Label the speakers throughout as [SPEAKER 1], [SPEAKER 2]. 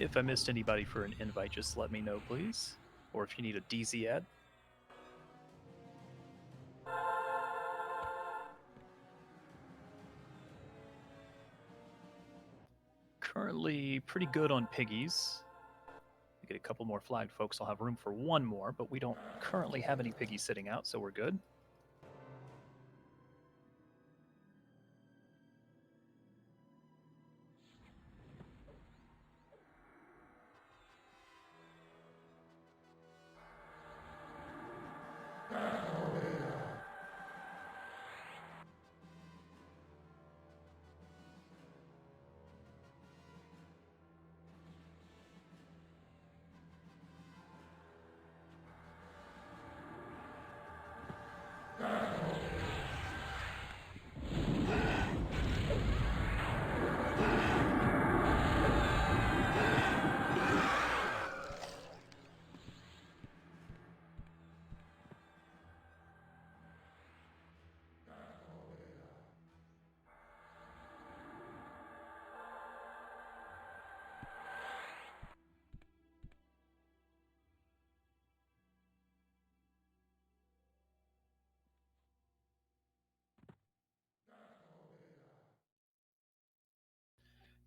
[SPEAKER 1] If I missed anybody for an invite, just let me know, please. Or if you need a DZ ad. Currently pretty good on piggies. We get a couple more flagged folks. I'll have room for one more, but we don't currently have any piggies sitting out, so we're good.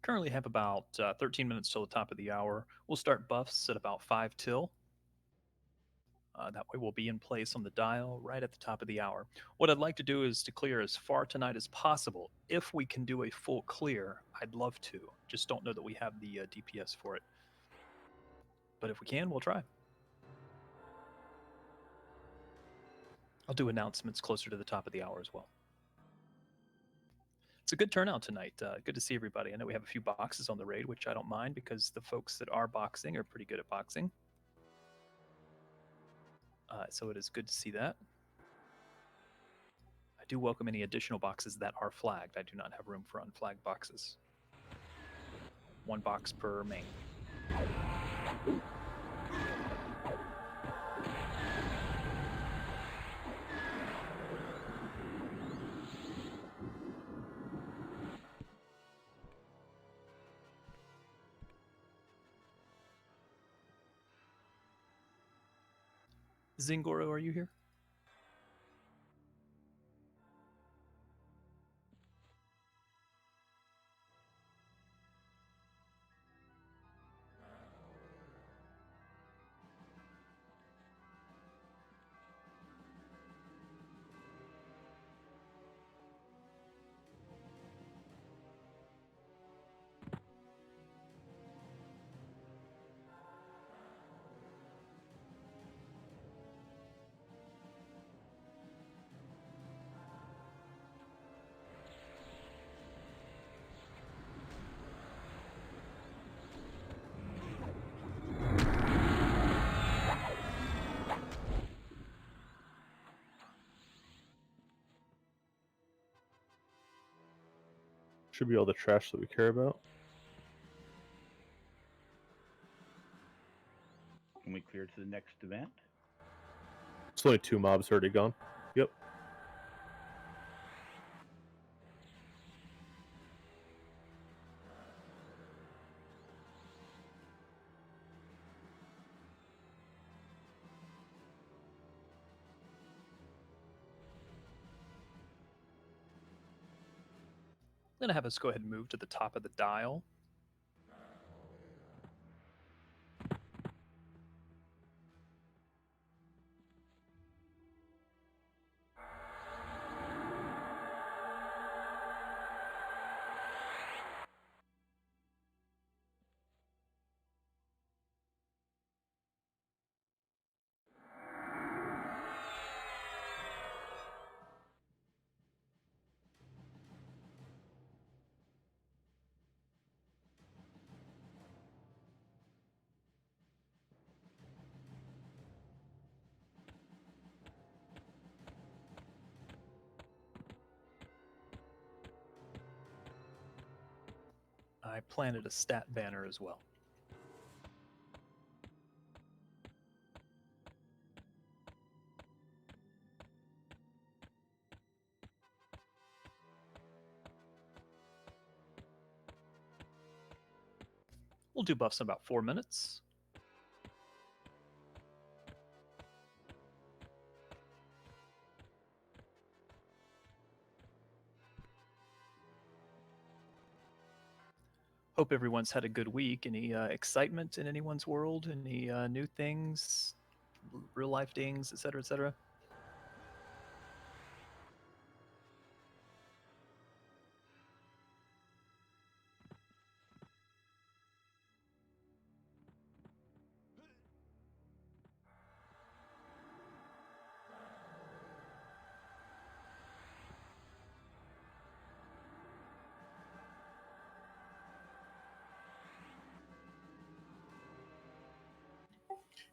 [SPEAKER 1] Currently have about 13 minutes till the top of the hour. We'll start buffs at about 5 till. That way we'll be in place on the dial right at the top of the hour. What I'd like to do is to clear as far tonight as possible. If we can do a full clear, I'd love to. Just don't know that we have the DPS for it. But if we can, we'll try. I'll do announcements closer to the top of the hour as well. It's a good turnout tonight. Good to see everybody. I know we have a few boxes on the raid, which I don't mind because the folks that are boxing are pretty good at boxing. So it is good to see that. I do welcome any additional boxes that are flagged. I do not have room for unflagged boxes. One box per main. Zingoro, are you here?
[SPEAKER 2] Should be all the trash that we care about.
[SPEAKER 3] Can we clear to the next event?
[SPEAKER 2] It's only 2 mobs already gone. Yep.
[SPEAKER 1] I'm going to have us go ahead and move to the top of the dial. I planted a stat banner as well. We'll do buffs in about 4 minutes. Hope everyone's had a good week. Any excitement in anyone's world? Any new things, real life things, etc., etc.?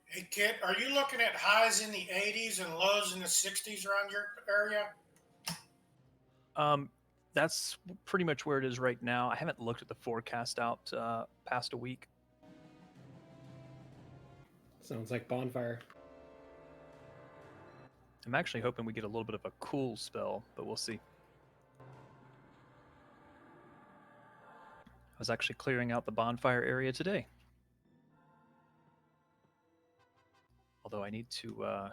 [SPEAKER 4] Hey, Kit, are you looking at highs in the 80s and lows in the 60s around your area?
[SPEAKER 1] That's pretty much where it is right now. I haven't looked at the forecast out past a week.
[SPEAKER 5] Sounds like bonfire.
[SPEAKER 1] I'm actually hoping we get a little bit of a cool spell, but we'll see. I was actually clearing out the bonfire area today. Although I need to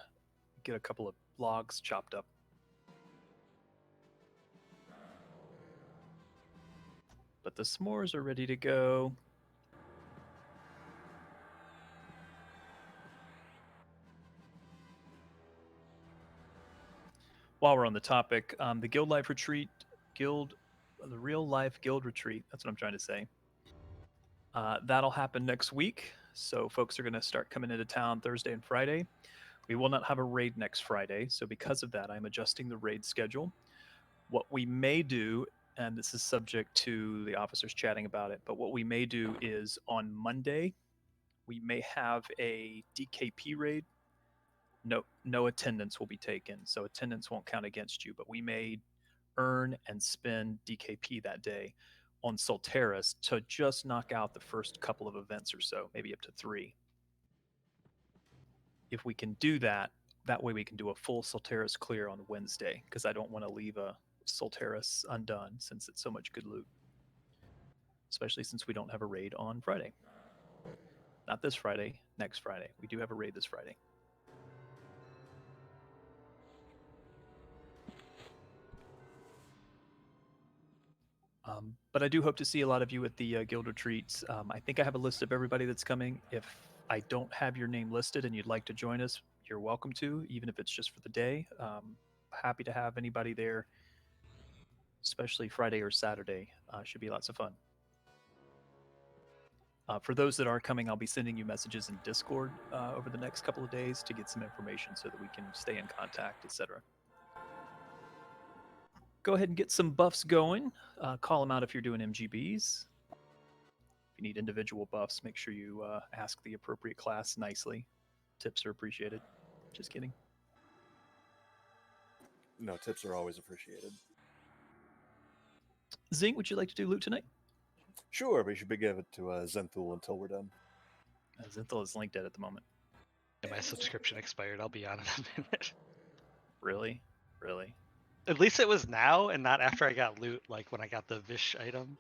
[SPEAKER 1] get a couple of logs chopped up. But the s'mores are ready to go. While we're on the topic, the Guild Life Retreat, the Real Life Guild Retreat, that's what I'm trying to say. That'll happen next week. So folks are going to start coming into town Thursday and Friday. We will not have a raid next Friday. So because of that, I'm adjusting the raid schedule. What we may do, and this is subject to the officers chatting about it, but what we may do is on Monday, we may have a DKP raid. No attendance will be taken, so attendance won't count against you, but we may earn and spend DKP that day on Solteris to just knock out the first couple of events or so, maybe up to 3. If we can do that, that way we can do a full Solteris clear on Wednesday, because I don't want to leave a Solteris undone since it's so much good loot. Especially since we don't have a raid on Friday. Not this Friday, next Friday. We do have a raid this Friday. But I do hope to see a lot of you at the guild retreats. I think I have a list of everybody that's coming. If I don't have your name listed and you'd like to join us, you're welcome to, even if it's just for the day. Happy to have anybody there, especially Friday or Saturday. Should be lots of fun. For those that are coming, I'll be sending you messages in Discord over the next couple of days to get some information so that we can stay in contact, etc. Go ahead and get some buffs going. Call them out if you're doing MGBs. If you need individual buffs, make sure you ask the appropriate class nicely. Tips are appreciated. Just kidding.
[SPEAKER 6] No, tips are always appreciated.
[SPEAKER 1] Zing, would you like to do loot tonight?
[SPEAKER 6] Sure, but you should give it to Zenthul until we're done.
[SPEAKER 1] Zenthal is linked at the moment.
[SPEAKER 7] Yeah, my subscription expired. I'll be on in a minute.
[SPEAKER 1] Really? Really?
[SPEAKER 7] At least it was now and not after I got loot, like when I got the Vish item.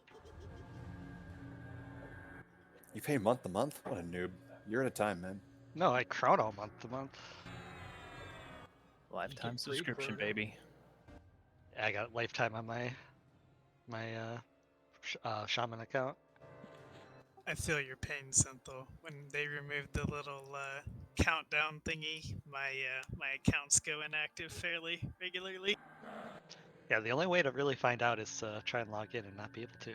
[SPEAKER 6] You pay month to month? What a noob. You're at a time, man.
[SPEAKER 7] No, I chrono month to month.
[SPEAKER 1] Lifetime subscription, baby.
[SPEAKER 7] I got lifetime on my shaman account.
[SPEAKER 8] I feel your pain, Senthil. When they removed the little countdown thingy, my accounts go inactive fairly regularly.
[SPEAKER 7] Yeah, the only way to really find out is to try and log in and not be able to.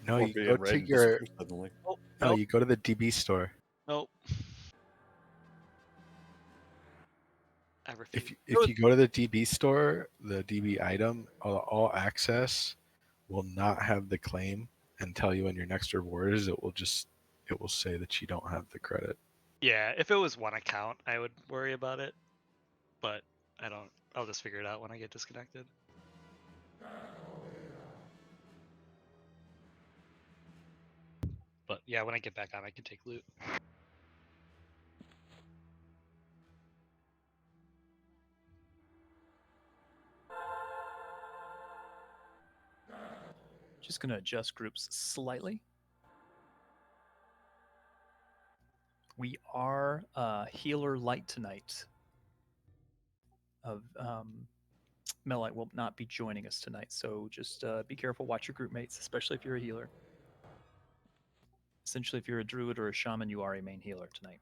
[SPEAKER 9] No,
[SPEAKER 6] Or
[SPEAKER 9] you
[SPEAKER 6] be
[SPEAKER 9] go
[SPEAKER 6] in red
[SPEAKER 9] to
[SPEAKER 6] and
[SPEAKER 9] your.
[SPEAKER 6] disappear suddenly.
[SPEAKER 7] Oh,
[SPEAKER 9] No,
[SPEAKER 7] nope,
[SPEAKER 9] you go to the DB store.
[SPEAKER 7] nope. I refuse.
[SPEAKER 9] If you go to the DB store, the DB item, all access will not have the claim and tell you when your next reward is. It will say that you don't have the credit.
[SPEAKER 7] Yeah, if it was one account, I would worry about it. But I don't. I'll just figure it out when I get disconnected. But yeah, when I get back on, I can take loot.
[SPEAKER 1] Just going to adjust groups slightly. We are healer light tonight. Of Melite will not be joining us tonight, so just be careful. Watch your group mates, especially if you're a healer. Essentially, if you're a druid or a shaman, you are a main healer tonight.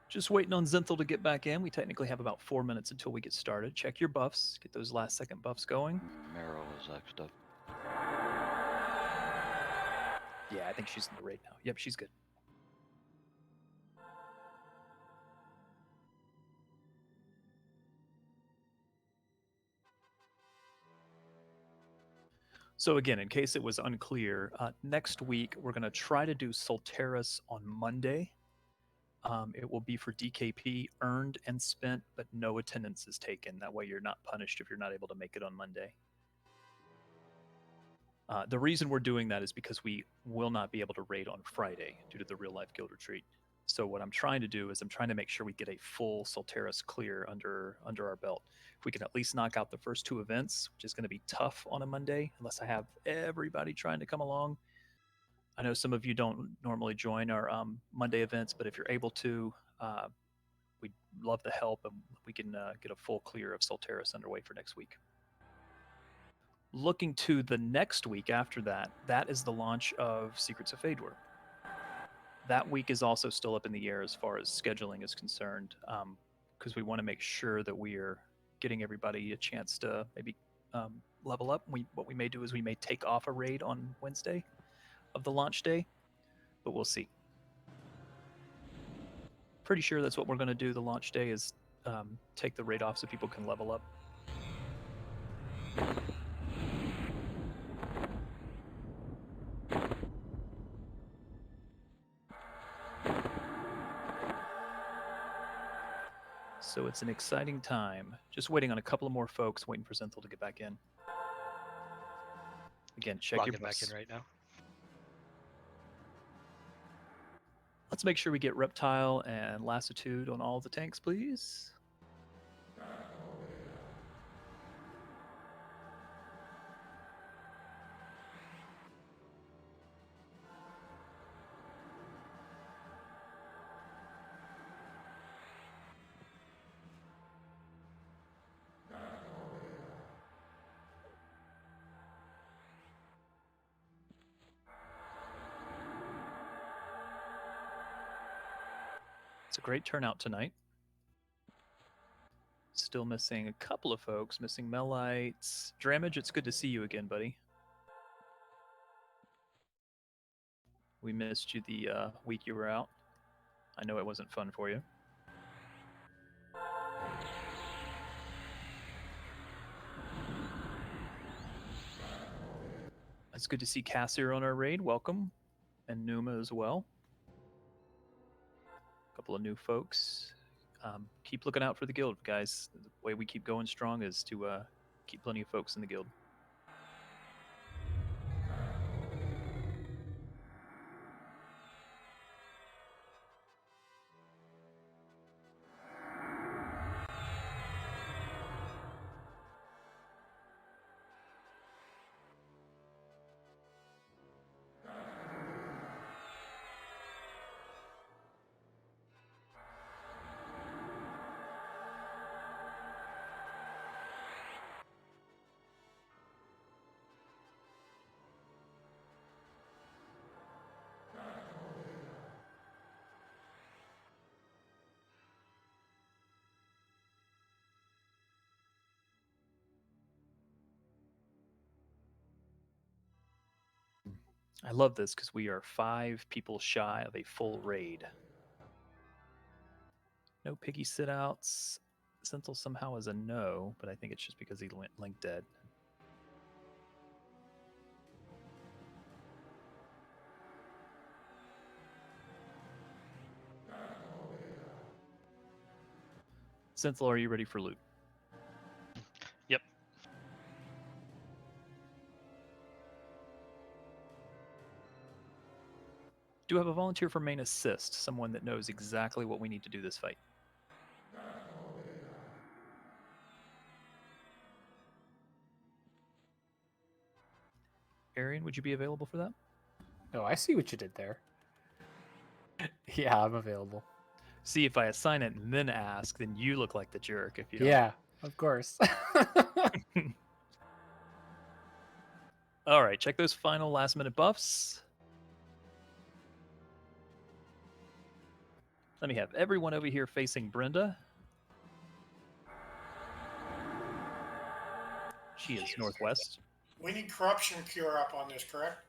[SPEAKER 1] Just waiting on Zenthal to get back in. We technically have about 4 minutes until we get started. Check your buffs. Get those last second buffs going.
[SPEAKER 10] Marrow is next up.
[SPEAKER 1] Yeah, I think she's in the raid now. Yep, she's good. So again, in case it was unclear, next week we're going to try to do Solteris on Monday. It will be for DKP, earned and spent, but no attendance is taken. That way you're not punished if you're not able to make it on Monday. The reason we're doing that is because we will not be able to raid on Friday due to the real life guild retreat. So what I'm trying to do is I'm trying to make sure we get a full Solteris clear under our belt. If we can at least knock out the first 2 events, which is going to be tough on a Monday unless I have everybody trying to come along. I know some of you don't normally join our Monday events, but if you're able to, we'd love the help, and we can get a full clear of Solteris underway for next week. Looking to the next week after that, that is the launch of Secrets of Fadewar. That week is also still up in the air as far as scheduling is concerned, because we want to make sure that we are getting everybody a chance to maybe level up. What we may do is we may take off a raid on Wednesday of the launch day, but we'll see. Pretty sure that's what we're going to do. The launch day is take the raid off so people can level up. So it's an exciting time. Just waiting on a couple of more folks, waiting for Zenthal to get back in. Again, check your
[SPEAKER 7] Logging back
[SPEAKER 1] buffs.
[SPEAKER 7] in right now.
[SPEAKER 1] Let's make sure we get Reptile and Lassitude on all the tanks, please. It's a great turnout tonight. Still missing a couple of folks, missing Melites. Dramage, it's good to see you again, buddy. We missed you the week you were out. I know it wasn't fun for you. It's good to see Cassier on our raid. Welcome. And Numa as well. A couple of new folks. Keep looking out for the guild, guys. The way we keep going strong is to keep plenty of folks in the guild. I love this because we are 5 people shy of a full raid. No piggy sit-outs. Senthal somehow is a no, but I think it's just because he went link dead. Senthal, are you ready for loot?
[SPEAKER 7] Yep.
[SPEAKER 1] Do have a volunteer for main assist, someone that knows exactly what we need to do this fight. Arian, would you be available for that?
[SPEAKER 5] Oh, I see what you did there.
[SPEAKER 10] Yeah, I'm available.
[SPEAKER 1] See, if I assign it and then ask, then you look like the jerk. If you don't.
[SPEAKER 10] Yeah, of course.
[SPEAKER 1] All right, check those final last-minute buffs. Let me have everyone over here facing Brenda. She is northwest.
[SPEAKER 4] We need corruption cure up on this, correct?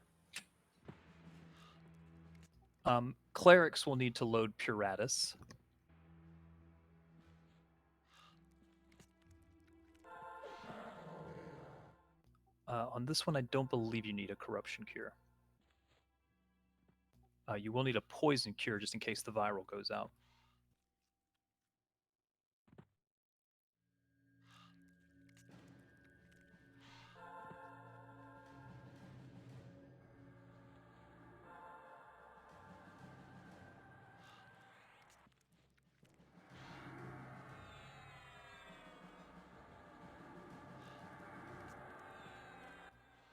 [SPEAKER 1] Clerics will need to load Puratus. On this one, I don't believe you need a corruption cure. You will need a poison cure just in case the viral goes out.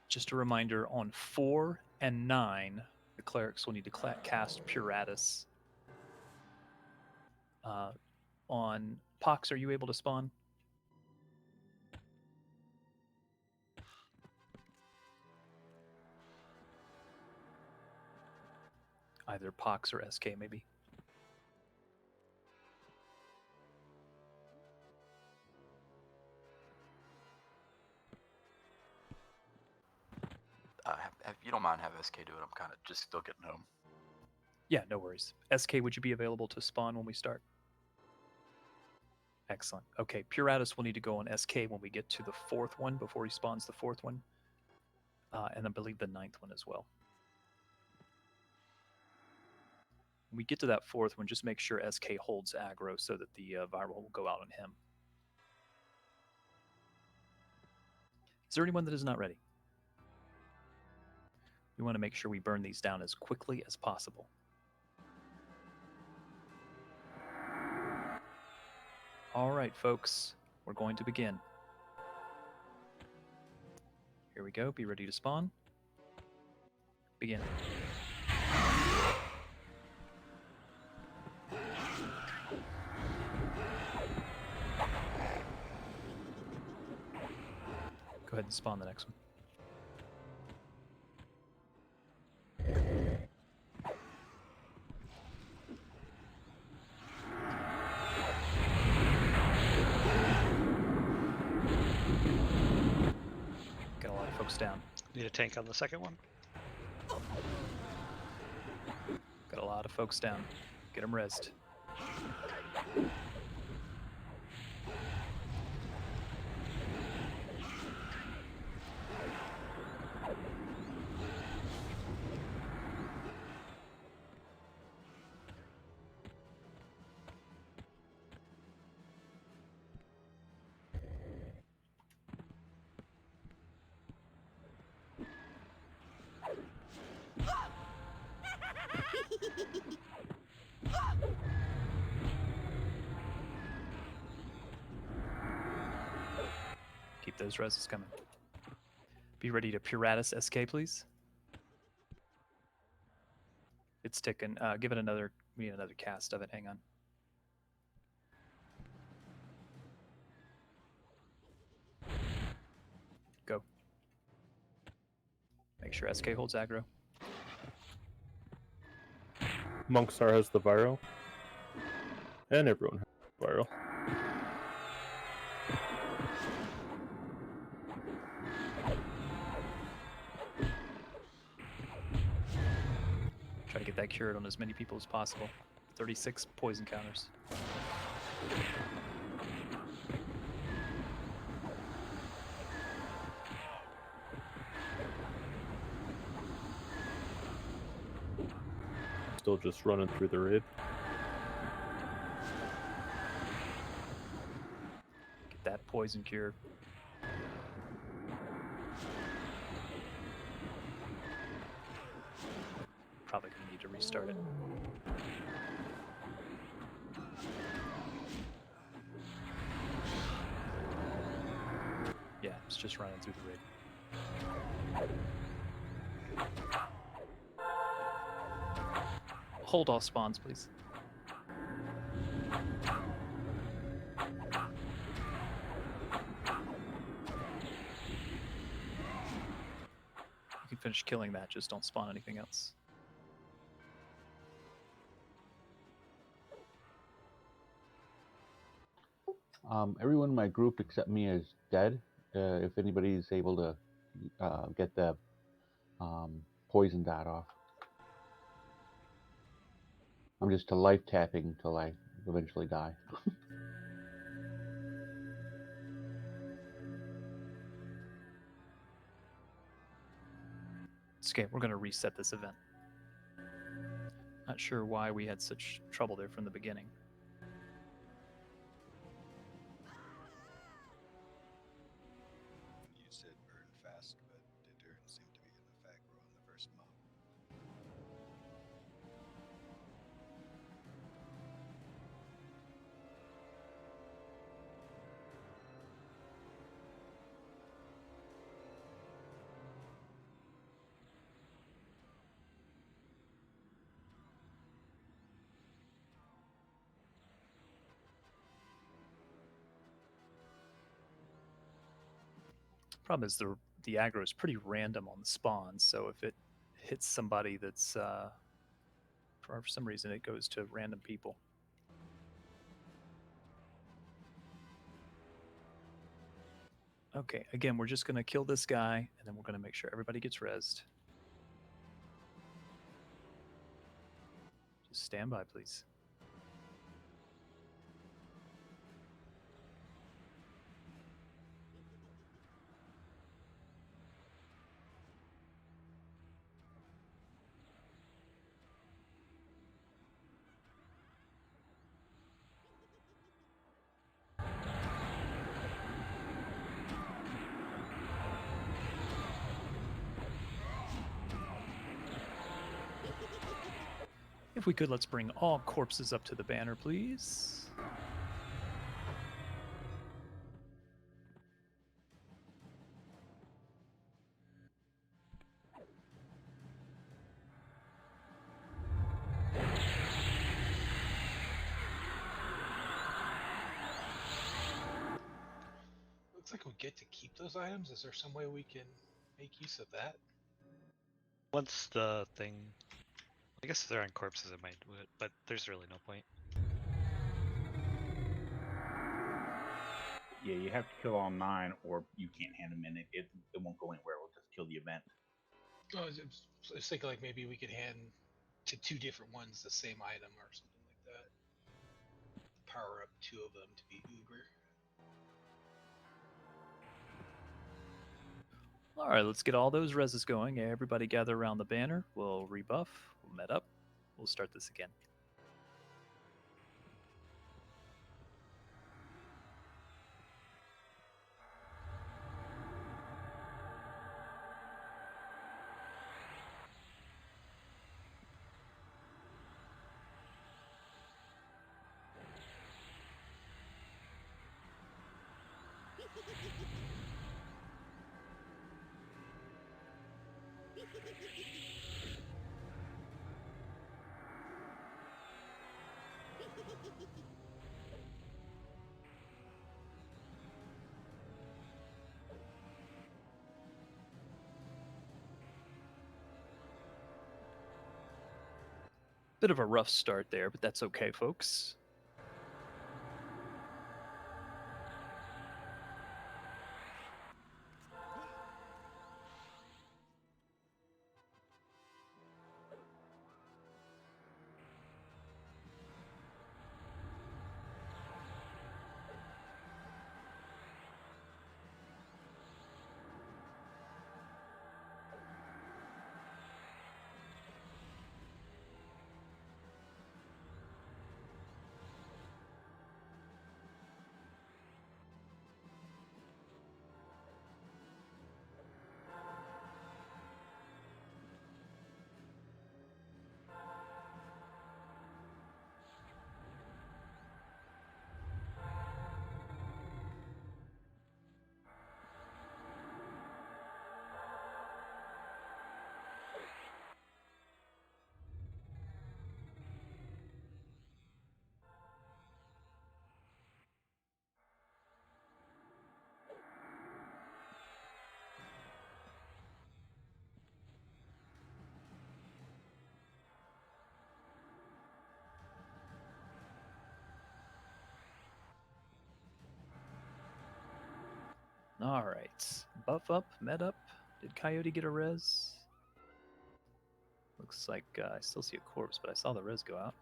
[SPEAKER 1] Just a reminder, on 4 and 9, the clerics will need to cast Puratus. On Pox, are you able to spawn? Either Pox or SK, maybe.
[SPEAKER 11] If you don't mind, have SK do it. I'm kind of just still getting home.
[SPEAKER 1] Yeah, no worries. SK, would you be available to spawn when we start? Excellent. Okay, Puratus will need to go on SK when we get to the 4th one before he spawns the 4th one. And I believe the 9th one as well. When we get to that 4th one, just make sure SK holds aggro so that the viral will go out on him. Is there anyone that is not ready? We want to make sure we burn these down as quickly as possible. All right, folks, we're going to begin. Here we go. Be ready to spawn. Begin. Go ahead and spawn the next one. Got a lot of folks down.
[SPEAKER 7] Need a tank on the second one.
[SPEAKER 1] Got a lot of folks down. Get them rezzed. Keep those reses coming. Be ready to Puratus SK, please. It's ticking. Give it another. We need another cast of it. Hang on. Go. Make sure SK holds aggro.
[SPEAKER 2] Monkstar has the viral. And everyone has the viral.
[SPEAKER 1] Try to get that cured on as many people as possible. 36 poison counters.
[SPEAKER 2] Still just running through the raid.
[SPEAKER 1] Get that poison cured. Probably gonna need to restart it. Yeah, it's just running through the raid. hold all spawns, please. You can finish killing that, just don't spawn anything else.
[SPEAKER 12] Everyone in my group except me is dead. If anybody's able to get the poison dot off. I'm just a life tapping until I eventually die.
[SPEAKER 1] It's okay, we're going to reset this event. Not sure why we had such trouble there from the beginning.
[SPEAKER 6] You said burn fast, but it didn't seem to be an effect on the first mob.
[SPEAKER 1] Problem is the aggro is pretty random on the spawn, so if it hits somebody that's for some reason it goes to random people. Okay, again, we're just going to kill this guy, and then we're going to make sure everybody gets rezzed. Just stand by, please. If we could, let's bring all corpses up to the banner, please.
[SPEAKER 9] Looks like we get to keep those items. Is there some way we can make use of that?
[SPEAKER 7] Once the thing, I guess if they're on corpses, it might do it, but there's really no point.
[SPEAKER 3] Yeah, you have to kill all 9, or you can't hand them in. It won't go anywhere. It'll just kill the event.
[SPEAKER 9] Oh, I was thinking like maybe we could hand to 2 different ones the same item or something like that. Power up 2 of them to be Uber.
[SPEAKER 1] All right, let's get all those reses going. Everybody gather around the banner. We'll rebuff. We'll met up. We'll start this again. Bit of a rough start there, but that's okay, folks. All right. Buff up, med up. Did Coyote get a res? Looks like I still see a corpse, but I saw the res go out.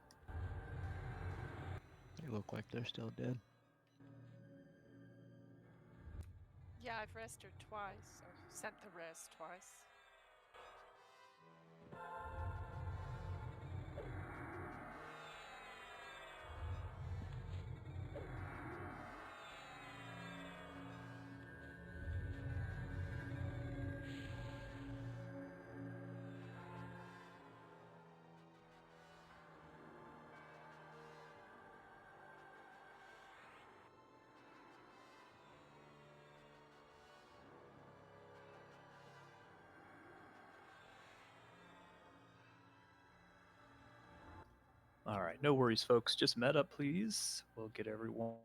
[SPEAKER 13] They look like they're still dead.
[SPEAKER 14] Yeah, I've rested her twice, or sent the res twice.
[SPEAKER 1] All right, no worries, folks. Just med up, please. We'll get everyone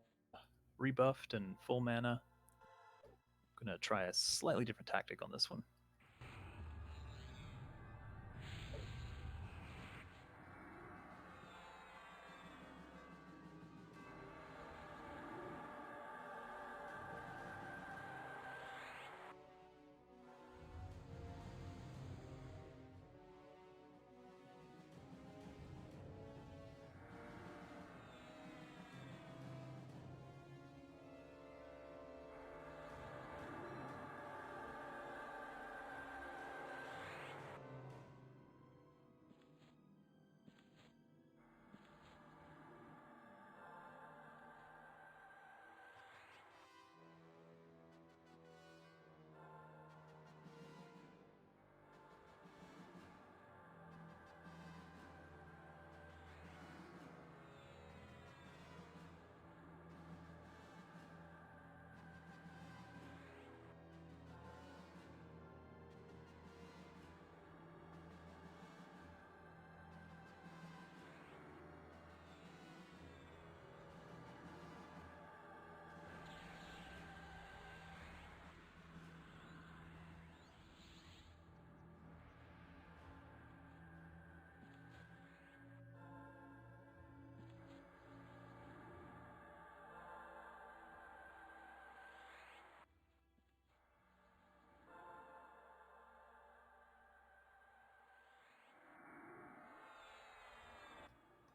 [SPEAKER 1] rebuffed and full mana. I'm gonna try a slightly different tactic on this one.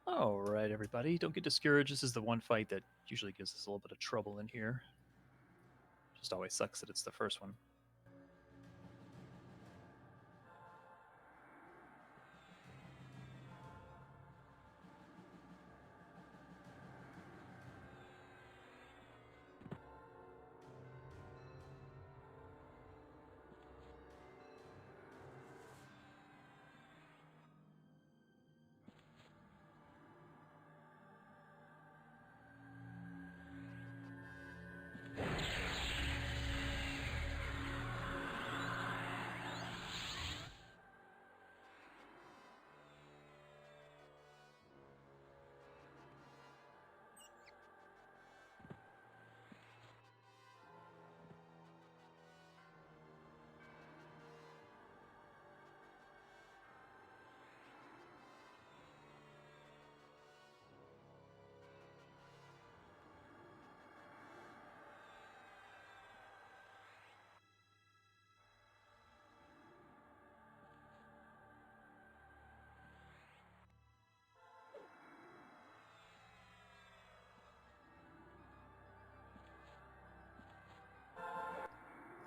[SPEAKER 1] All right, everybody. Don't get discouraged. This is the one fight that usually gives us a little bit of trouble in here. Just always sucks that it's the first one.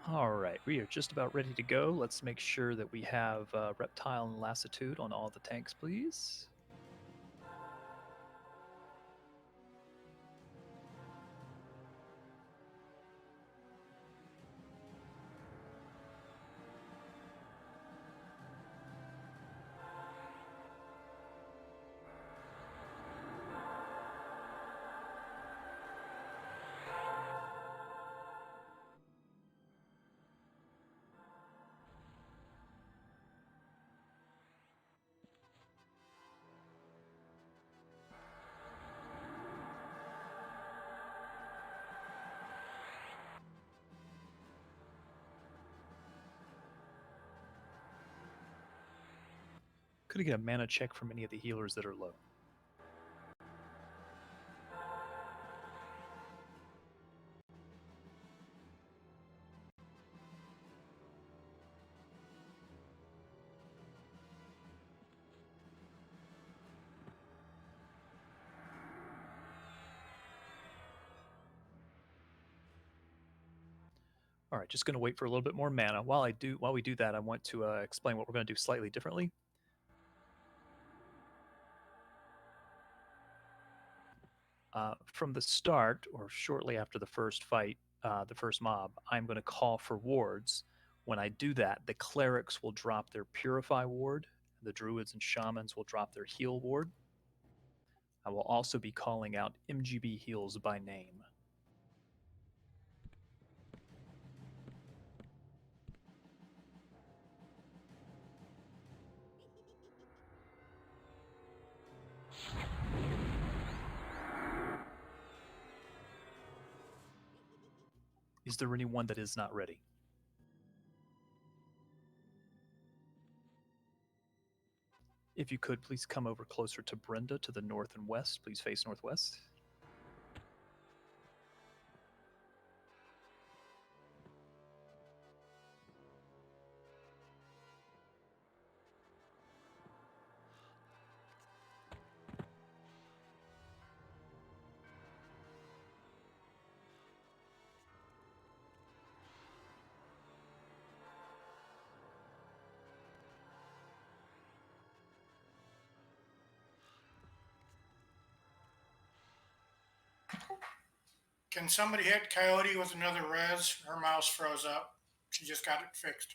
[SPEAKER 1] All right, we are just about ready to go. Let's make sure that we have Reptile and Lassitude on all the tanks, please. Could I get a mana check from any of the healers that are low? All right, just going to wait for a little bit more mana. While we do that, I want to explain what we're going to do slightly differently. From the start, or shortly after the first fight, the first mob, I'm going to call for wards. When I do that, the clerics will drop their Purify ward. The druids and shamans will drop their heal ward. I will also be calling out MGB heals by name. Is there anyone that is not ready? If you could, please come over closer to Brenda to the north and west. Please face northwest.
[SPEAKER 4] Can somebody hit Coyote with another res? Her mouse froze up. She just got it fixed.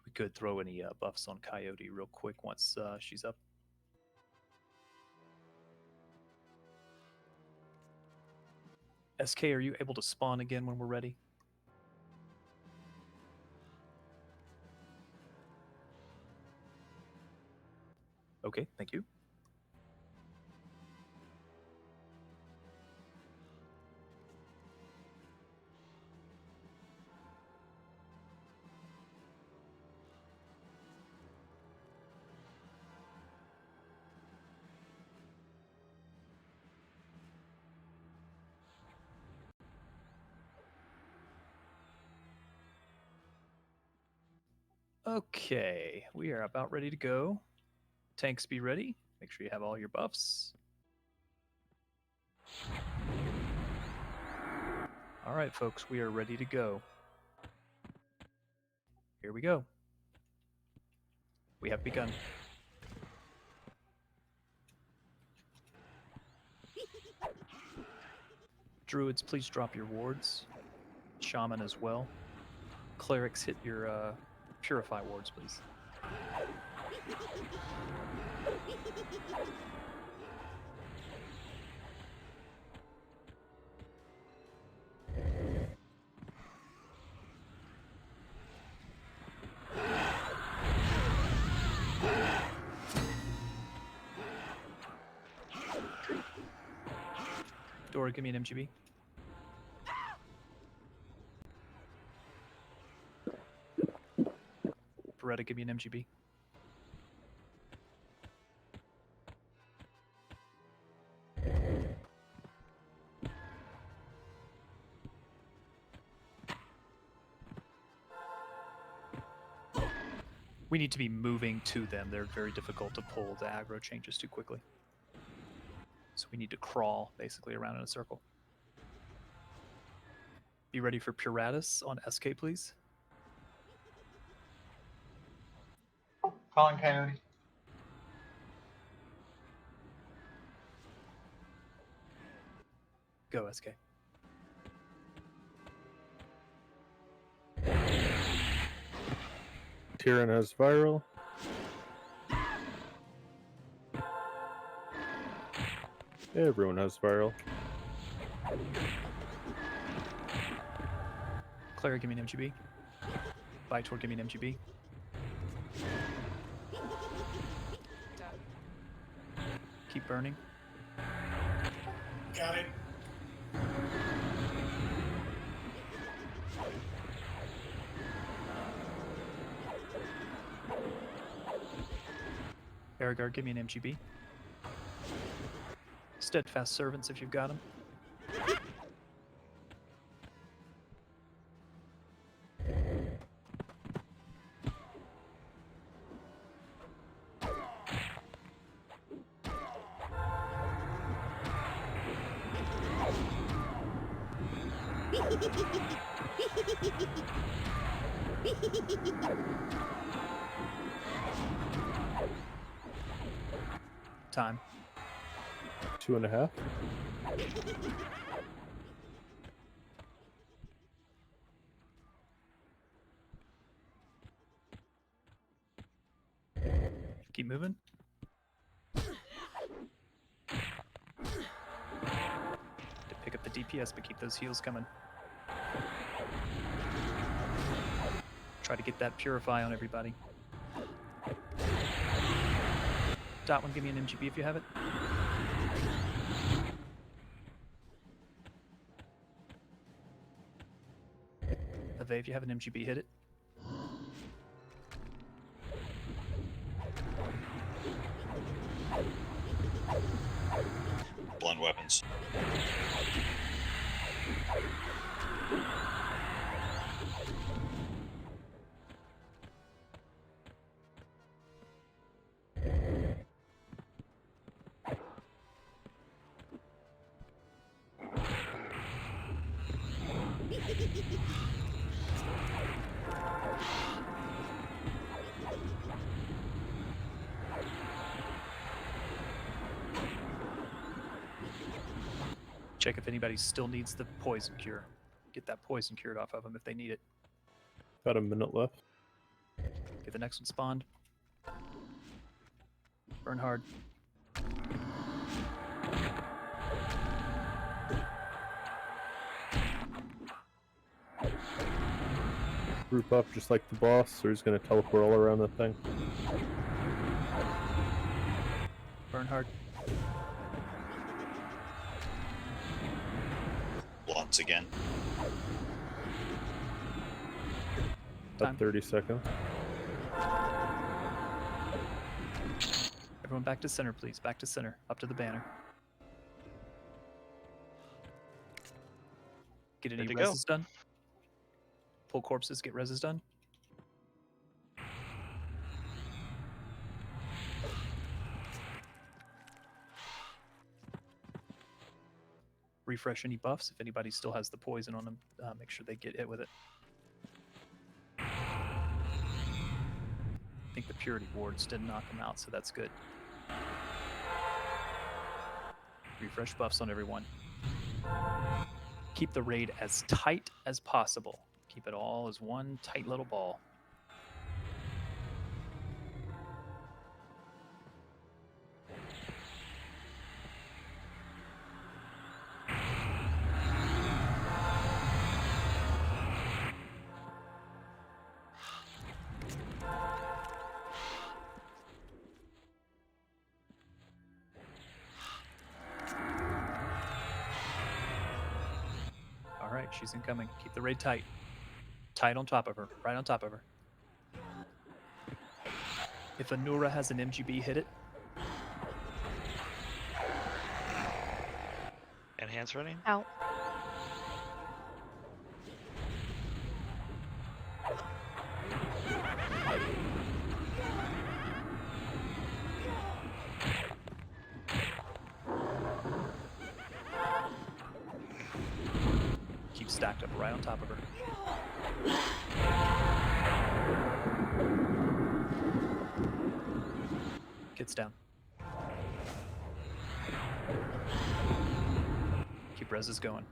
[SPEAKER 4] We could throw any buffs on Coyote real quick once she's up. SK, are you able to spawn again when we're ready? Okay, thank you. Okay, we are about ready to go. Tanks be ready. Make sure you have all your buffs. All right, folks, we are ready to go. Here we go. We have begun. Druids, please drop your wards. Shaman as well. Clerics, hit your Purify wards, please. Dora, give me an MGB. Beretta, give me an MGB. We need to be moving to them. They're very difficult to pull. The aggro changes too quickly. So we need to crawl, basically, around in a circle. Be ready for Puratus on SK, please.
[SPEAKER 3] Calling Coyote.
[SPEAKER 1] Go, SK.
[SPEAKER 2] Tyrion has viral. Everyone has viral.
[SPEAKER 1] Clara, give me an MGB. Vitor, give me an MGB. Keep burning.
[SPEAKER 5] Got it.
[SPEAKER 1] Aragard, give me an MGB. Steadfast Servants if you've got them. Time.
[SPEAKER 2] 2.5.
[SPEAKER 1] Keep moving. To pick up the DPS, but keep those heals coming. Try to get that purify on everybody. Dot one, give me an MGB if you have it. Ave, if you have an MGB, hit it.
[SPEAKER 6] Blunt weapons.
[SPEAKER 1] Check if anybody still needs the poison cure. Get that poison cured off of them if they need it.
[SPEAKER 2] About a minute left.
[SPEAKER 1] Get the next one spawned. Burn hard.
[SPEAKER 2] Group up just like the boss, or he's gonna teleport all around the thing.
[SPEAKER 1] Burn hard.
[SPEAKER 6] Blunts again.
[SPEAKER 2] About 30 seconds.
[SPEAKER 1] Everyone back to center, please. Back to center. Up to the banner. Get any
[SPEAKER 7] Good to go.
[SPEAKER 1] reses done? Pull corpses, get reses done. Refresh any buffs. If anybody still has the poison on them, make sure they get hit with it. I think the purity wards did knock them out, so that's good. Refresh buffs on everyone. Keep the raid as tight as possible. Keep it all as one tight little ball. All right, she's incoming. Keep the raid tight. Tight on top of her. Right on top of her. If Anura has an MGB, hit it.
[SPEAKER 7] Enhance running?
[SPEAKER 14] Out.
[SPEAKER 1] Keep stacked up right on top of her. Gets down. Keep reses going.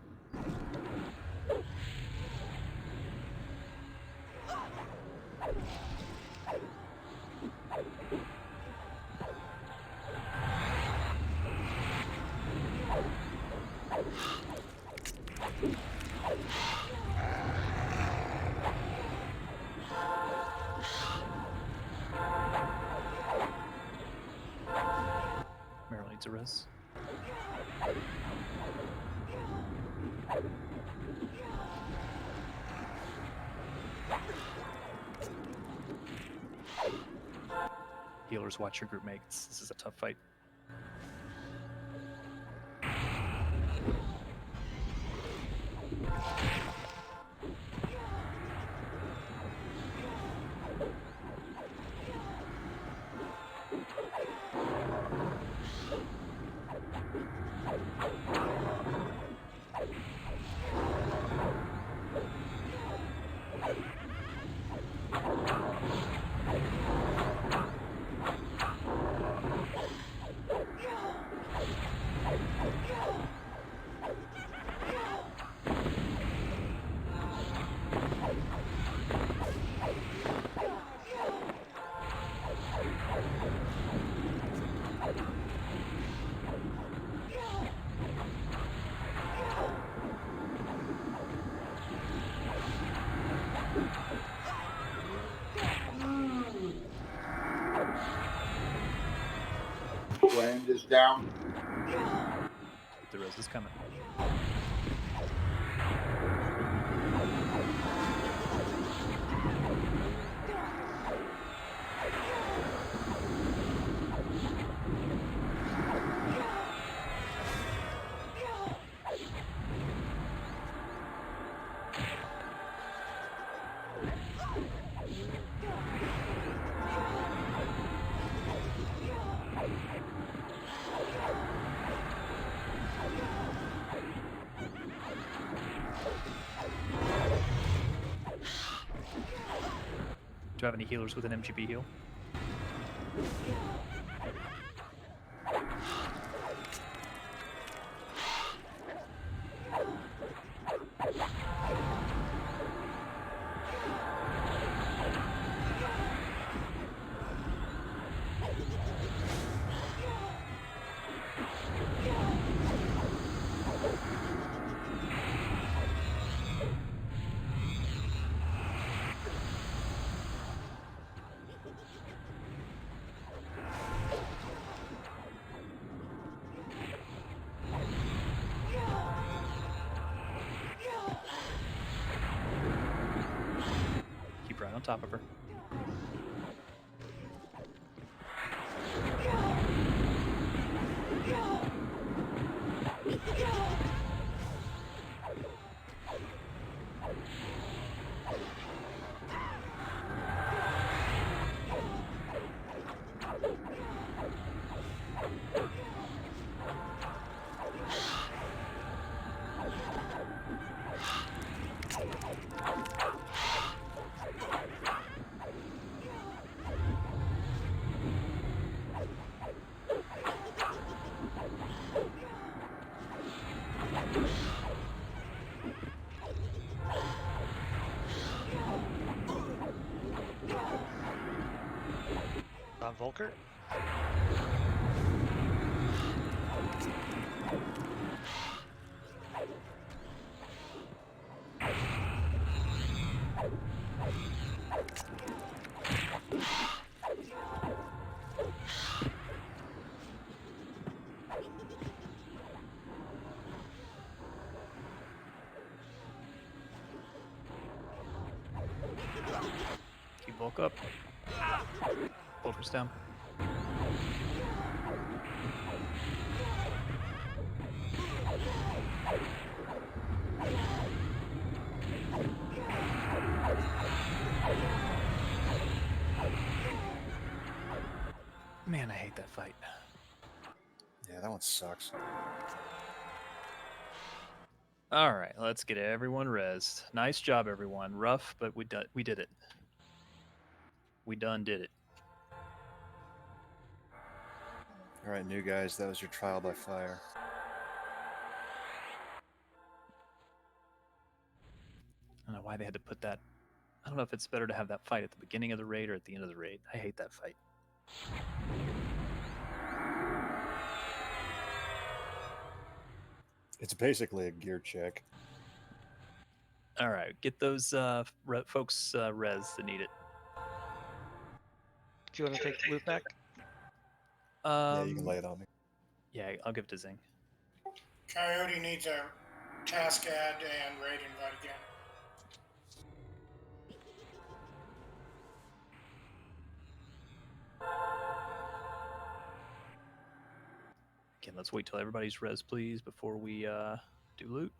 [SPEAKER 1] Marilyn, points of res. Healers, watch your group mates. This is a tough fight.
[SPEAKER 13] Land is down.
[SPEAKER 1] The res is coming. Do you have any healers with an MGB heal? Keep right on top of her.
[SPEAKER 7] Volker?
[SPEAKER 1] Keep Volk up. Volker's down. Man, I hate that fight.
[SPEAKER 6] Yeah, that one sucks.
[SPEAKER 1] All right, let's get everyone rezzed. Nice job, everyone. Rough, but we did it. We done did it.
[SPEAKER 6] All right, new guys, that was your trial by fire.
[SPEAKER 1] I don't know why they had to put that. I don't know if it's better to have that fight at the beginning of the raid or at the end of the raid. I hate that fight.
[SPEAKER 6] It's basically a gear check.
[SPEAKER 1] All right, get those folks res that need it.
[SPEAKER 7] Do you want to take loot back?
[SPEAKER 6] Yeah, you can lay it on me.
[SPEAKER 1] Yeah, I'll give it to Zing.
[SPEAKER 13] Coyote needs a task add and raid invite again.
[SPEAKER 1] Again, let's wait till everybody's res, please, before we do loot.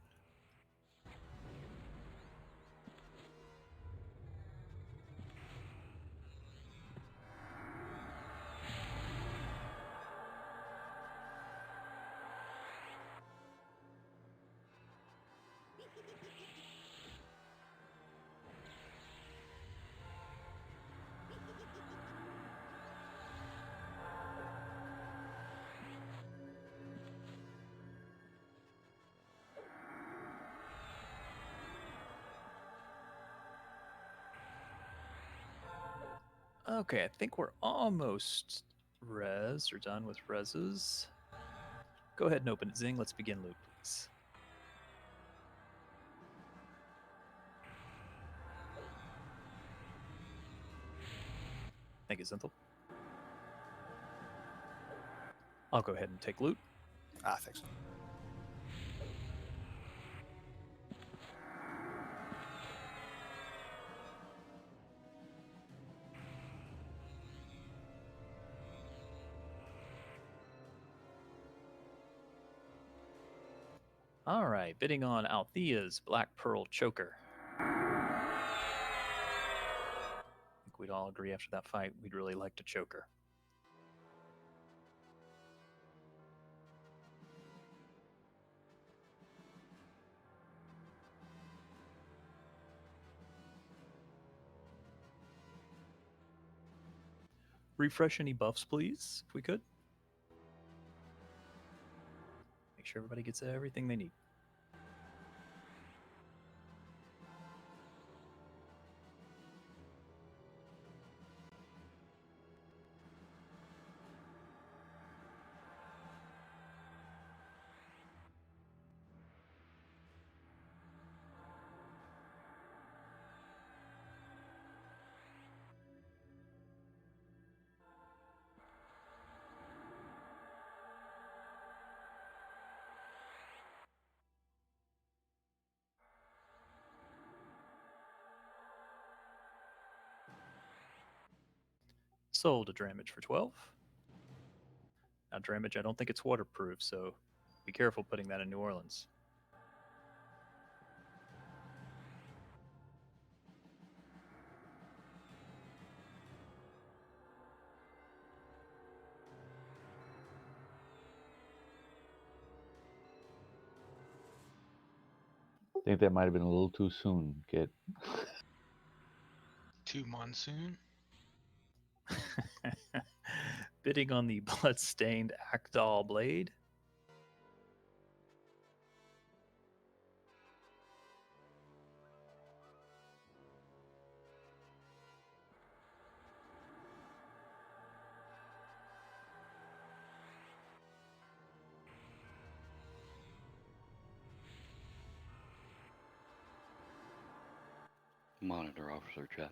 [SPEAKER 1] Okay, I think we're almost res or done with reses. Go ahead and open it, Zing. Let's begin loot, please. Thank you, Zinthal. I'll go ahead and take loot.
[SPEAKER 6] Ah, thanks.
[SPEAKER 1] All right, bidding on Althea's Black Pearl Choker. I think we'd all agree after that fight we'd really like to choke her. Refresh any buffs, please, if we could. Make sure everybody gets everything they need. Sold a Dramage for 12. Now, Dramage, I don't think it's waterproof, so be careful putting that in New Orleans.
[SPEAKER 12] I think that might have been a little too soon, kid.
[SPEAKER 15] Too monsoon?
[SPEAKER 1] Bidding on the bloodstained Akdal blade.
[SPEAKER 16] Monitor officer chat.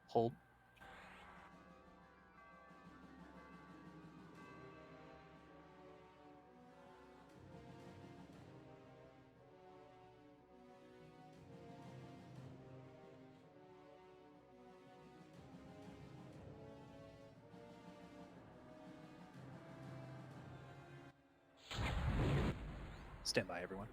[SPEAKER 1] Hold. Stand by, everyone.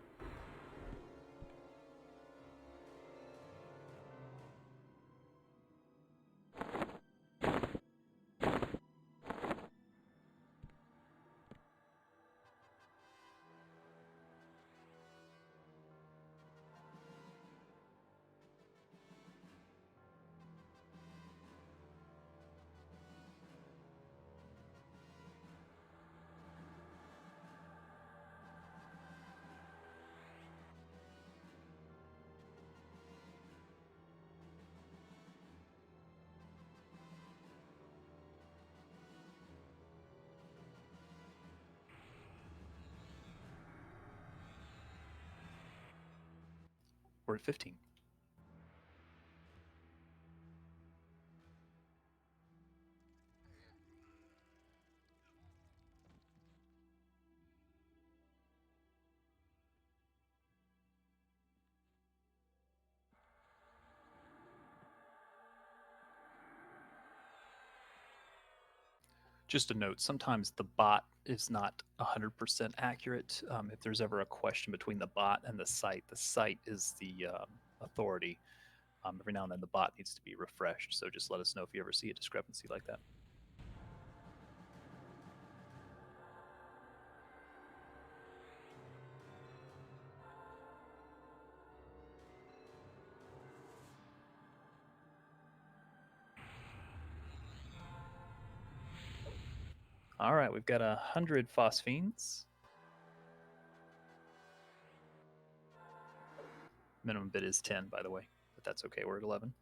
[SPEAKER 1] We're at 15. Just a note, sometimes the bot is not 100% accurate. If there's ever a question between the bot and the site is the authority. Every now and then the bot needs to be refreshed, so just let us know if you ever see a discrepancy like that. All right, we've got 100 phosphines. Minimum bid is 10, by the way, but that's okay. We're at 11.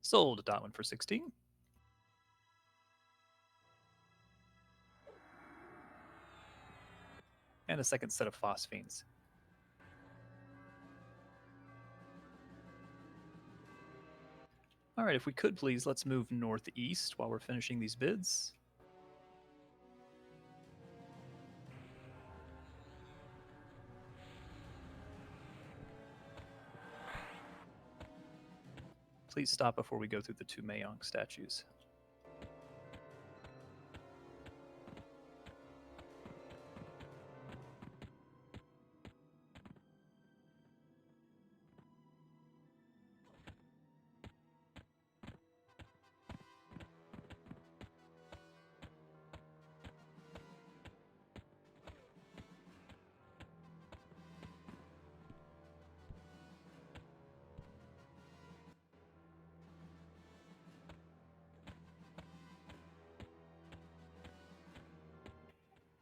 [SPEAKER 1] Sold a Dotman for 16. And a second set of phosphines. All right, if we could please, let's move northeast while we're finishing these bids. Please stop before we go through the 2 Mayong statues.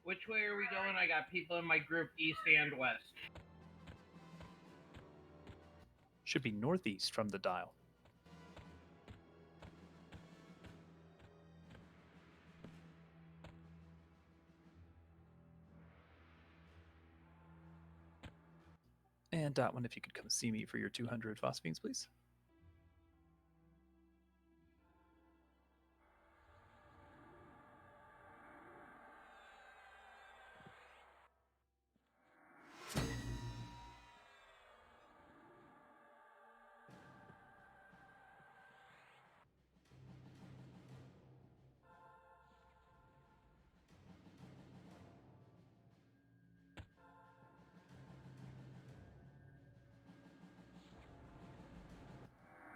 [SPEAKER 15] Which way are we going? I got people in my group east and west.
[SPEAKER 1] Should be northeast from the dial. And Dotman, if you could come see me for your 200 phosphines, please.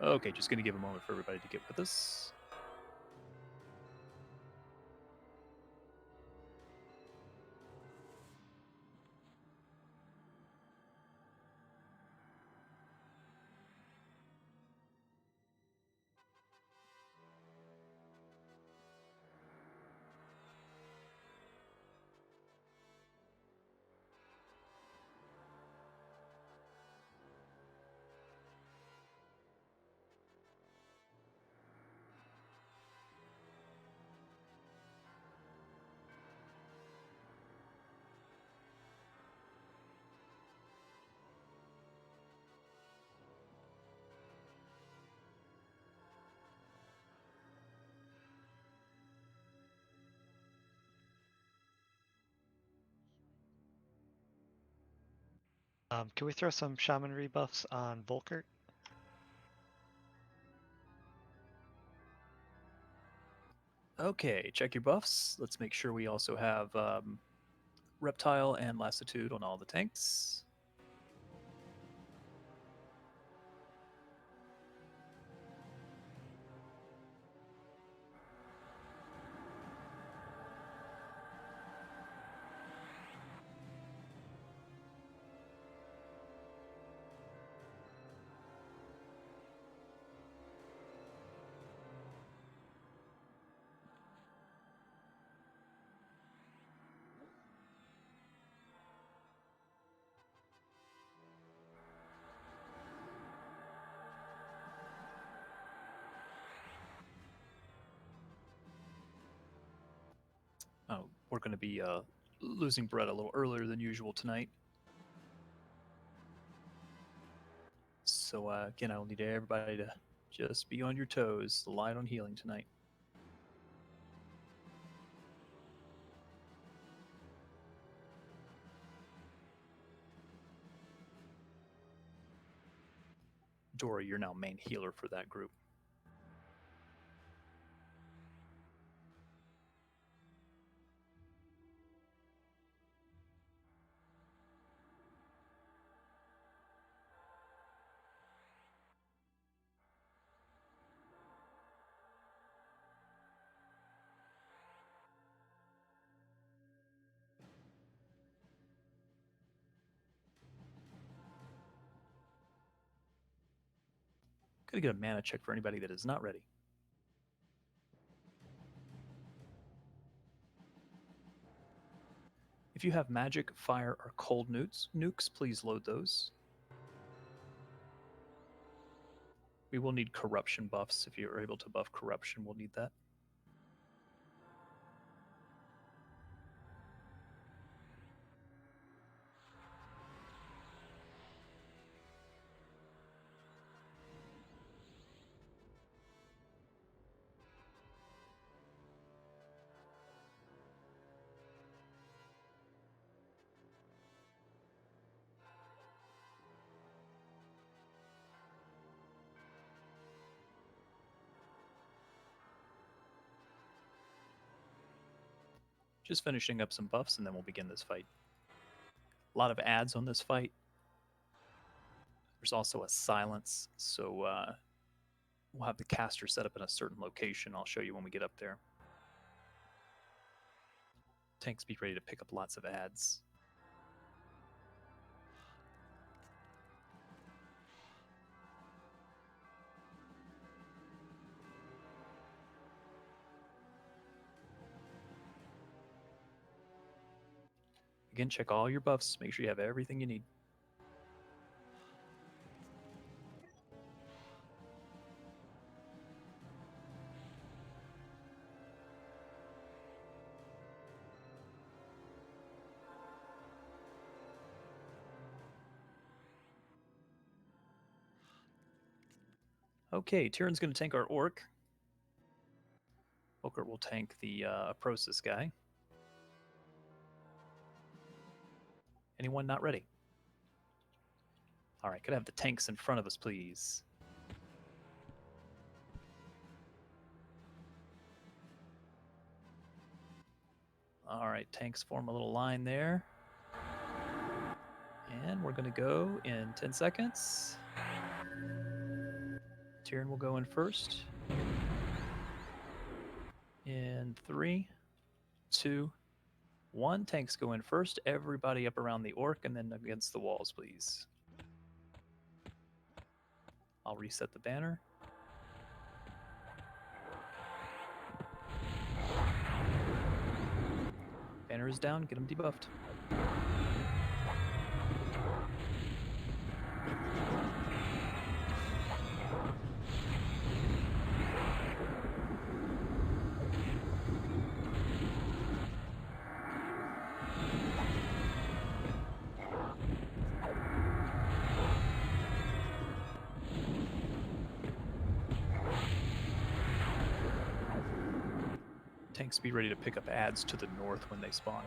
[SPEAKER 1] Okay, just going to give a moment for everybody to get with us.
[SPEAKER 7] Can we throw some shaman rebuffs on Volkert?
[SPEAKER 1] Okay, check your buffs. Let's make sure we also have Reptile and Lassitude on all the tanks. Oh, we're going to be losing Brett a little earlier than usual tonight. So again, I'll need everybody to just be on your toes, light on healing tonight. Dory, you're now main healer for that group. Gonna get a mana check for anybody that is not ready. If you have magic, fire, or cold nukes, please load those. We will need corruption buffs. If you're able to buff corruption, we'll need that. Just finishing up some buffs and then we'll begin this fight. A lot of adds on this fight. There's also a silence, so we'll have the caster set up in a certain location. I'll show you when we get up there. Tanks be ready to pick up lots of adds. Again, check all your buffs. Make sure you have everything you need. Okay, Tyrion's going to tank our Orc. Volkert will tank the Aprosis guy. Anyone not ready? All right, could I have the tanks in front of us, please? All right, tanks form a little line there. And we're going to go in 10 seconds. Tyrion will go in first. In 3, 2, 1. Tanks go in first. Everybody up around the Orc and then against the walls, please. I'll reset the banner. Banner is down. Get them debuffed. Tanks be ready to pick up adds to the north when they spawn.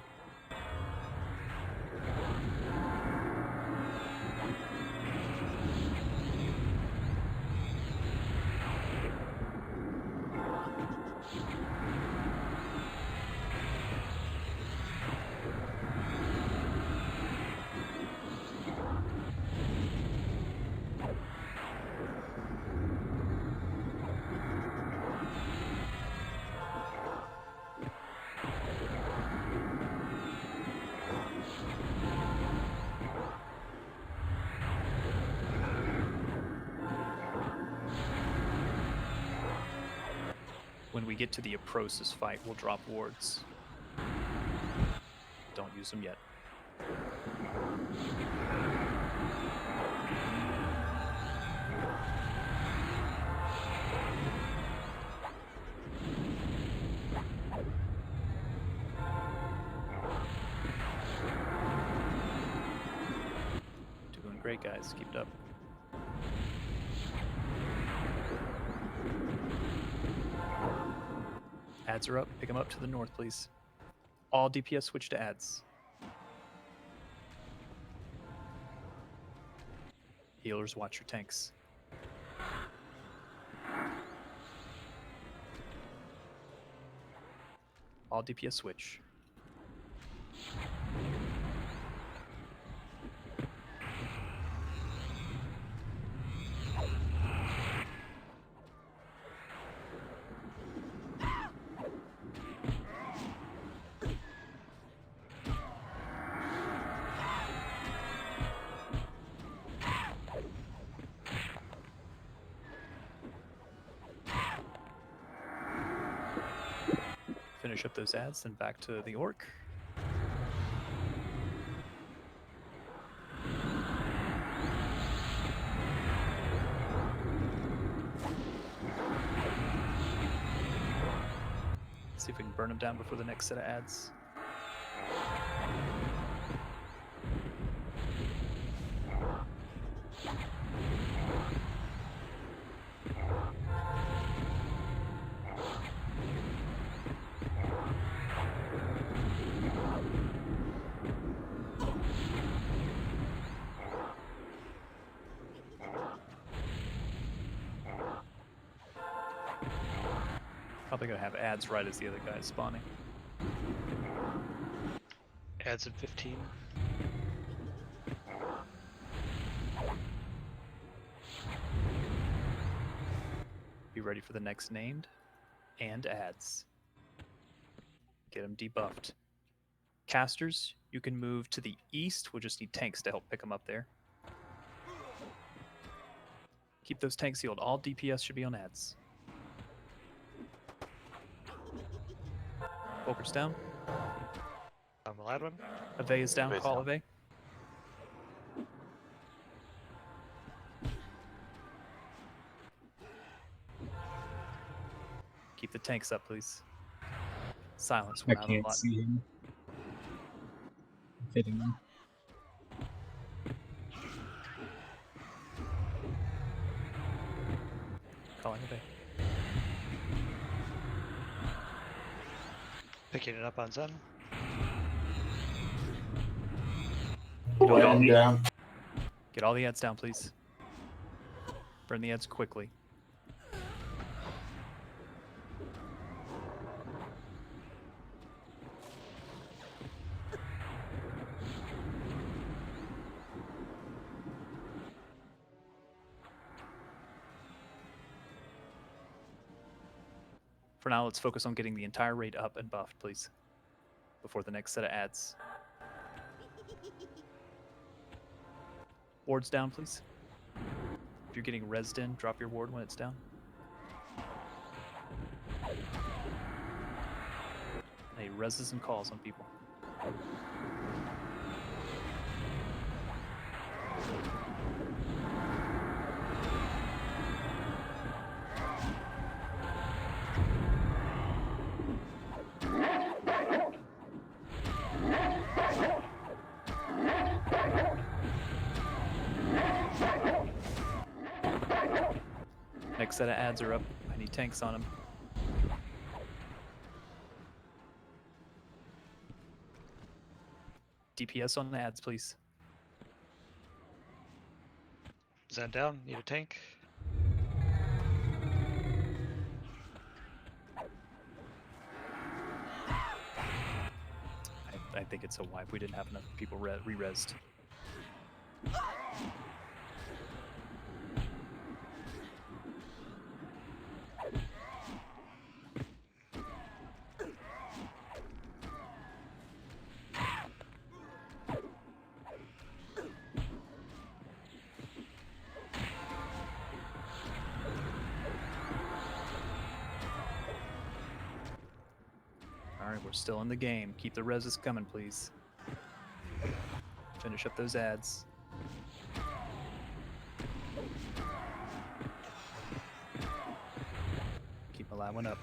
[SPEAKER 1] When we get to the Aprosis fight, we'll drop wards. Don't use them yet. great, guys. Keep it up. Ads are up. Pick them up to the north, please. All DPS switch to ads. Healers, watch your tanks. All DPS switch. Finish up those ads, then back to the orc. See if we can burn them down before the next set of ads. Probably gonna have ads right as the other guy's spawning.
[SPEAKER 7] Ads at 15.
[SPEAKER 1] Be ready for the next named and ads. Get them debuffed. Casters, you can move to the east. We'll just need tanks to help pick them up there. Keep those tanks healed. All DPS should be on ads. Volker's down.
[SPEAKER 7] I'm the lad one.
[SPEAKER 1] Ave is down.
[SPEAKER 11] Ave's
[SPEAKER 1] Call
[SPEAKER 11] down.
[SPEAKER 1] Ave. Keep the tanks up, please. Silence. We're
[SPEAKER 16] I
[SPEAKER 1] out of the
[SPEAKER 16] can't
[SPEAKER 1] lot.
[SPEAKER 16] see him. Hitting him.
[SPEAKER 1] Calling Ave.
[SPEAKER 7] Picking it up on Zen.
[SPEAKER 13] Laying down.
[SPEAKER 1] Get all the ads down, please. Burn the ads quickly. For now, let's focus on getting the entire raid up and buffed, please, before the next set of ads. Ward's down, please. If you're getting rezzed in, drop your ward when it's down. Hey, rezzes and calls on people. Next set of ads are up. I need tanks on them. DPS on the ads, please.
[SPEAKER 7] Zen down. Need a tank.
[SPEAKER 1] I think it's a wipe. We didn't have enough people re-rezzed. Alright, we're still in the game. Keep the reses coming, please. Finish up those ads. Keep my live one up.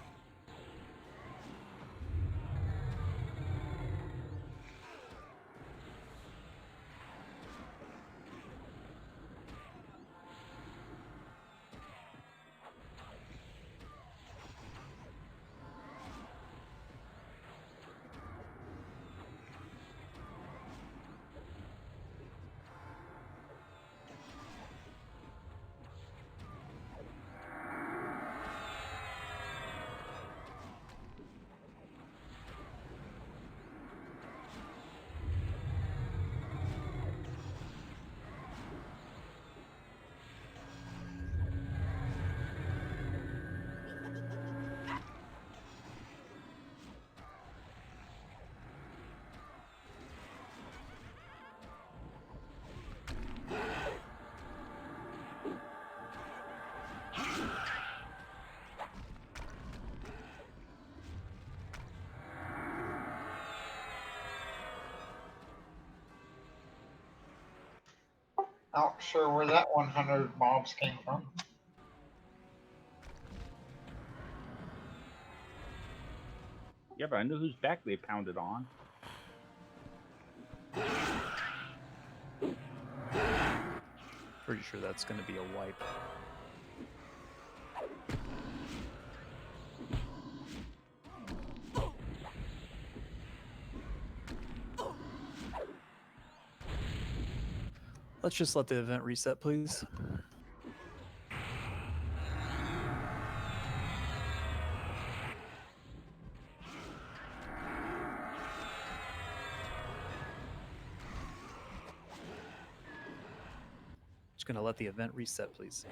[SPEAKER 13] Not sure where that 100 mobs came from.
[SPEAKER 3] Yeah, but I know whose back they pounded on.
[SPEAKER 1] Pretty sure that's going to be a wipe. Let's just let the event reset, please. Just going to let the event reset, please.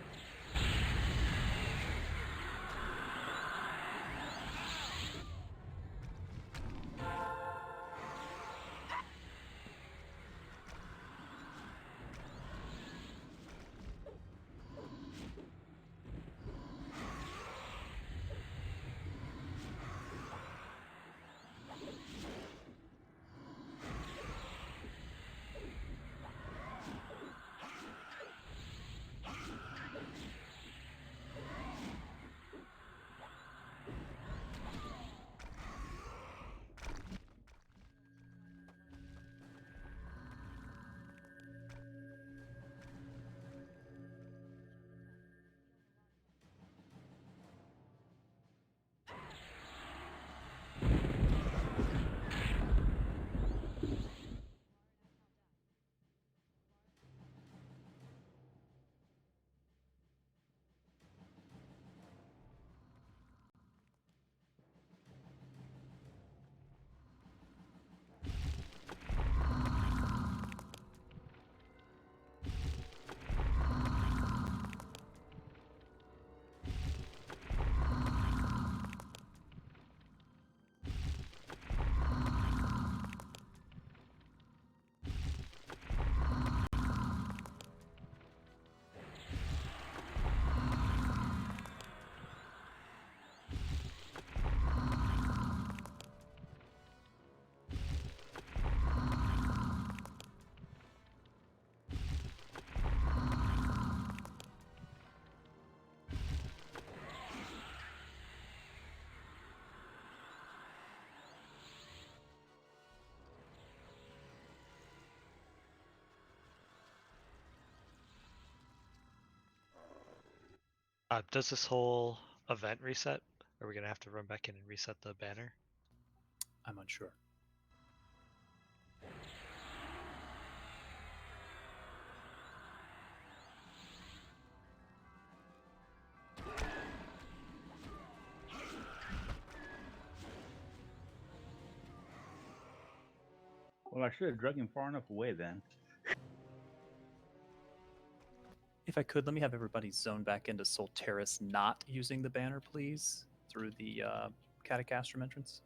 [SPEAKER 7] Does this whole event reset? Are we gonna have to run back in and reset the banner?
[SPEAKER 1] I'm unsure.
[SPEAKER 3] Well, I should have drug him far enough away then.
[SPEAKER 1] If I could, let me have everybody zone back into Solteris, not using the banner, please, through the Catacastrum entrance.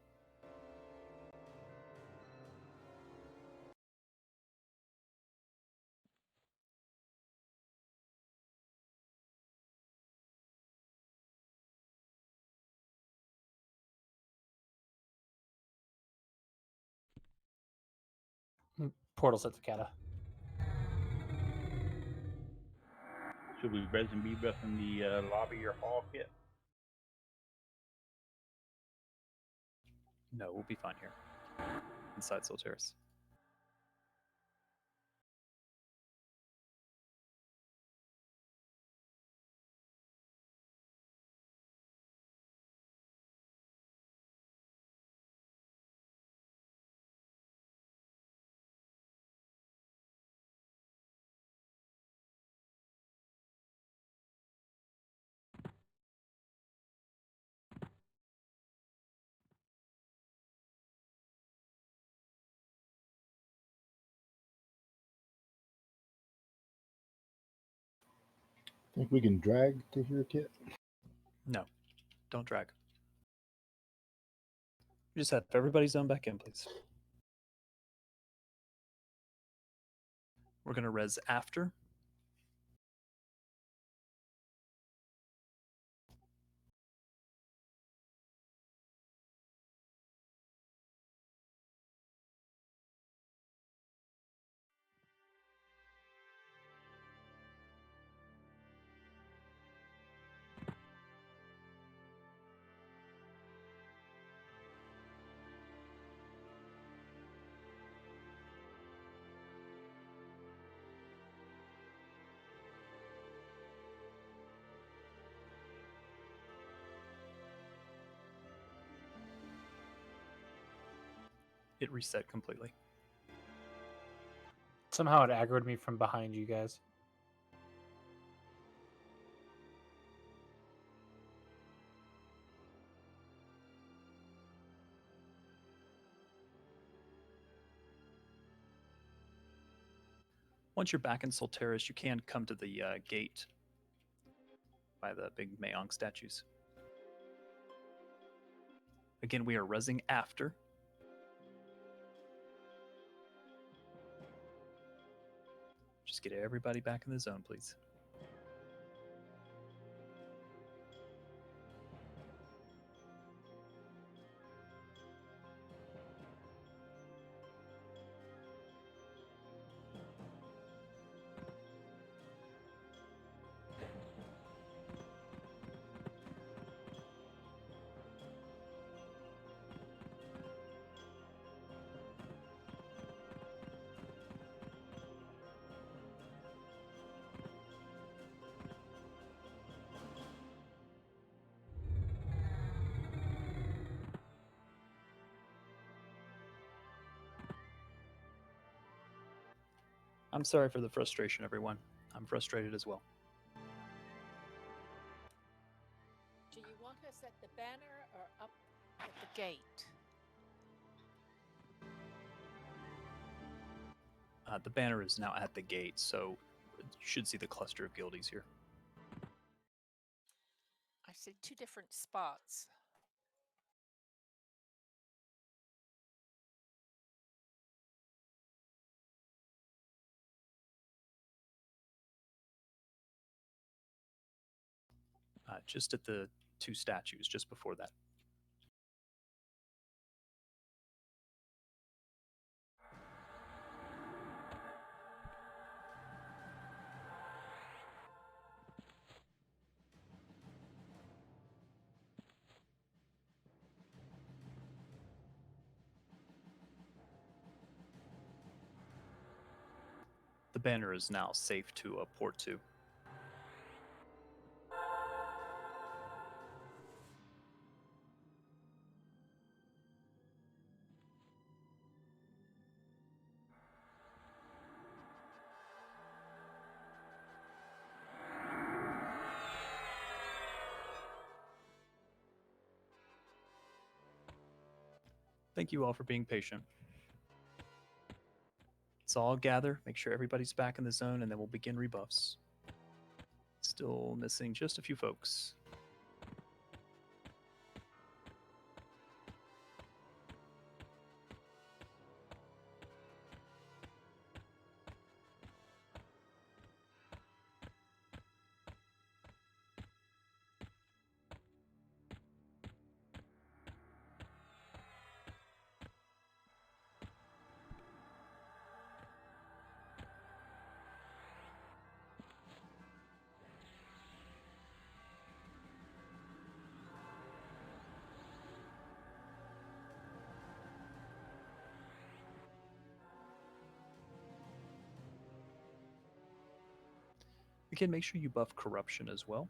[SPEAKER 10] Portals at the Cata.
[SPEAKER 3] Should we res and debuff in the lobby or hall kit?
[SPEAKER 1] No, we'll be fine here. Inside Solteris.
[SPEAKER 16] Think we can drag to here, Kit?
[SPEAKER 1] No, don't drag. Just have everybody zone back in, please. We're going to res after. it reset completely.
[SPEAKER 10] Somehow it aggroed me from behind you guys.
[SPEAKER 1] Once you're back in Solteris, you can come to the gate by the big Mayong statues. Again, we are rezzing after. Just get everybody back in the zone, please. I'm sorry for the frustration, everyone. I'm frustrated as well.
[SPEAKER 14] Do you want us at the banner or up at the gate?
[SPEAKER 1] The banner is now at the gate, so you should see the cluster of guildies here.
[SPEAKER 14] I see two different spots.
[SPEAKER 1] Just at the two statues, just before that. The banner is now safe to port to. Thank you all for being patient. Let's all gather, make sure everybody's back in the zone, and then we'll begin rebuffs. Still missing just a few folks. Again, make sure you buff corruption as well.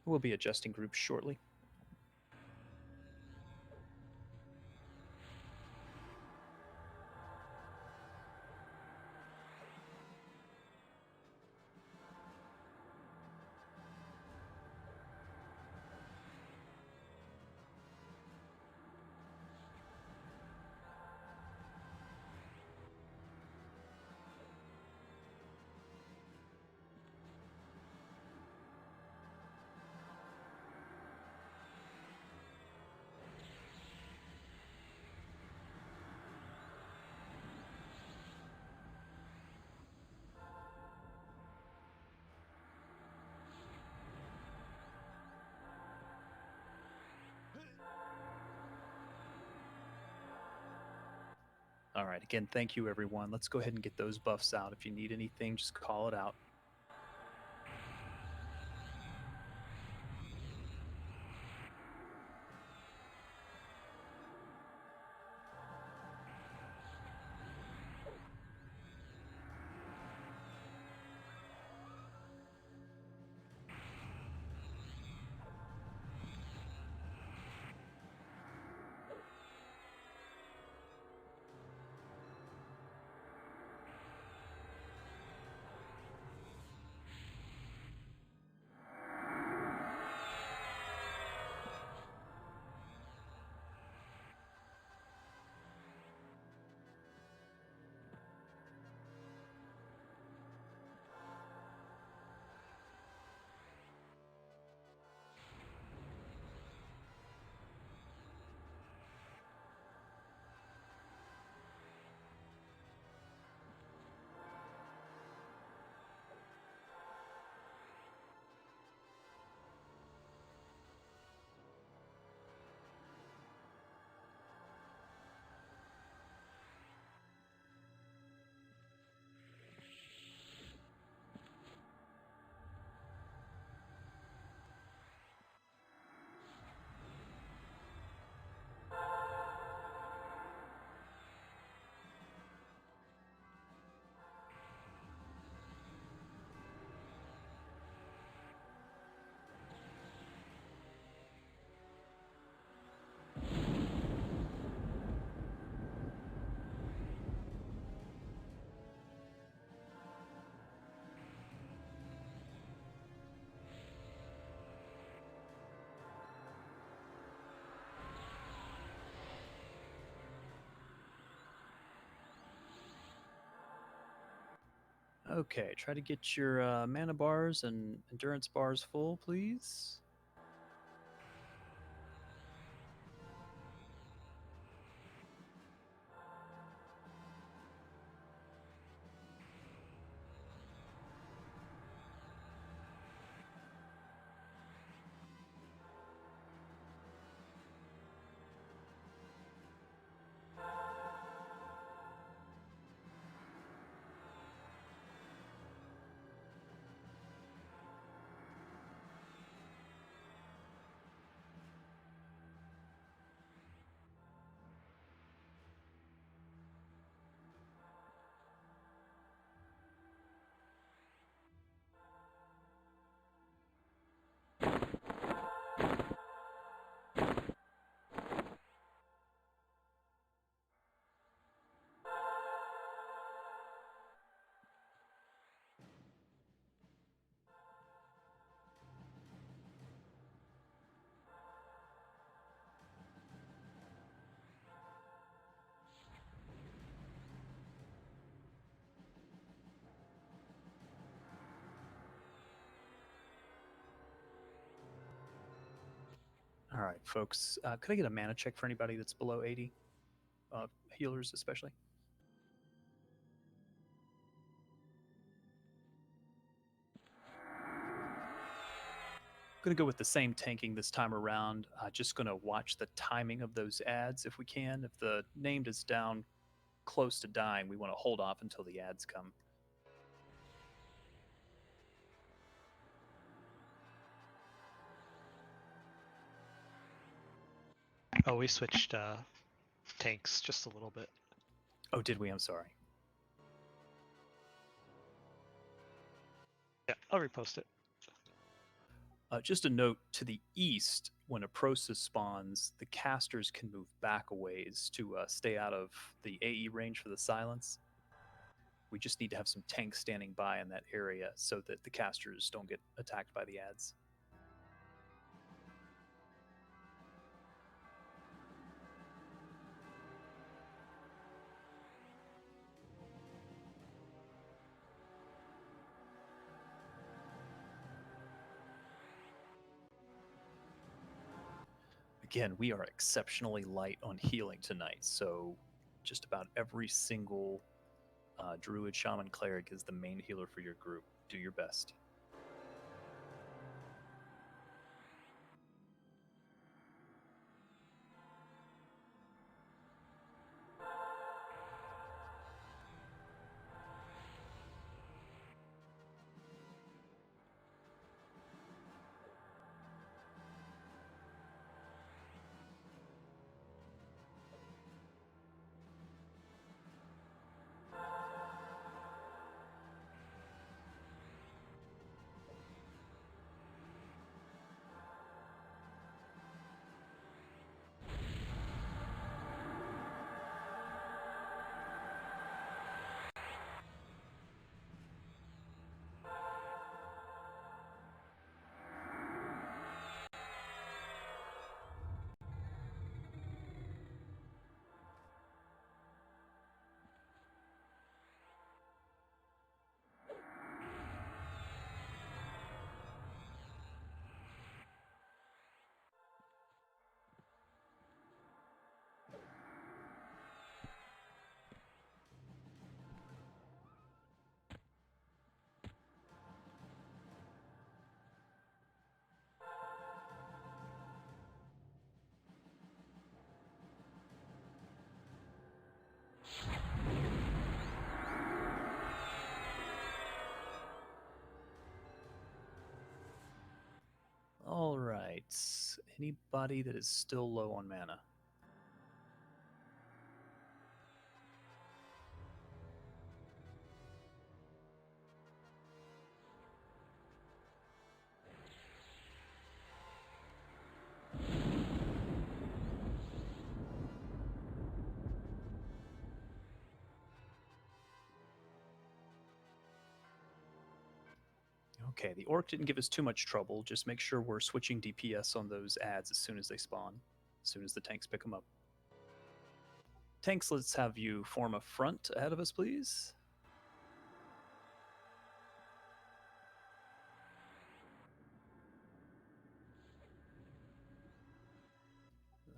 [SPEAKER 1] We'll be adjusting groups shortly. All right, again, thank you, everyone. Let's go ahead and get those buffs out. If you need anything, just call it out. Okay, try to get your mana bars and endurance bars full, please. All right, folks. Could I get a mana check for anybody that's below 80? Healers, especially. Going to go with the same tanking this time around. Just going to watch the timing of those ads if we can. If the named is down close to dying, we want to hold off until the ads come.
[SPEAKER 7] Oh, we switched tanks just a little bit.
[SPEAKER 1] Oh, did we? I'm sorry.
[SPEAKER 7] Yeah, I'll repost it.
[SPEAKER 1] Just a note to the east, when a Prosus spawns, the casters can move back a ways to stay out of the AE range for the silence. We just need to have some tanks standing by in that area so that the casters don't get attacked by the ads. Again, we are exceptionally light on healing tonight, so just about every single druid, shaman, cleric is the main healer for your group. Do your best. All right. Anybody that is still low on mana? Okay, the orc didn't give us too much trouble. Just make sure we're switching DPS on those ads as soon as they spawn, as soon as the tanks pick them up. Tanks, let's have you form a front ahead of us, please.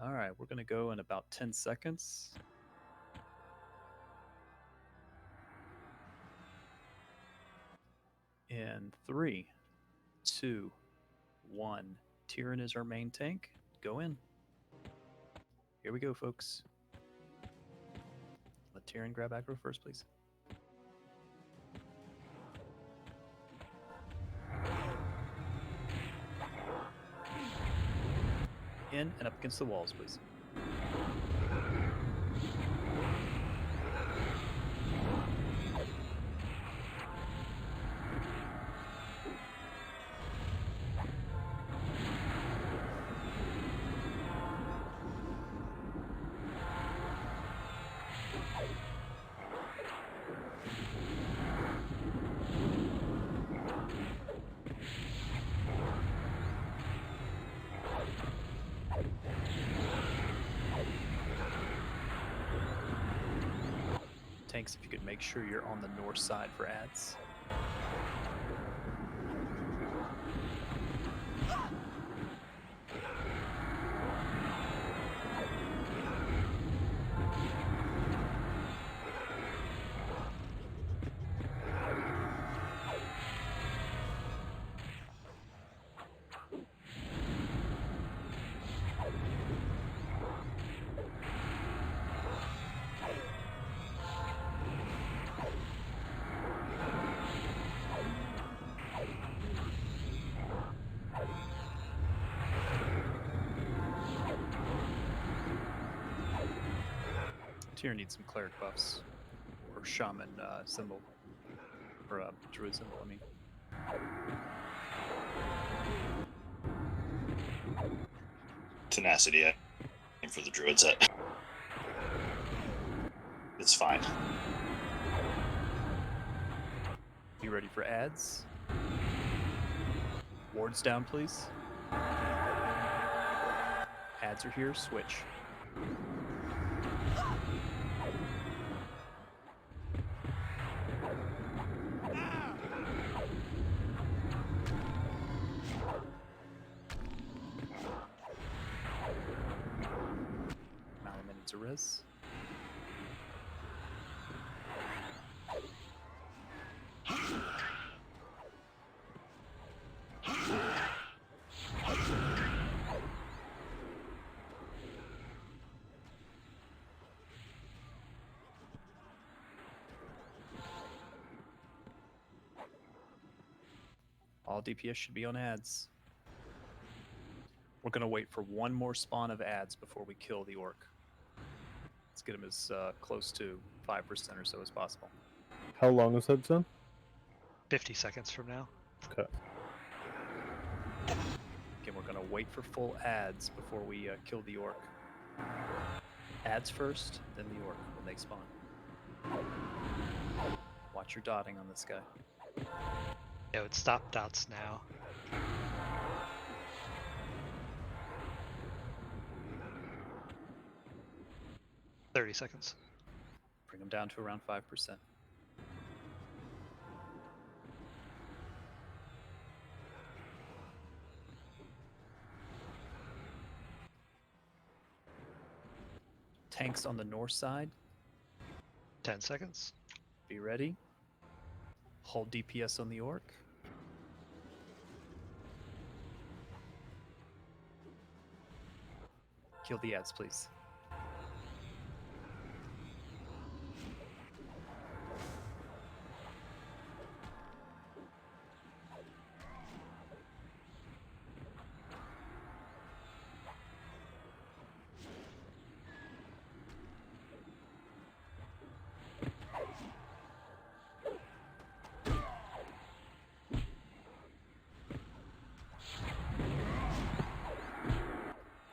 [SPEAKER 1] All right, we're going to go in about 10 seconds. In 3, 2, 1. Tyrion is our main tank. Go in. Here we go, folks. Let Tyrion grab aggro first, please. In and up against the walls, please. Tanks, if you could make sure you're on the north side for ads. Tyrion needs some cleric buffs, or shaman symbol, or druid symbol, I mean.
[SPEAKER 17] Tenacity, I aim for the druid set. It's fine.
[SPEAKER 1] Be ready for ads. Wards down, please. Ads are here, switch. Malama needs a res. All DPS should be on ads. We're going to wait for one more spawn of ads before we kill the orc. Let's get him as close to 5% or so as possible.
[SPEAKER 2] How long is that, Zen?
[SPEAKER 7] 50 seconds from now.
[SPEAKER 2] Okay.
[SPEAKER 1] Again, we're going to wait for full ads before we kill the orc. Ads first, then the orc when they spawn. Watch your dotting on this guy.
[SPEAKER 7] Yeah, it would stop dots now. $30 seconds.
[SPEAKER 1] Bring them down to around 5%. Tanks on the north side.
[SPEAKER 7] 10 seconds.
[SPEAKER 1] Be ready. Hold DPS on the orc. Kill the ads, please.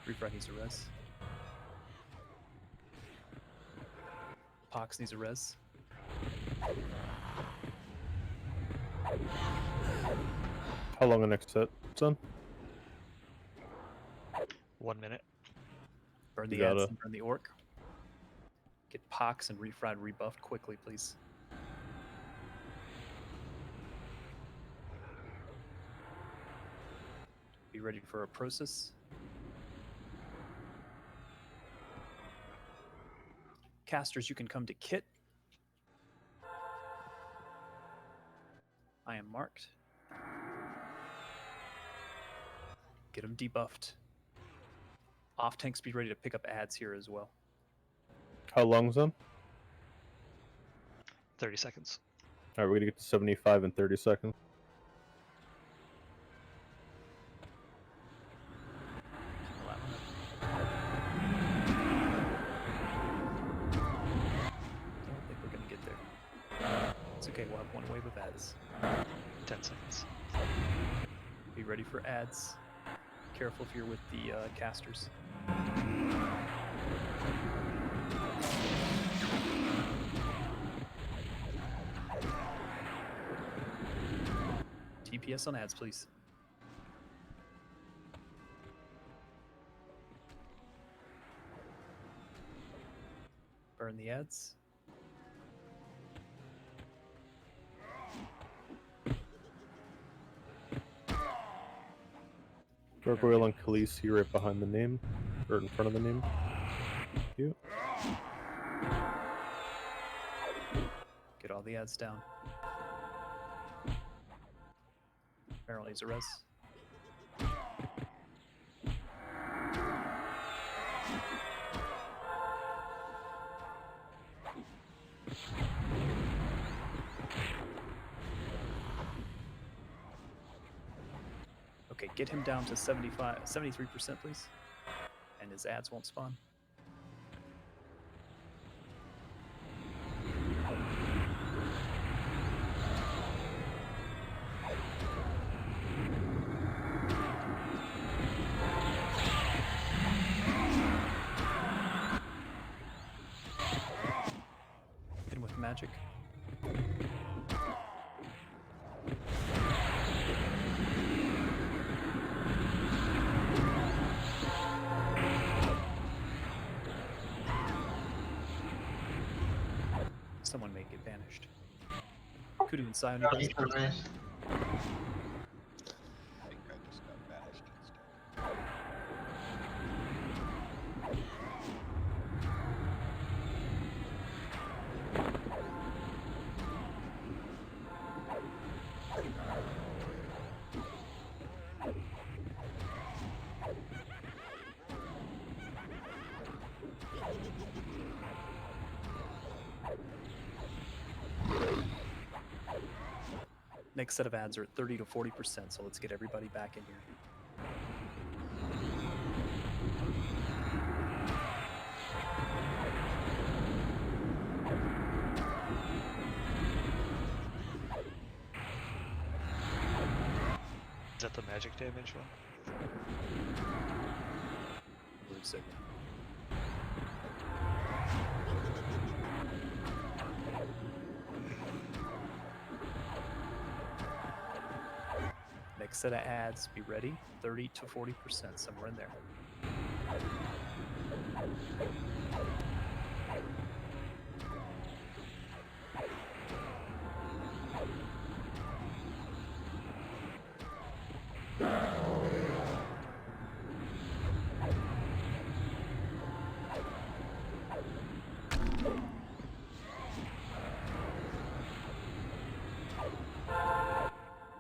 [SPEAKER 1] Refrag needs a res. Pox needs a res.
[SPEAKER 2] How long a next set, son?
[SPEAKER 7] 1 minute.
[SPEAKER 1] Burn the
[SPEAKER 2] You
[SPEAKER 1] ads
[SPEAKER 2] gotta-
[SPEAKER 1] and burn the orc. Get Pox and Refried rebuffed quickly, please. Be ready for a process. Casters, you can come to Kit. I am marked. Get them debuffed. Off tanks, be ready to pick up ads here as well.
[SPEAKER 2] How long's them?
[SPEAKER 7] 30 seconds.
[SPEAKER 2] Alright, we're gonna get to 75 in 30 seconds.
[SPEAKER 1] I don't think we're going to get there. It's okay, we'll have one wave of ads.
[SPEAKER 7] 10 seconds.
[SPEAKER 1] Be ready for ads. Careful if you're with the casters. TPS on ads, please. Burn the ads.
[SPEAKER 2] Gargoyle and Khaleesi right behind the name, or in front of the name. Thank you.
[SPEAKER 1] Get all the ads down. Meryl needs a res. Okay, get him down to 73%, please. And his ads won't spawn. Hit him with magic. Someone may get banished. Kudu and Sion.
[SPEAKER 6] I think I just got banished instead.
[SPEAKER 1] Next set of ads are at 30 to 40%, so let's get everybody back in here.
[SPEAKER 7] Is that the magic damage one?
[SPEAKER 1] I believe so, yeah. Next set of ads, be ready. 30 to 40%, somewhere in there.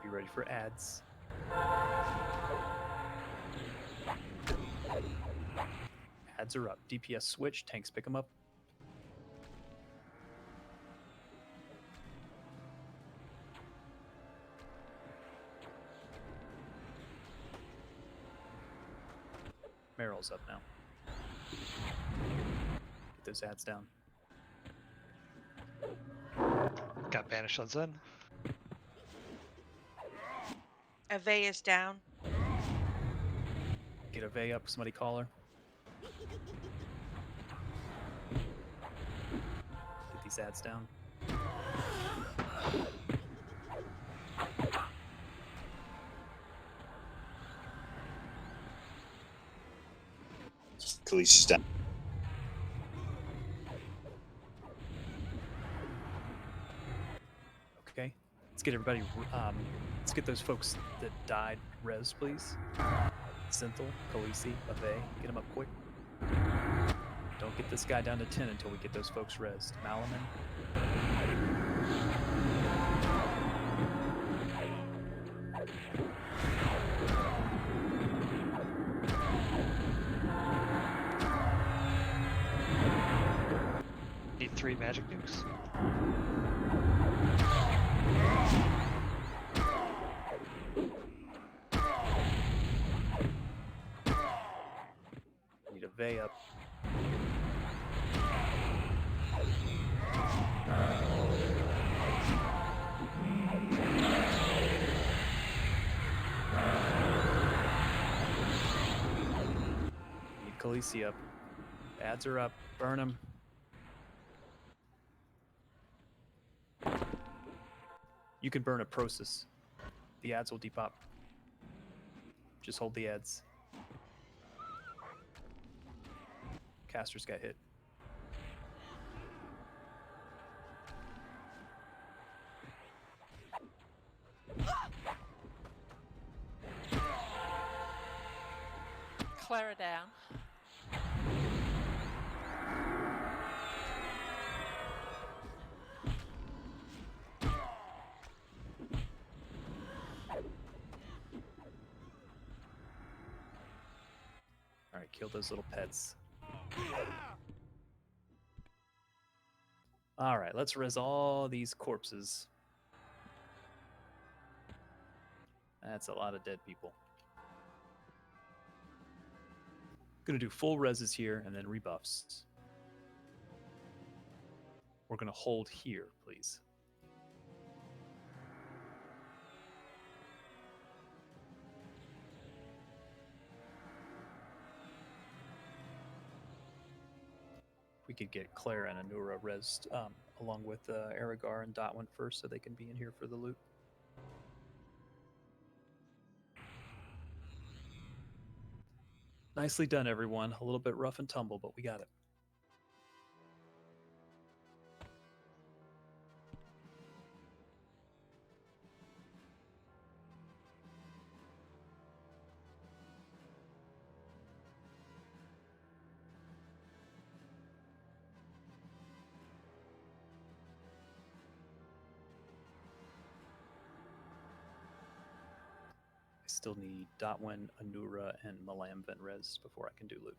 [SPEAKER 1] Be ready for ads. Ads are up. DPS switch. Tanks pick them up. Meryl's up now. Get those ads down.
[SPEAKER 7] Got banished on Zen.
[SPEAKER 18] Ave is down.
[SPEAKER 1] Get a Vey up. Somebody call her. Get these ads down.
[SPEAKER 17] Khaleesi's down.
[SPEAKER 1] Okay. Let's get everybody. Let's get those folks that died res, please. Synthel, Khaleesi, Ave. Get them up quick. Don't get this guy down to 10 until we get those folks rezzed. Malaman.
[SPEAKER 7] Need 3 magic nukes.
[SPEAKER 1] Need a Vey up. Need Khaleesi up. Ads are up. Burn them. You can burn a Prosis. The ads will depop. Just hold the ads. Casters got hit.
[SPEAKER 14] Clara down.
[SPEAKER 1] Alright, kill those little pets. Alright, let's res all these corpses. That's a lot of dead people. Gonna do full reses here and then rebuffs. We're gonna hold here, please. We could get Claire and Anura resed along with Aragar and Dotwin first so they can be in here for the loot. Nicely done, everyone. A little bit rough and tumble, but we got it. Still need Dotwin, Anura, and Malamvin res before I can do loot.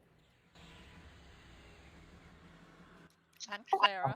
[SPEAKER 14] And Clara.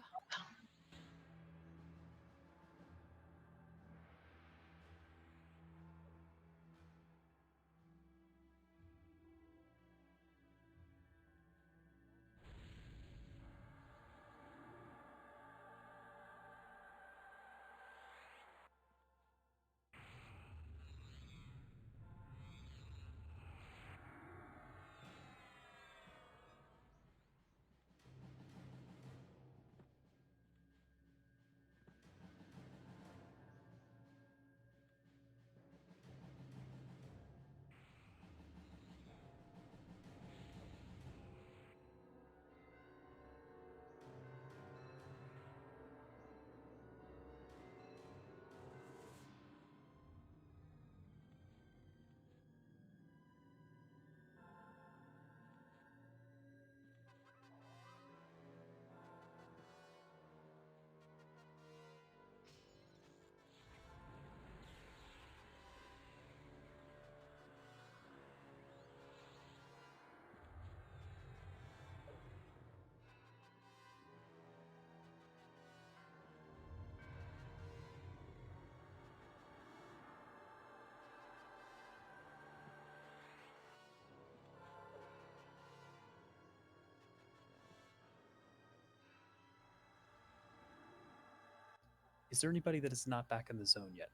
[SPEAKER 14] Is there anybody that is not back in the zone yet?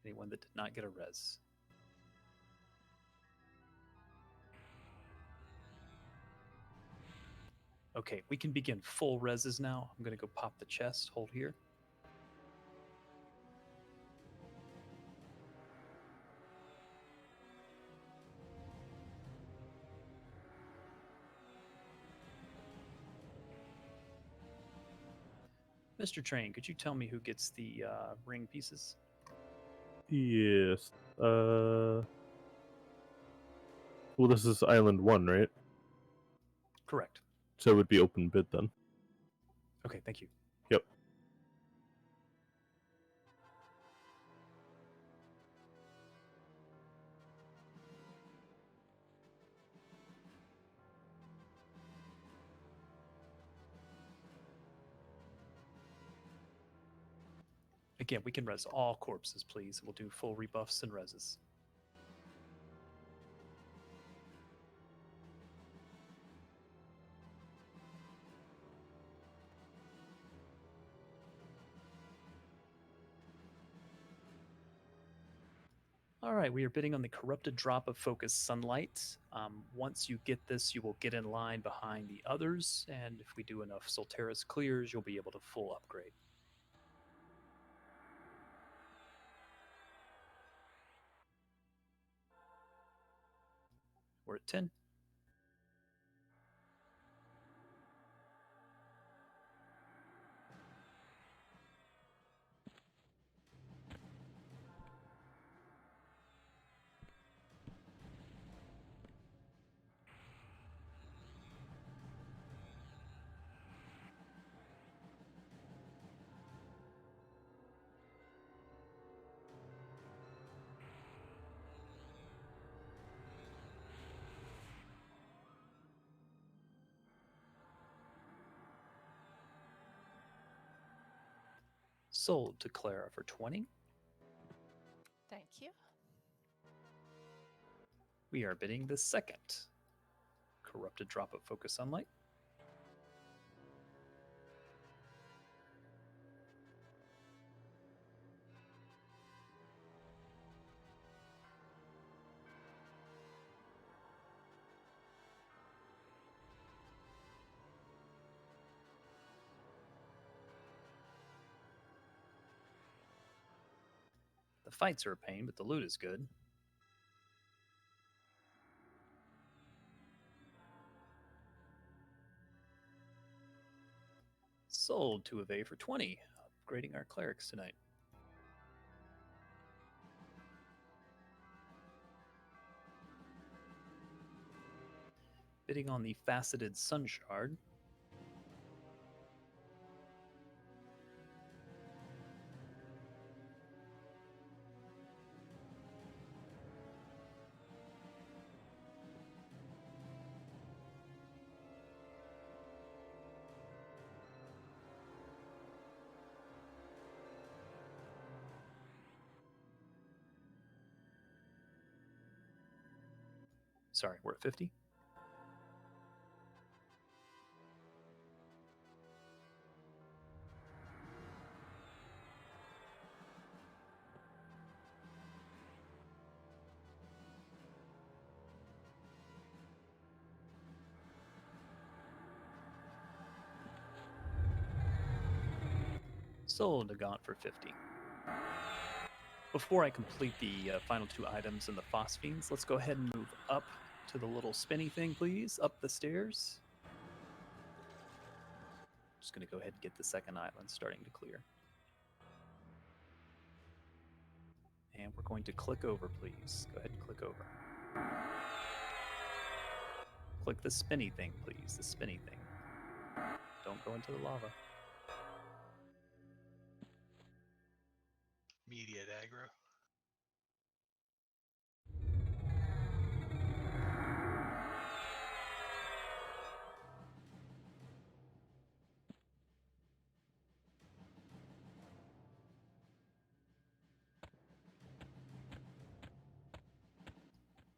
[SPEAKER 14] Anyone that did not get a res? Okay, we can begin full reses now. I'm going to go pop the chest. Hold here. Mr. Train, could you tell me who gets the ring pieces?
[SPEAKER 2] Yes. Well, this is Island 1, right?
[SPEAKER 1] Correct.
[SPEAKER 2] So it would be open bid then.
[SPEAKER 1] Okay, thank you.
[SPEAKER 2] Yep.
[SPEAKER 1] Again, we can res all corpses, please. We'll do full rebuffs and reses. All right, we are bidding on the Corrupted Drop of Focus Sunlight. Once you get this, you will get in line behind the others, and if we do enough Solteris clears, you'll be able to full upgrade. We're at 10. Sold to Clara for 20.
[SPEAKER 14] Thank you.
[SPEAKER 1] We are bidding the second Corrupted Drop of Focus Sunlight. The fights are a pain, but the loot is good. Sold to Ave for 20, upgrading our clerics tonight. Bidding on the Faceted Sun Shard. Sorry, we're at 50. Sold to Gaunt for 50. Before I complete the final two items in the Phosphenes, let's go ahead and move up to the little spinny thing, please. Up the stairs. Just going to go ahead and get the second island starting to clear. And we're going to click over, please. Go ahead and click over. Click the spinny thing, please. The spinny thing. Don't go into the lava.
[SPEAKER 6] Immediate aggro.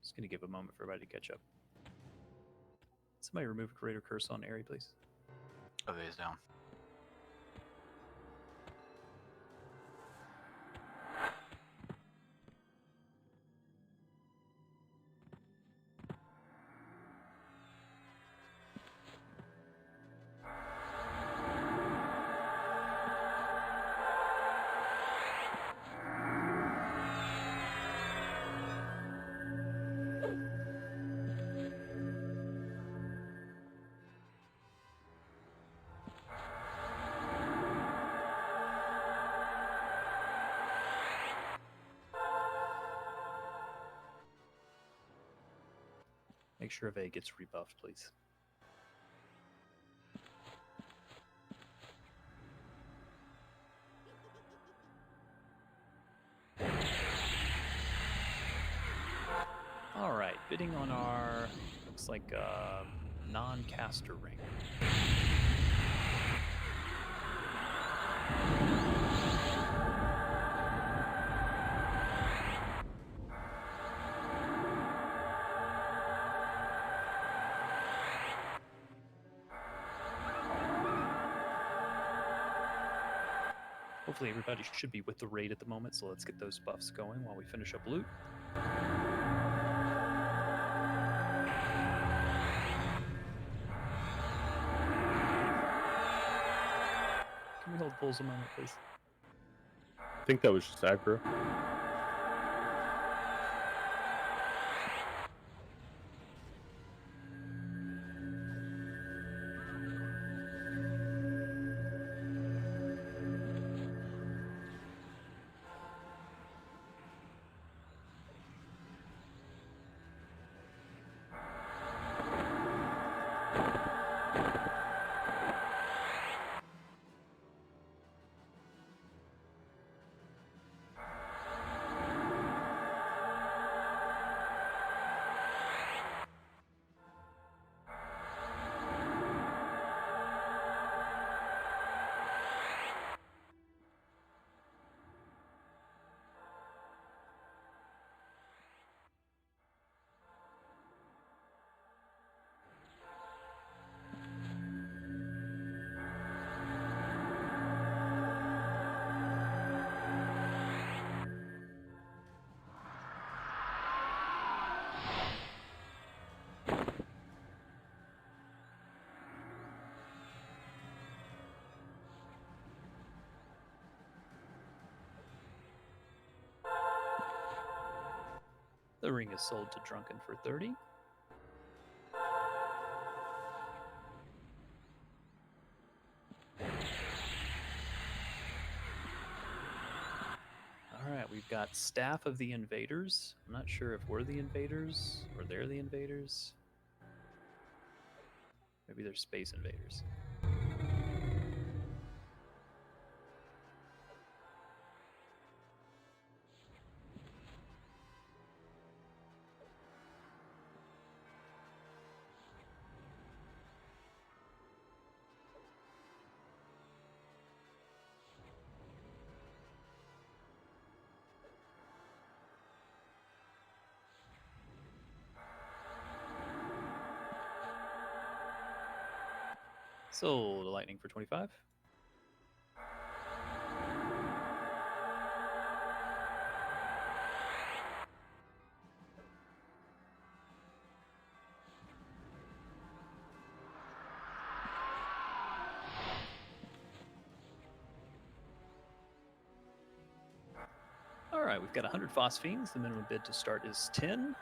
[SPEAKER 1] Just going to give a moment for everybody to catch up. Somebody remove Creator Curse on Airy, please.
[SPEAKER 11] Ave's down.
[SPEAKER 1] Make sure Ave gets rebuffed, please. All right, bidding on our, looks like a non-caster ring. Hopefully everybody should be with the raid at the moment, so let's get those buffs going while we finish up loot. Can we hold pulls a moment, please?
[SPEAKER 2] I think that was just aggro.
[SPEAKER 1] The ring is sold to Drunken for 30. Alright, we've got Staff of the Invaders. I'm not sure if we're the invaders or they're the invaders. Maybe they're Space Invaders. Sold the Lightning for 25. Alright, we've got 100 Phosphines. The minimum bid to start is 10.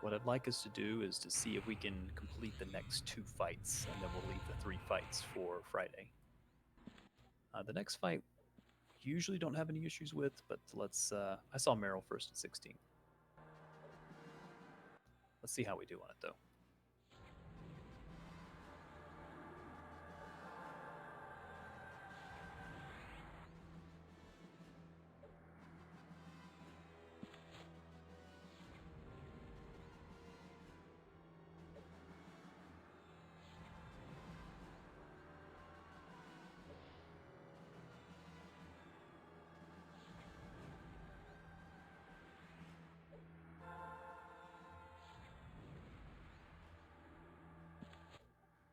[SPEAKER 1] What I'd like us to do is to see if we can complete the next 2 fights, and then we'll leave the 3 fights for Friday. The next fight, usually don't have any issues with, but let's... I saw Meryl first at 16. Let's see how we do on it, though.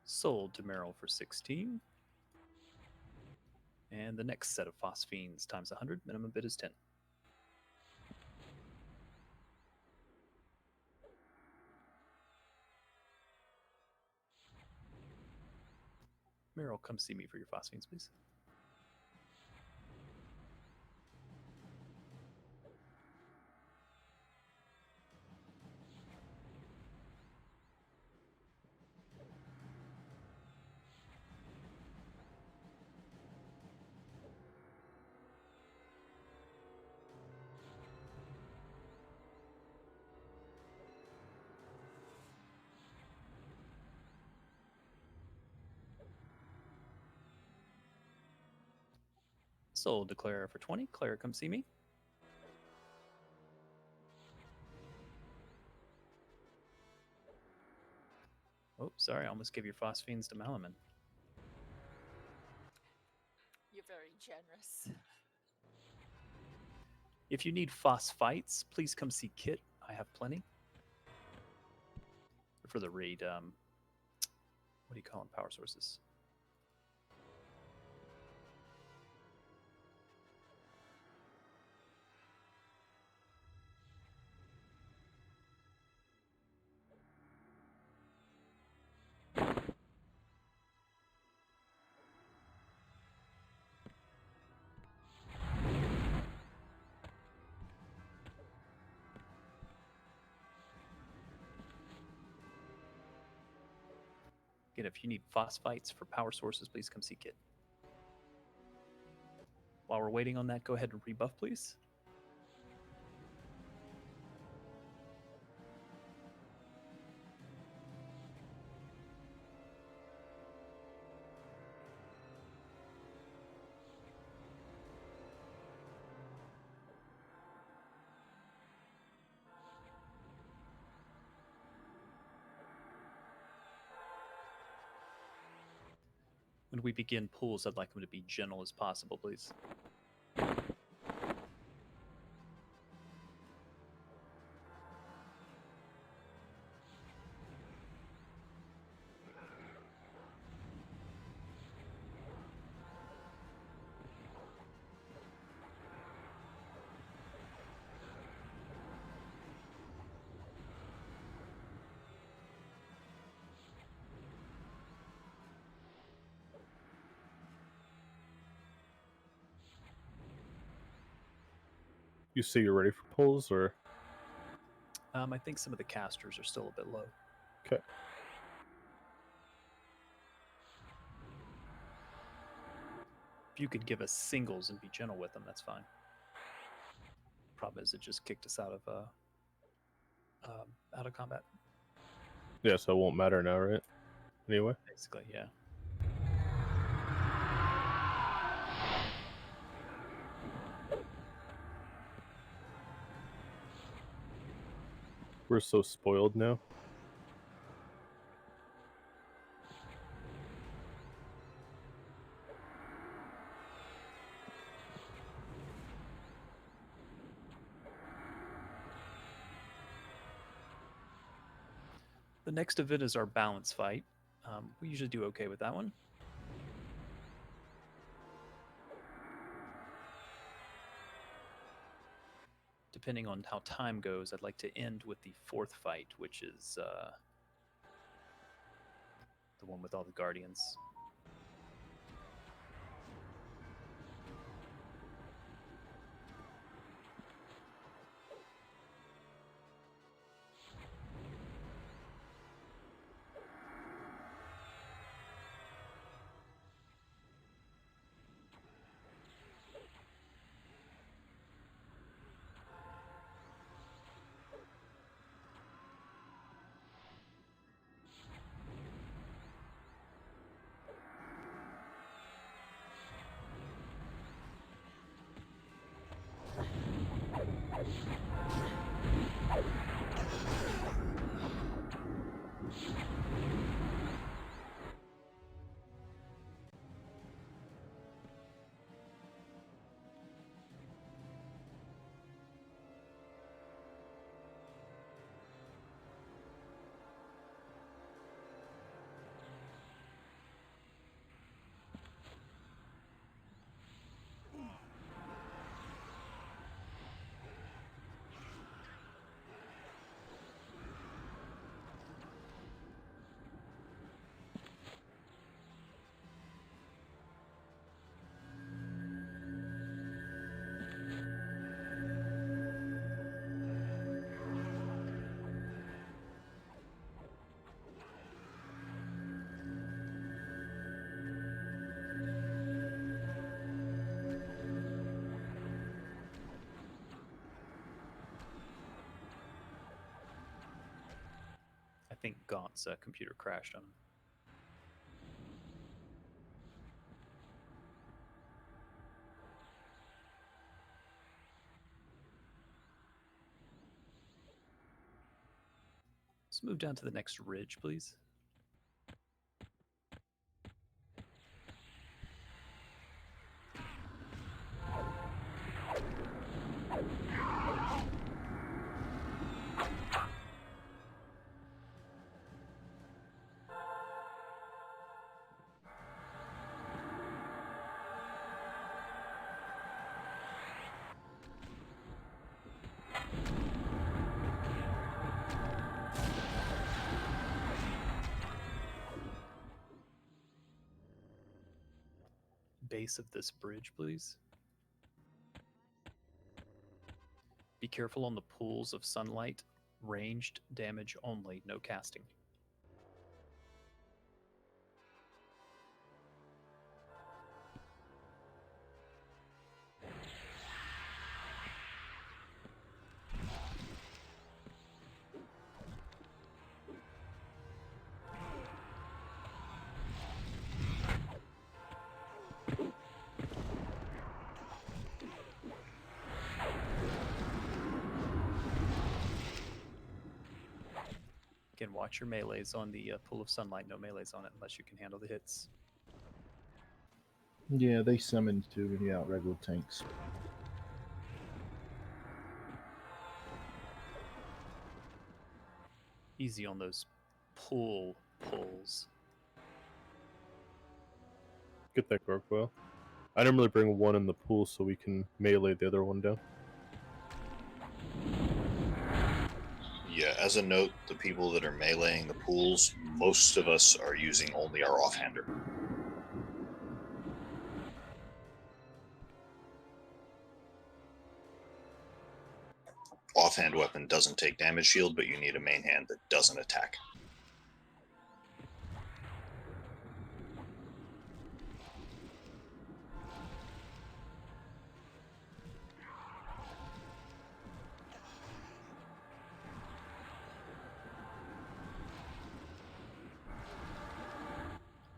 [SPEAKER 1] Sold to Meryl for 16. And the next set of Phosphines times 100. Minimum bid is 10. Meryl, come see me for your Phosphines, please. Soul declare for 20. Claire, come see me. Oh, sorry, I almost gave your phosphenes to Malaman.
[SPEAKER 14] You're very generous.
[SPEAKER 1] If you need phosphites, please come see Kit. I have plenty. For the raid, what do you call them? Power sources. Again, if you need phosphites for power sources, please come see Kit. While we're waiting on that, go ahead and rebuff, please. When we begin pulls, I'd like them to be gentle as possible, please.
[SPEAKER 2] You say you're ready for pulls, or?
[SPEAKER 1] I think some of the casters are still a bit low.
[SPEAKER 2] Okay.
[SPEAKER 1] If you could give us singles and be gentle with them, that's fine. Problem is, it just kicked us out of combat.
[SPEAKER 2] Yeah, so it won't matter now, right? Anyway.
[SPEAKER 1] Basically, yeah.
[SPEAKER 2] We're so spoiled now.
[SPEAKER 1] The next event is our balance fight. We usually do okay with that one. Depending on how time goes, I'd like to end with the fourth fight, which is the one with all the guardians. I think Gaunt's computer crashed on him. Let's move down to the next ridge, please. Base of this bridge, please. Be careful on the pools of sunlight. Ranged damage only, no casting. Again, watch your melees on the pool of sunlight. No melees on it unless you can handle the hits.
[SPEAKER 16] Yeah, they summoned too many out regular tanks.
[SPEAKER 1] Easy on those pulls.
[SPEAKER 2] Get that gargoyle. I normally bring one in the pool so we can melee the other one down.
[SPEAKER 17] Yeah, as a note, the people that are meleeing the pools, most of us are using only our offhander. Offhand weapon doesn't take damage shield, but you need a main hand that doesn't attack.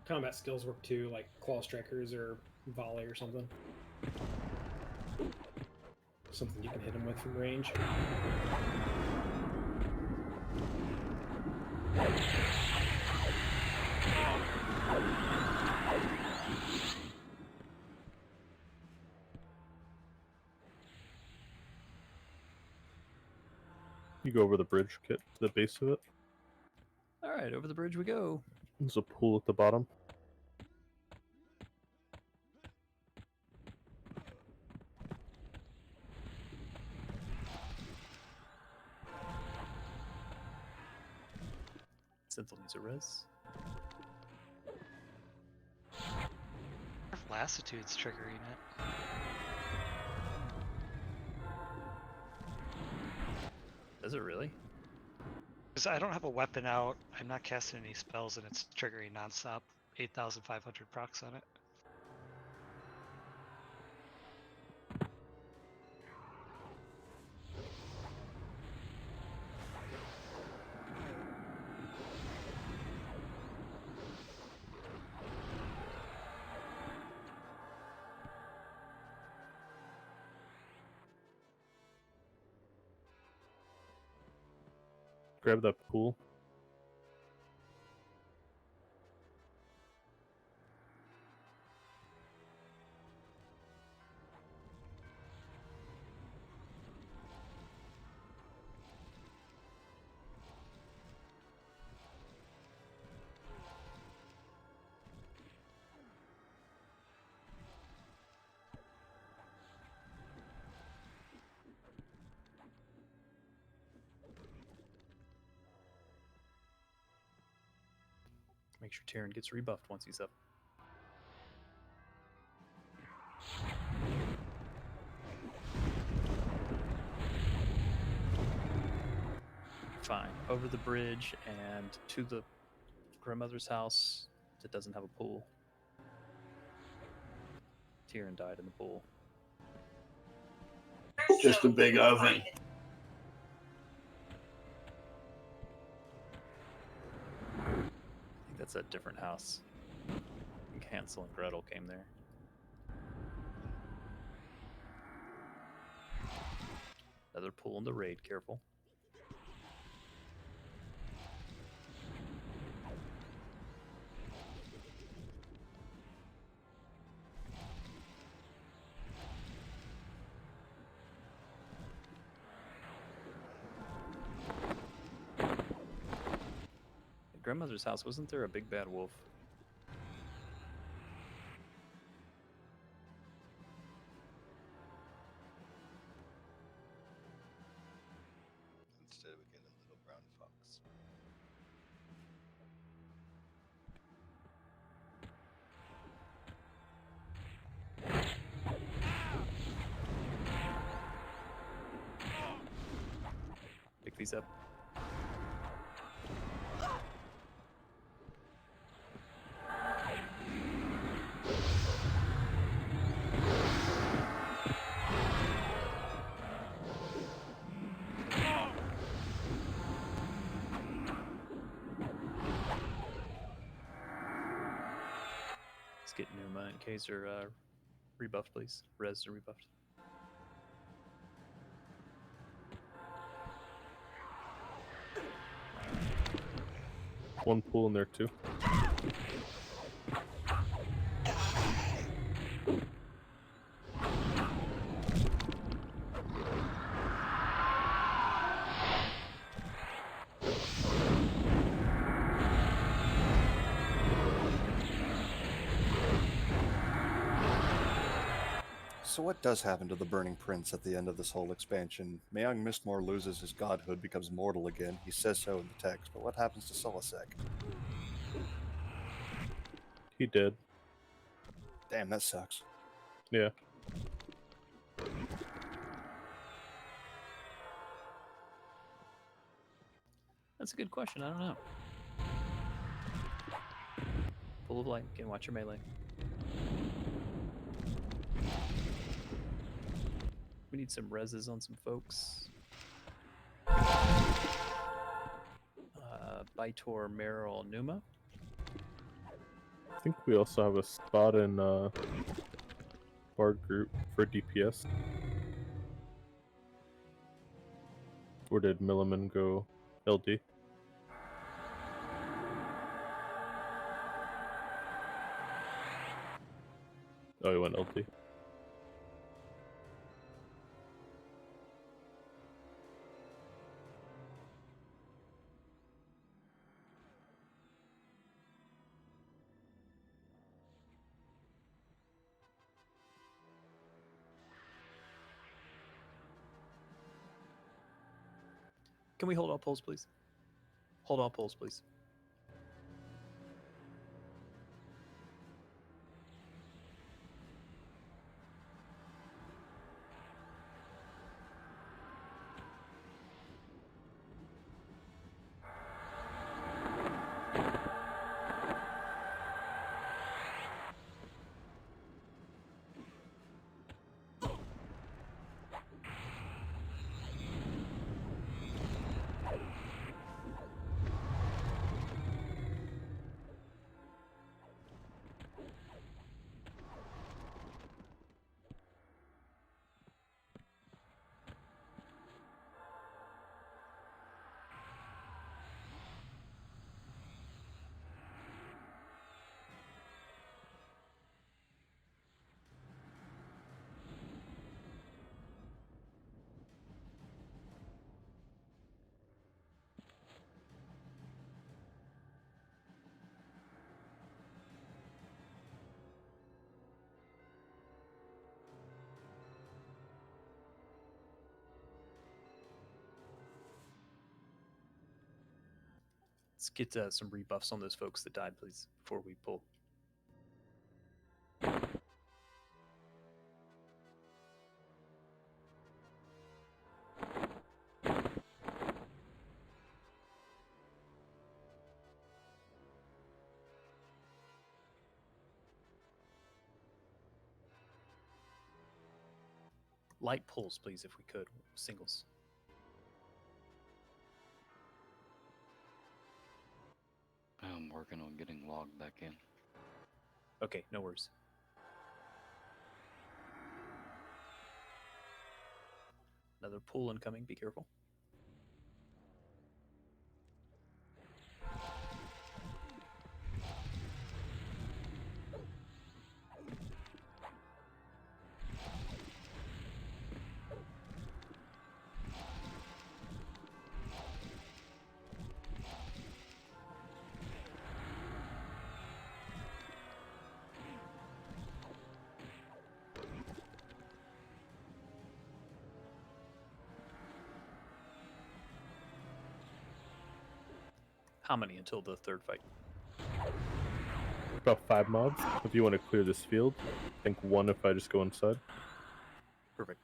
[SPEAKER 5] Combat skills work too, like claw strikers or volley or something. Something you can hit them with from range.
[SPEAKER 2] You go over the bridge, get to the base of it.
[SPEAKER 1] All right, over the bridge we go.
[SPEAKER 2] There's a pool at the bottom.
[SPEAKER 1] Synthel needs a res.
[SPEAKER 7] If Lassitude's triggering it.
[SPEAKER 1] Does it really?
[SPEAKER 7] Because I don't have a weapon out, I'm not casting any spells, and it's triggering nonstop. 8,500 procs on it.
[SPEAKER 2] Grab that pool.
[SPEAKER 1] Make sure Tyrion gets rebuffed once he's up. Fine. Over the bridge and to the grandmother's house that doesn't have a pool. Tyrion died in the pool.
[SPEAKER 13] Just a big oven.
[SPEAKER 1] I think that's a different house. I think Hansel and Gretel came there. Another pool in the raid, careful. grandmother's house, wasn't there a big bad wolf?
[SPEAKER 6] Instead we get a little brown fox.
[SPEAKER 1] Pick these up. Let's get Numa in case you're rebuffed, please. Res or rebuffed.
[SPEAKER 2] One pool in there too.
[SPEAKER 19] So what does happen to the Burning Prince at the end of this whole expansion? Mayong Mistmore loses his godhood, becomes mortal again. He says so in the text, but what happens to Solasek?
[SPEAKER 2] He did.
[SPEAKER 19] Damn, that sucks.
[SPEAKER 2] Yeah.
[SPEAKER 1] That's a good question. I don't know. Full of light. Can watch your melee. We need some reses on some folks. Baitor, Meryl, Numa.
[SPEAKER 2] I think we also have a spot in Bard group for DPS. Or did Milliman go LD? Oh, he went LD.
[SPEAKER 1] Can we hold all polls, please? Hold all polls, please. Let's get some rebuffs on those folks that died, please, before we pull. Light pulls, please, if we could. Singles.
[SPEAKER 20] I'm working on getting logged back in.
[SPEAKER 1] Okay, no worries. Another pull incoming. Be careful. How many until the third fight?
[SPEAKER 2] About 5 mobs. If you want to clear this field, I think 1 if I just go inside.
[SPEAKER 1] Perfect.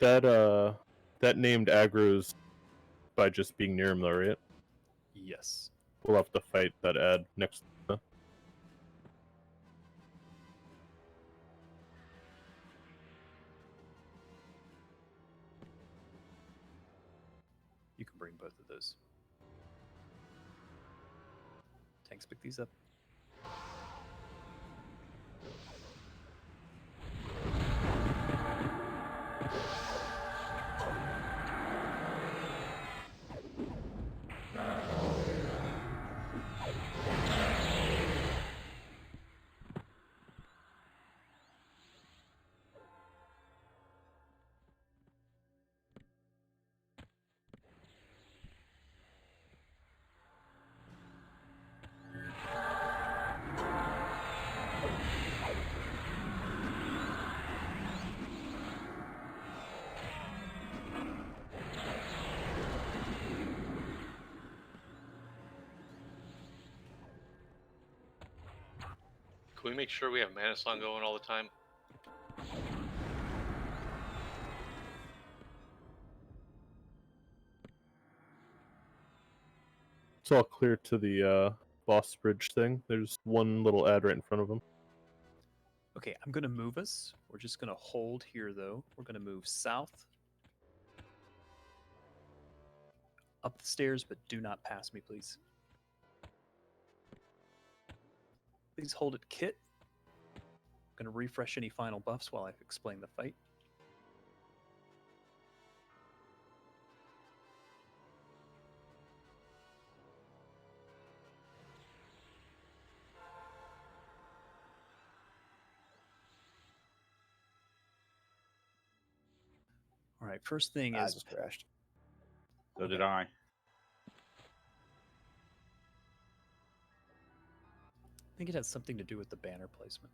[SPEAKER 2] That named aggro's by just being near him though, right?
[SPEAKER 1] Yes.
[SPEAKER 2] We'll have to fight that ad next.
[SPEAKER 1] You can bring both of those. Tanks, pick these up.
[SPEAKER 21] Can we make sure we have Mana Song going all the time?
[SPEAKER 2] It's all clear to the boss bridge thing. There's one little ad right in front of him.
[SPEAKER 1] Okay, I'm going to move us. We're just going to hold here, though. We're going to move south. Up the stairs, but do not pass me, please. Please hold it, Kit. I'm going to refresh any final buffs while I explain the fight. All right, first thing
[SPEAKER 19] I
[SPEAKER 1] is...
[SPEAKER 19] just crashed.
[SPEAKER 3] So did I.
[SPEAKER 1] I think it has something to do with the banner placement.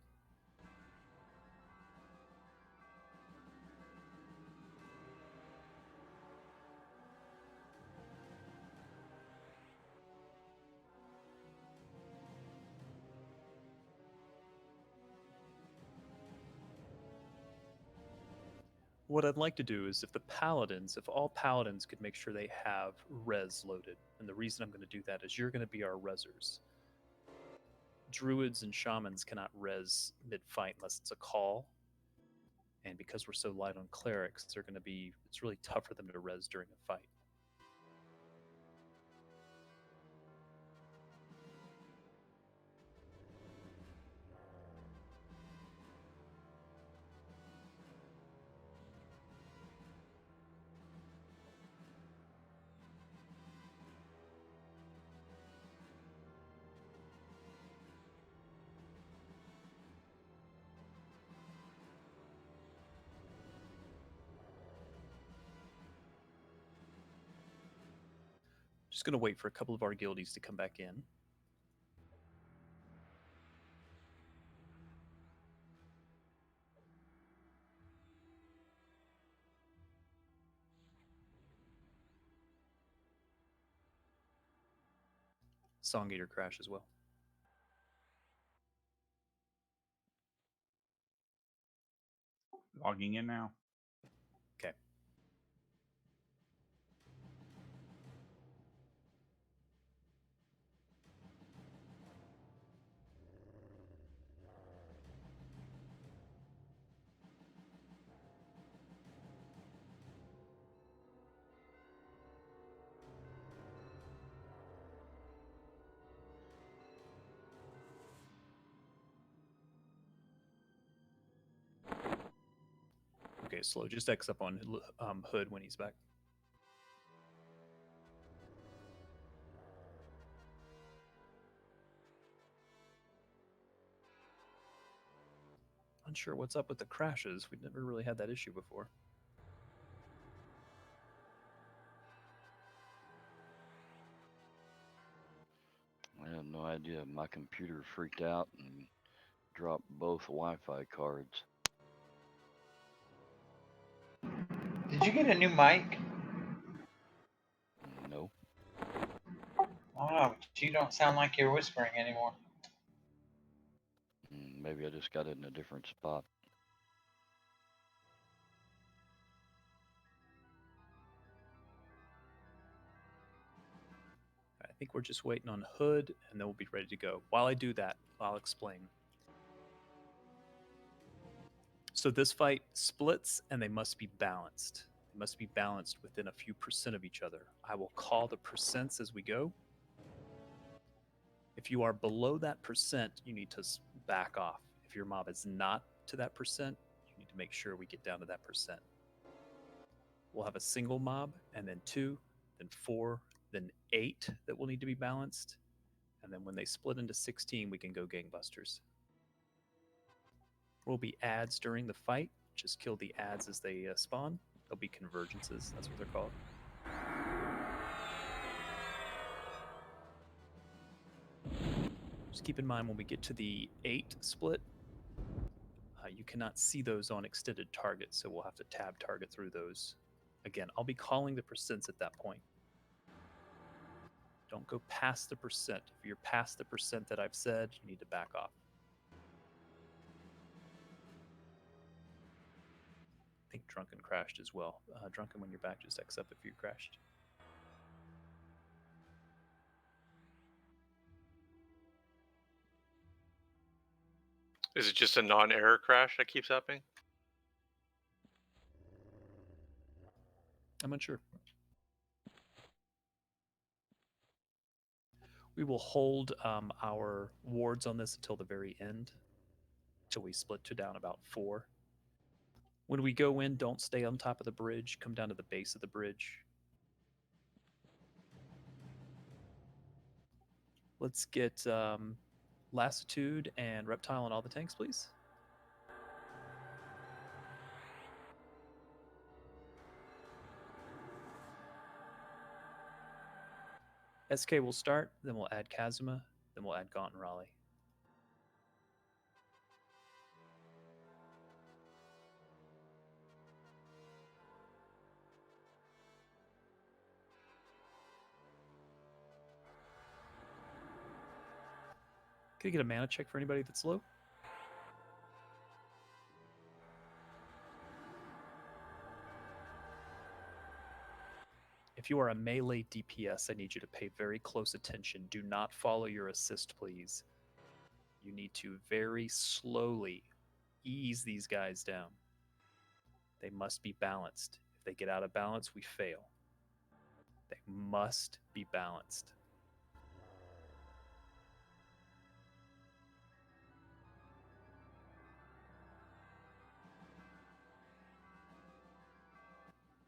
[SPEAKER 1] What I'd like to do is if all paladins could make sure they have res loaded, and the reason I'm going to do that is you're going to be our resers. Druids and shamans cannot res mid-fight unless it's a call, and because we're so light on clerics, it's really tough for them to res during a fight. Just going to wait for a couple of our guildies to come back in. Song Eater crash as well.
[SPEAKER 3] Logging in now.
[SPEAKER 1] Okay. Okay, slow. Just X up on Hood when he's back. Unsure what's up with the crashes. We've never really had that issue before.
[SPEAKER 20] I have no idea. My computer freaked out and drop both Wi-Fi cards.
[SPEAKER 15] Did you get a new mic?
[SPEAKER 20] No.
[SPEAKER 15] Oh, you don't sound like you're whispering anymore.
[SPEAKER 20] Maybe I just got it in a different spot.
[SPEAKER 1] I think we're just waiting on Hood, and then we'll be ready to go. While I do that, I'll explain. So this fight splits, and they must be balanced. They must be balanced within a few percent of each other. I will call the percents as we go. If you are below that percent, you need to back off. If your mob is not to that percent, you need to make sure we get down to that percent. We'll have a single mob, and then 2, then 4, then 8 that will need to be balanced. And then when they split into 16, we can go gangbusters. Will be adds during the fight. Just kill the adds as they spawn. There'll be convergences. That's what they're called. Just keep in mind when we get to the 8 split, you cannot see those on extended targets, so we'll have to tab target through those. Again, I'll be calling the percents at that point. Don't go past the percent. If you're past the percent that I've said, you need to back off. I think Drunken crashed as well. Drunken, when you're back, just accept if you crashed.
[SPEAKER 21] Is it just a non-error crash that keeps happening?
[SPEAKER 1] I'm unsure. We will hold our wards on this until the very end, until we split to down about 4. When we go in, don't stay on top of the bridge. Come down to the base of the bridge. Let's get Lassitude and Reptile on all the tanks, please. SK will start, then we'll add Kazuma, then we'll add Gaunt and Raleigh. Can I get a mana check for anybody that's low? If you are a melee DPS, I need you to pay very close attention. Do not follow your assist, please. You need to very slowly ease these guys down. They must be balanced. If they get out of balance, we fail. They must be balanced.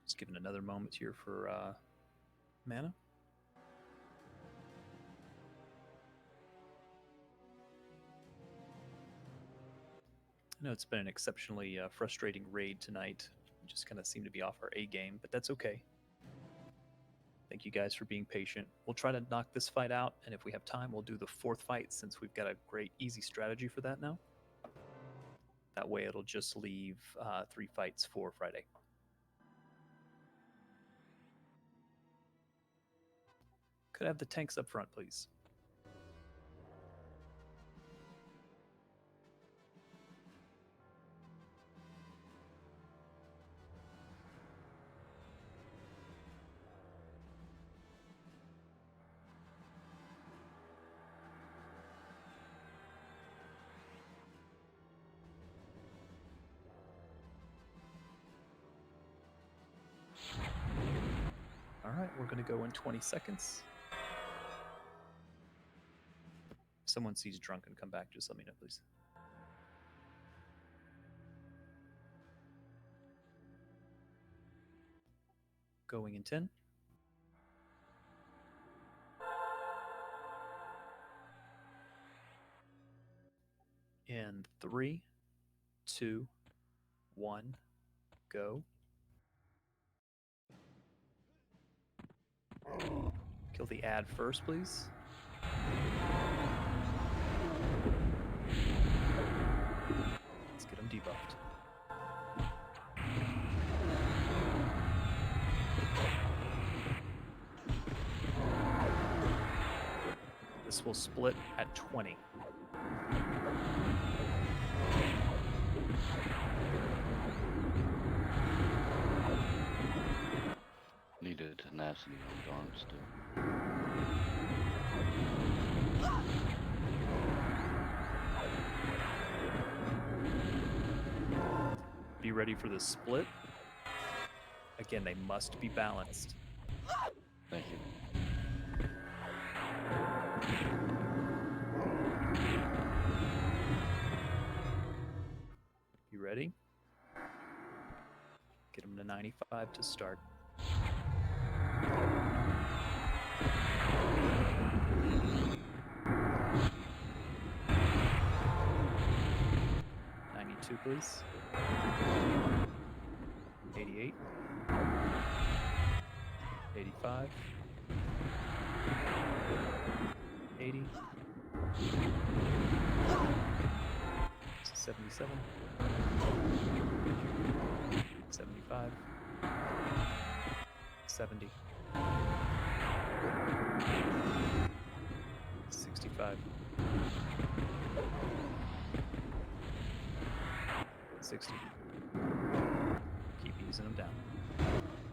[SPEAKER 1] Just giving another moment here for mana. I know it's been an exceptionally frustrating raid tonight. We just kind of seem to be off our A game, but that's okay. Thank you guys for being patient. We'll try to knock this fight out, and if we have time, we'll do the 4th fight since we've got a great easy strategy for that now. That way it'll just leave 3 fights for Friday. Could I have the tanks up front, please? All right, we're going to go in 20 seconds. If someone sees Drunken come back, just let me know, please. Going in 10. In 3, 2, 1, go. Kill the ad first, please. debuffed. This will split at 20.
[SPEAKER 20] Needed tenacity on Dawn still.
[SPEAKER 1] Be ready for the split. Again, they must be balanced.
[SPEAKER 20] Thank you.
[SPEAKER 1] You ready? Get them to 95 to start. '92, please. 88. 85. 80. 77. 75. 70. 65. 60. Keep easing them down.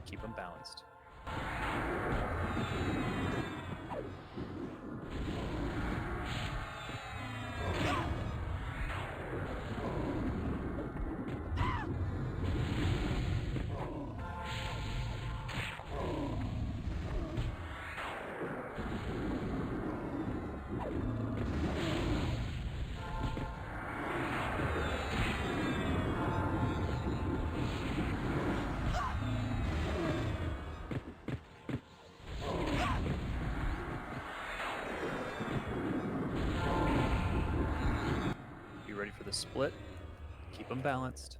[SPEAKER 1] Keep them balanced. Ready for the split. Keep them balanced.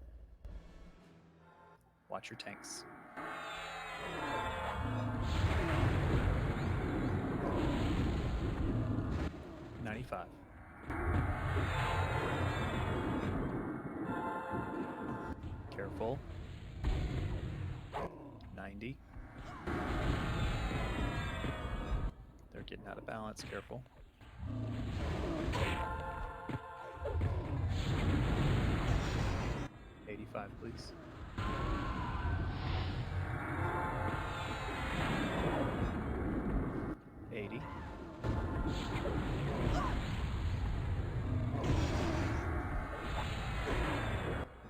[SPEAKER 1] Watch your tanks. '95. Careful. 90. They're getting out of balance. Careful. 85, please. 80.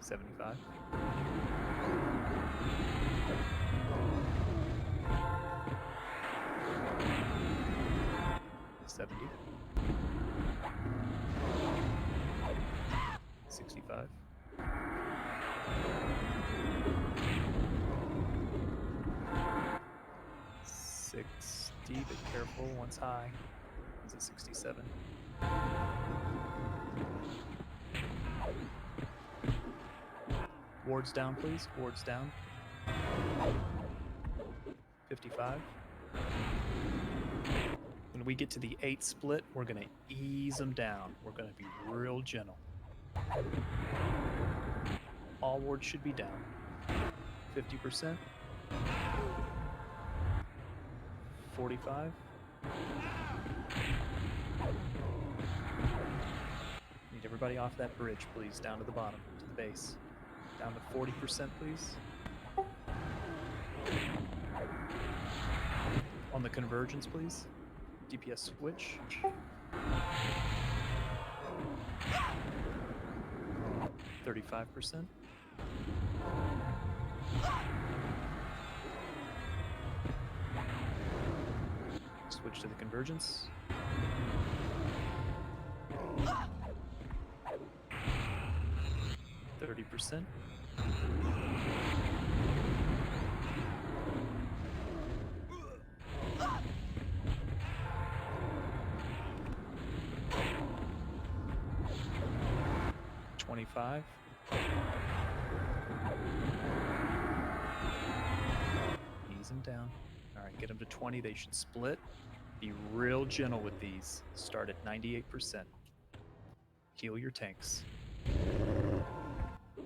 [SPEAKER 1] 75. 70. 65. 60, but careful, one's high. One's at 67. Wards down, please. Wards down. 55. When we get to the 8 split, we're going to ease them down. We're going to be real gentle. All wards should be down. 50%. 45. Need everybody off that bridge, please. Down to the bottom, to the base. Down to 40%, please. On the convergence, please. DPS switch. 35%. Switch to the convergence. 30%. $25. Ease them down. All right, get them to 20. They should split. Be real gentle with these. Start at 98%. Heal your tanks.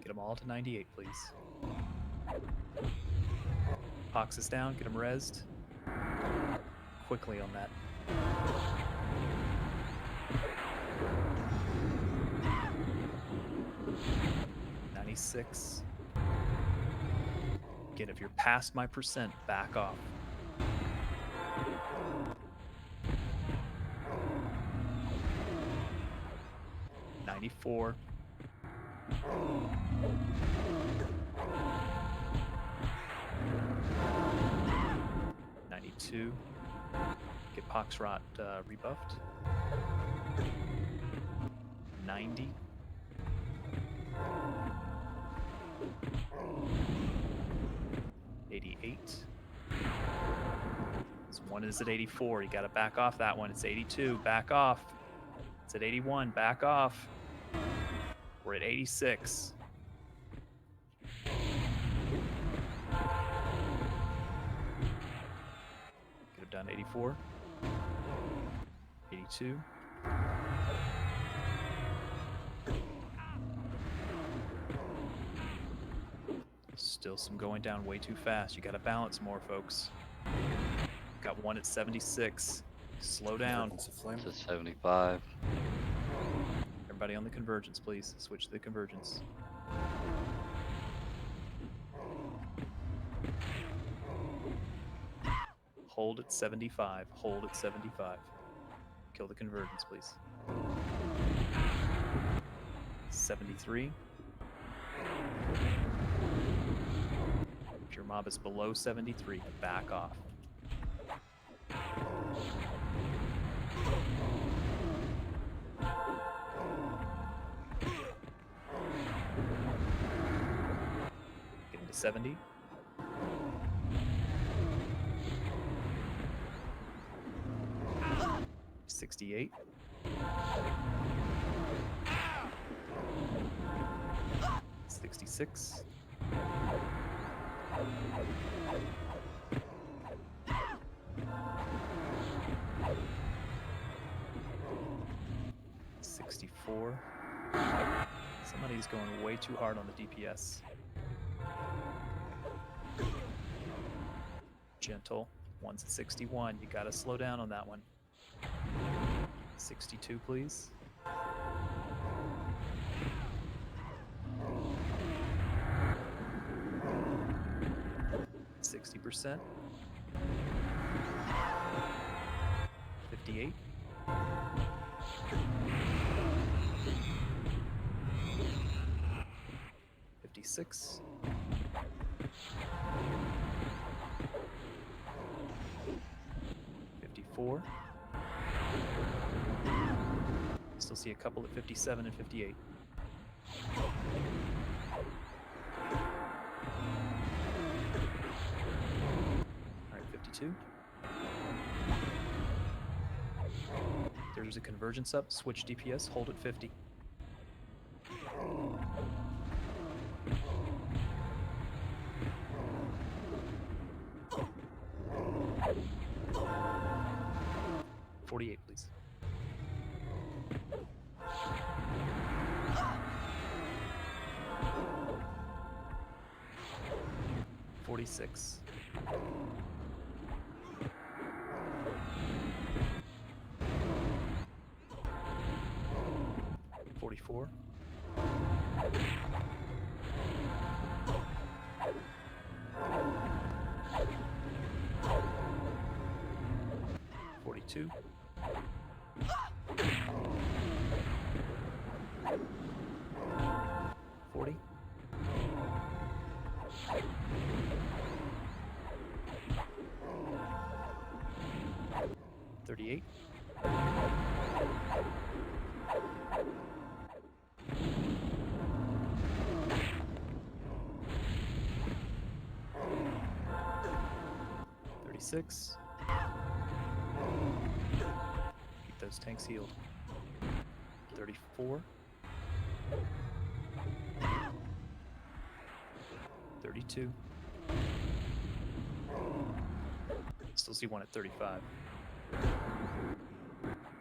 [SPEAKER 1] Get them all to 98, please. Pox is down. Get them rezzed. Quickly on that. $96. Again, if you're past my percent, back off. $94. $92. Get Poxrot rebuffed. 90. $88. This one is at 84. You got to back off that one. It's 82. Back off. It's at 81. Back off. We're at 86. Could have done 84. 82. Still some going down way too fast. You got to balance more, folks. Got one at 76. Slow down.
[SPEAKER 20] It's a 75.
[SPEAKER 1] Everybody on the convergence, please. Switch to the convergence. Hold at 75. Hold at 75. Kill the convergence, please. 73. If your mob is below 73, back off. Getting to 70. $68. $66. $64. Somebody's going way too hard on the DPS. Gentle. One's at 61. You gotta slow down on that one. 62, please. %. 58. 56. 54. Still see a couple at 57 and 58. All right, 52. There's a convergence up. Switch DPS. Hold at 50. $48, please. $46. $44. $42. $40. $38. $36. Keep those tanks healed. 34. 32. Still see one at 35.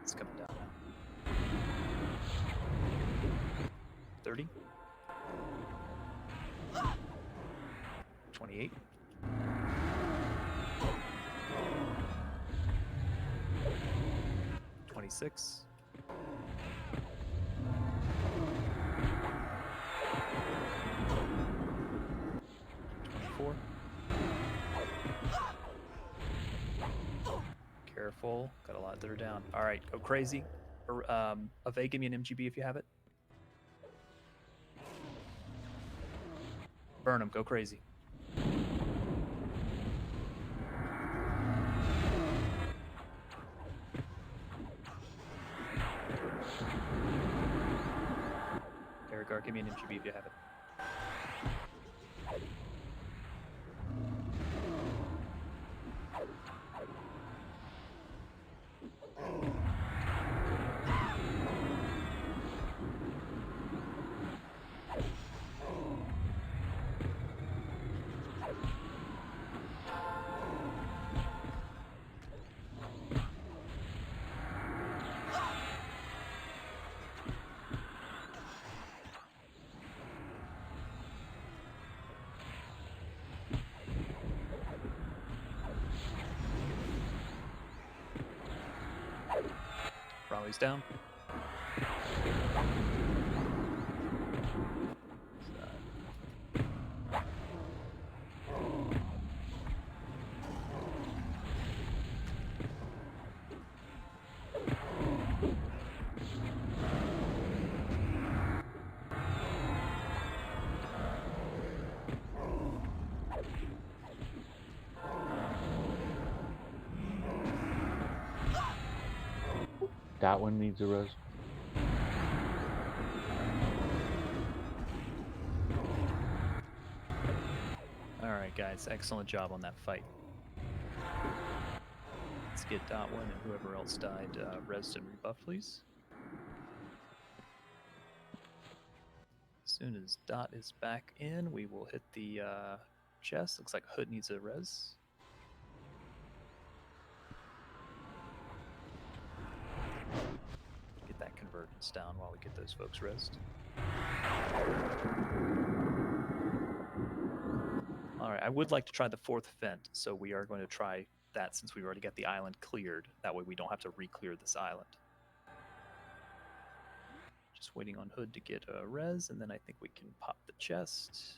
[SPEAKER 1] It's coming down now. 30. 28. 26. 24. Careful. Got a lot that are down. All right, go crazy. Ave, give me an MGB if you have it. Burn them. Go crazy. Erigar, give me an MGB if you have it. Raleigh's down.
[SPEAKER 12] That one needs a res.
[SPEAKER 1] All right, guys. Excellent job on that fight. Let's get Dot one and whoever else died resed and rebuffed, please. As soon as Dot is back in, we will hit the chest. Looks like Hood needs a res. Get that convergence down while we get those folks resed. All right, I would like to try the fourth vent, so we are going to try that since we already got the island cleared. That way we don't have to re-clear this island. Just waiting on Hood to get a res, and then I think we can pop the chest.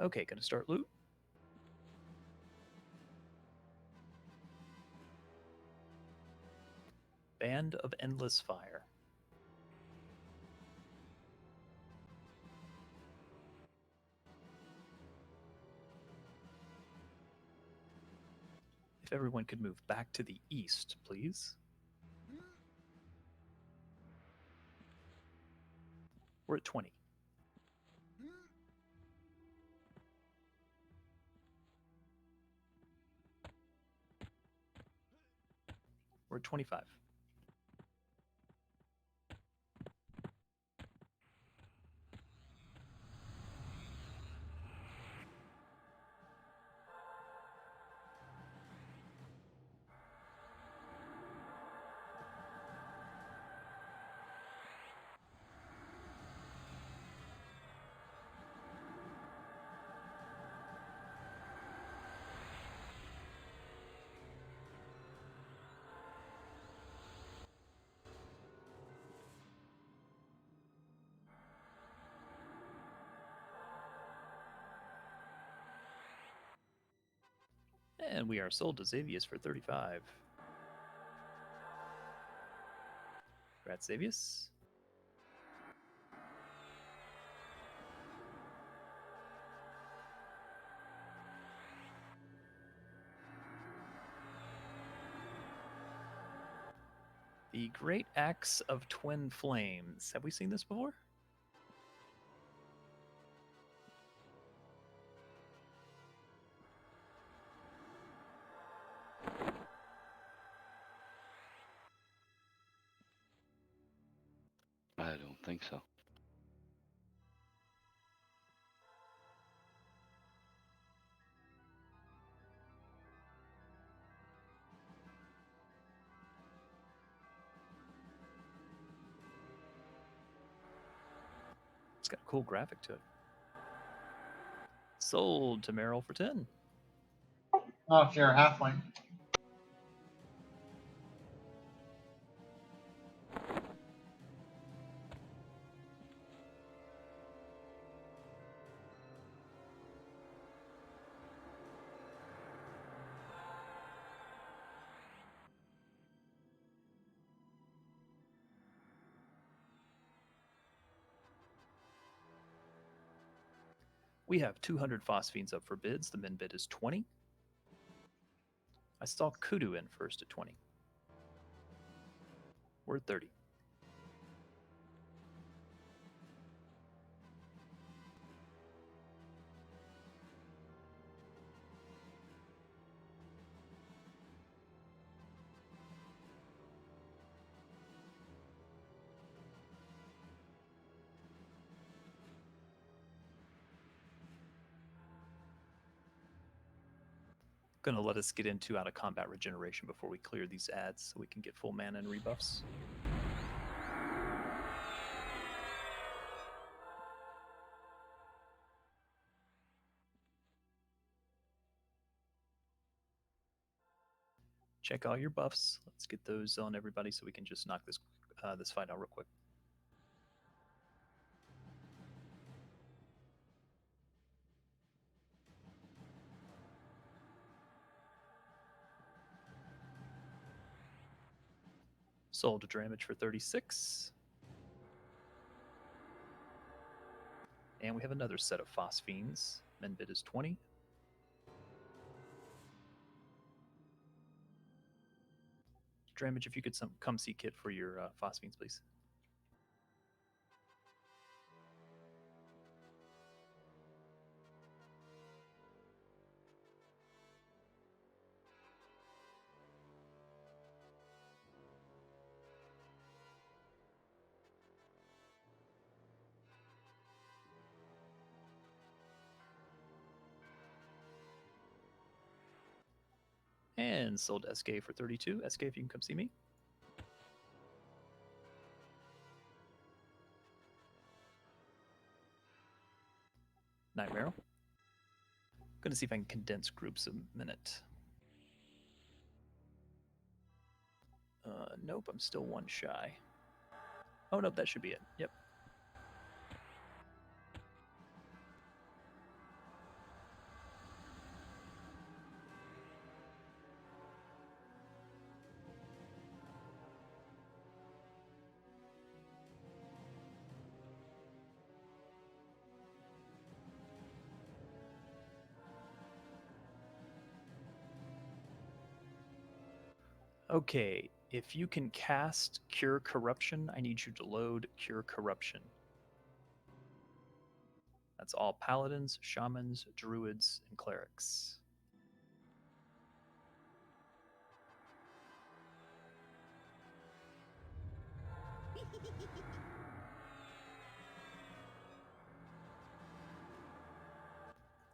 [SPEAKER 1] Okay, gonna start loot. Band of Endless Fire. If everyone could move back to the east, please. We're at 20. We're at 25. And we are sold to Xavius for 35. Congrats, Xavius. The Great Axe of Twin Flames. Have we seen this before?
[SPEAKER 20] I don't think so.
[SPEAKER 1] It's got a cool graphic to it. Sold to Merrill for 10.
[SPEAKER 15] Oh, if you're a halfling.
[SPEAKER 1] We have 200 phosphenes up for bids. The min bid is 20. I saw Kudu in first at 20. We're at 30. Going to let us get into out of combat regeneration before we clear these ads so we can get full mana and rebuffs. Check all your buffs. Let's get those on everybody so we can just knock this this fight out real quick. Sold to Dramage for 36. And we have another set of Phosphenes. Min bid is 20. Dramage, if you could come see Kit for your Phosphenes, please. And sold to SK for 32. SK, if you can come see me. Nightmare. Gonna see if I can condense groups a minute. Nope, I'm still one shy. Oh, nope, that should be it. Yep. Okay, if you can cast Cure Corruption, I need you to load Cure Corruption. That's all paladins, shamans, druids, and clerics.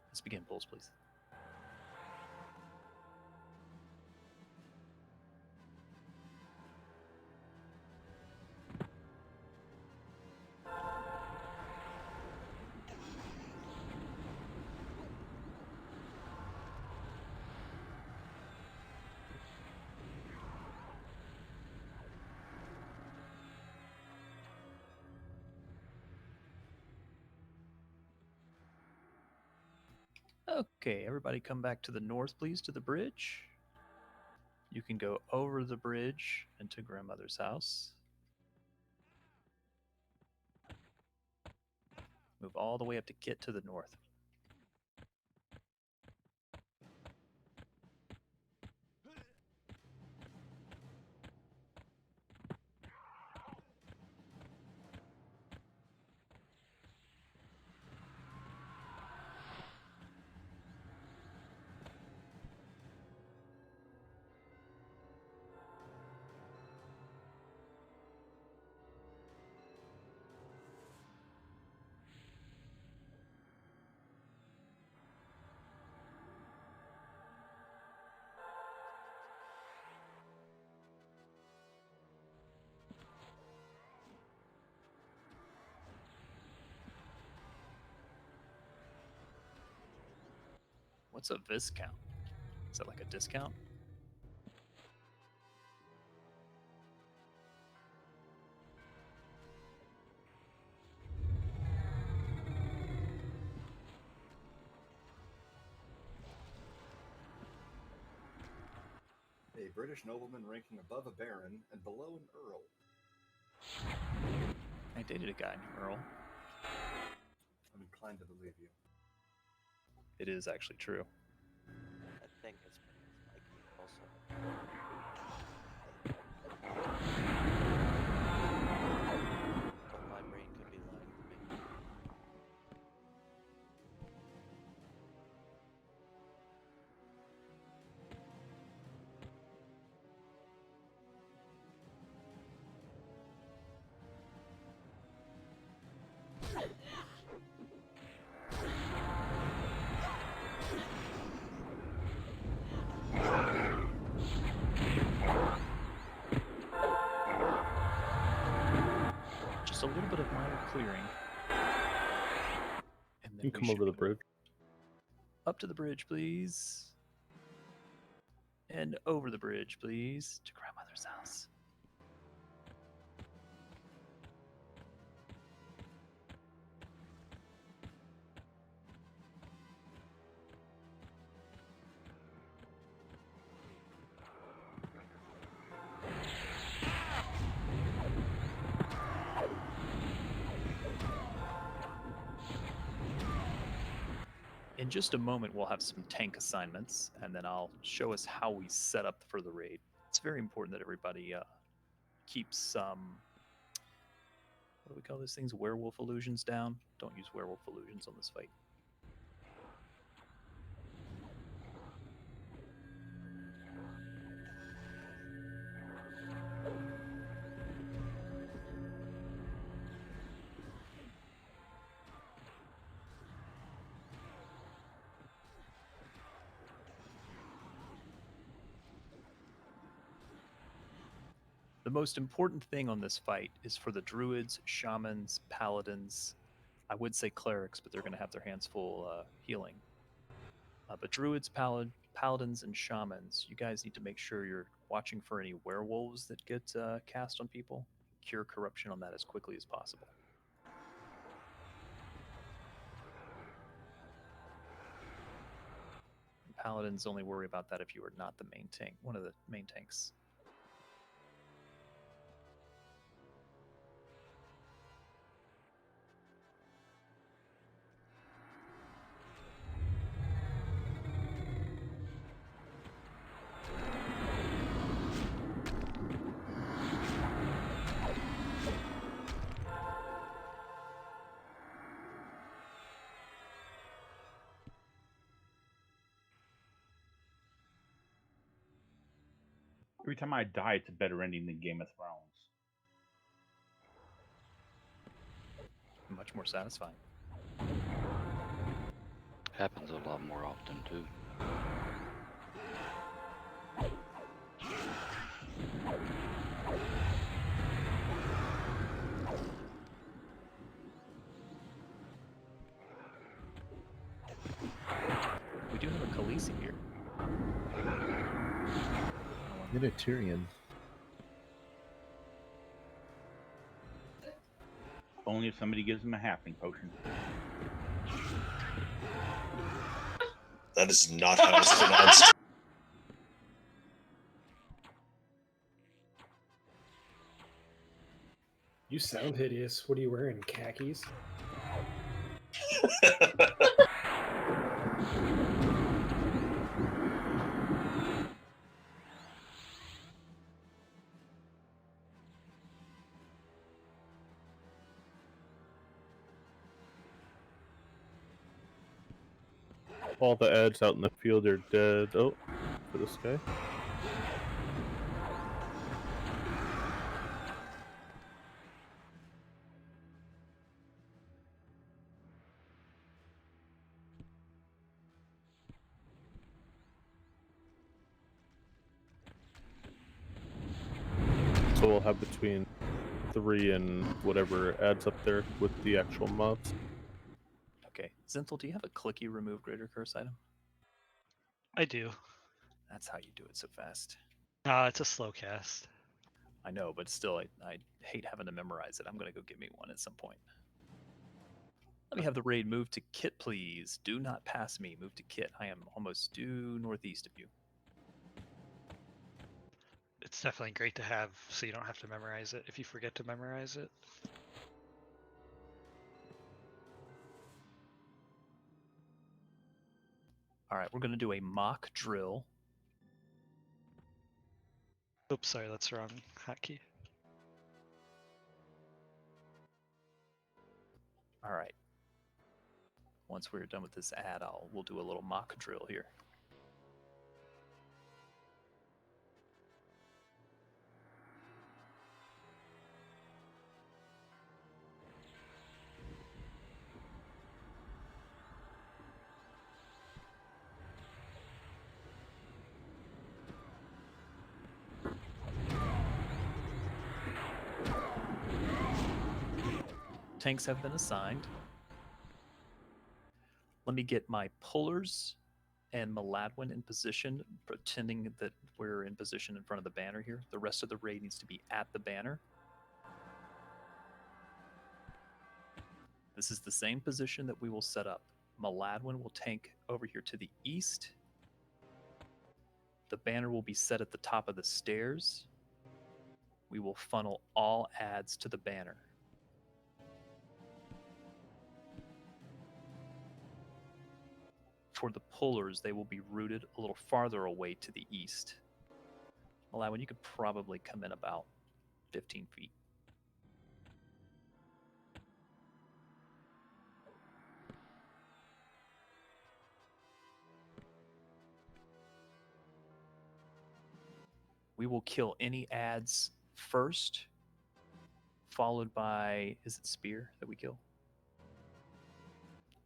[SPEAKER 1] Let's begin pulls, please. Okay, everybody come back to the north, please, to the bridge. You can go over the bridge into grandmother's house. Move all the way up to Kit to the north. What's a viscount? Is that like a discount?
[SPEAKER 19] A British nobleman ranking above a baron and below an earl.
[SPEAKER 1] I dated a guy named Earl.
[SPEAKER 19] I'm inclined to believe you.
[SPEAKER 1] It is actually true.
[SPEAKER 8] I think it's Mikey also. But my brain could be lying to me.
[SPEAKER 1] Just a little bit of minor clearing. And then
[SPEAKER 2] You come over the bridge.
[SPEAKER 1] Up to the bridge, please. And over the bridge, please, to grandmother's house. In just a moment, we'll have some tank assignments, and then I'll show us how we set up for the raid. It's very important that everybody keeps some, what do we call these things? Werewolf illusions down. Don't use werewolf illusions on this fight. The most important thing on this fight is for the druids, shamans, paladins. I would say clerics, but they're going to have their hands full healing. But druids, paladins, and shamans, you guys need to make sure you're watching for any werewolves that get cast on people. Cure corruption on that as quickly as possible. Paladins only worry about that if you are not the main tank, one of the main tanks.
[SPEAKER 3] Every time I die, it's a better ending than Game of Thrones.
[SPEAKER 1] Much more satisfying.
[SPEAKER 20] Happens a lot more often too.
[SPEAKER 1] We do have a Khaleesi here.
[SPEAKER 16] Get a Tyrion.
[SPEAKER 3] Only if somebody gives him a halfling potion.
[SPEAKER 17] That is not how it's pronounced.
[SPEAKER 5] You sound hideous. What are you wearing? Khakis?
[SPEAKER 2] All the ads out in the field are dead. Oh, for this guy. So we'll have between 3 and whatever adds up there with the actual mobs.
[SPEAKER 1] Okay, Zinthal, do you have a clicky remove greater curse item?
[SPEAKER 7] I do.
[SPEAKER 1] That's how you do it so fast.
[SPEAKER 7] It's a slow cast.
[SPEAKER 1] I know, but still, I hate having to memorize it. I'm going to go get me one at some point. Let me have the raid move to Kit, please. Do not pass me. Move to Kit. I am almost due northeast of you.
[SPEAKER 7] It's definitely great to have, so you don't have to memorize it if you forget to memorize it.
[SPEAKER 1] All right, we're going to do a mock drill.
[SPEAKER 7] Oops, sorry, that's the wrong hotkey.
[SPEAKER 1] All right. Once we're done with this ad, we'll do a little mock drill here. Tanks have been assigned. Let me get my pullers and Maladwin in position, pretending that we're in position in front of the banner here. The rest of the raid needs to be at the banner. This is the same position that we will set up. Maladwin will tank over here to the east. The banner will be set at the top of the stairs. We will funnel all ads to the banner. For the pullers, they will be routed a little farther away to the east. Maladwin, you could probably come in about 15 feet. We will kill any ads first, followed by, is it Spear that we kill?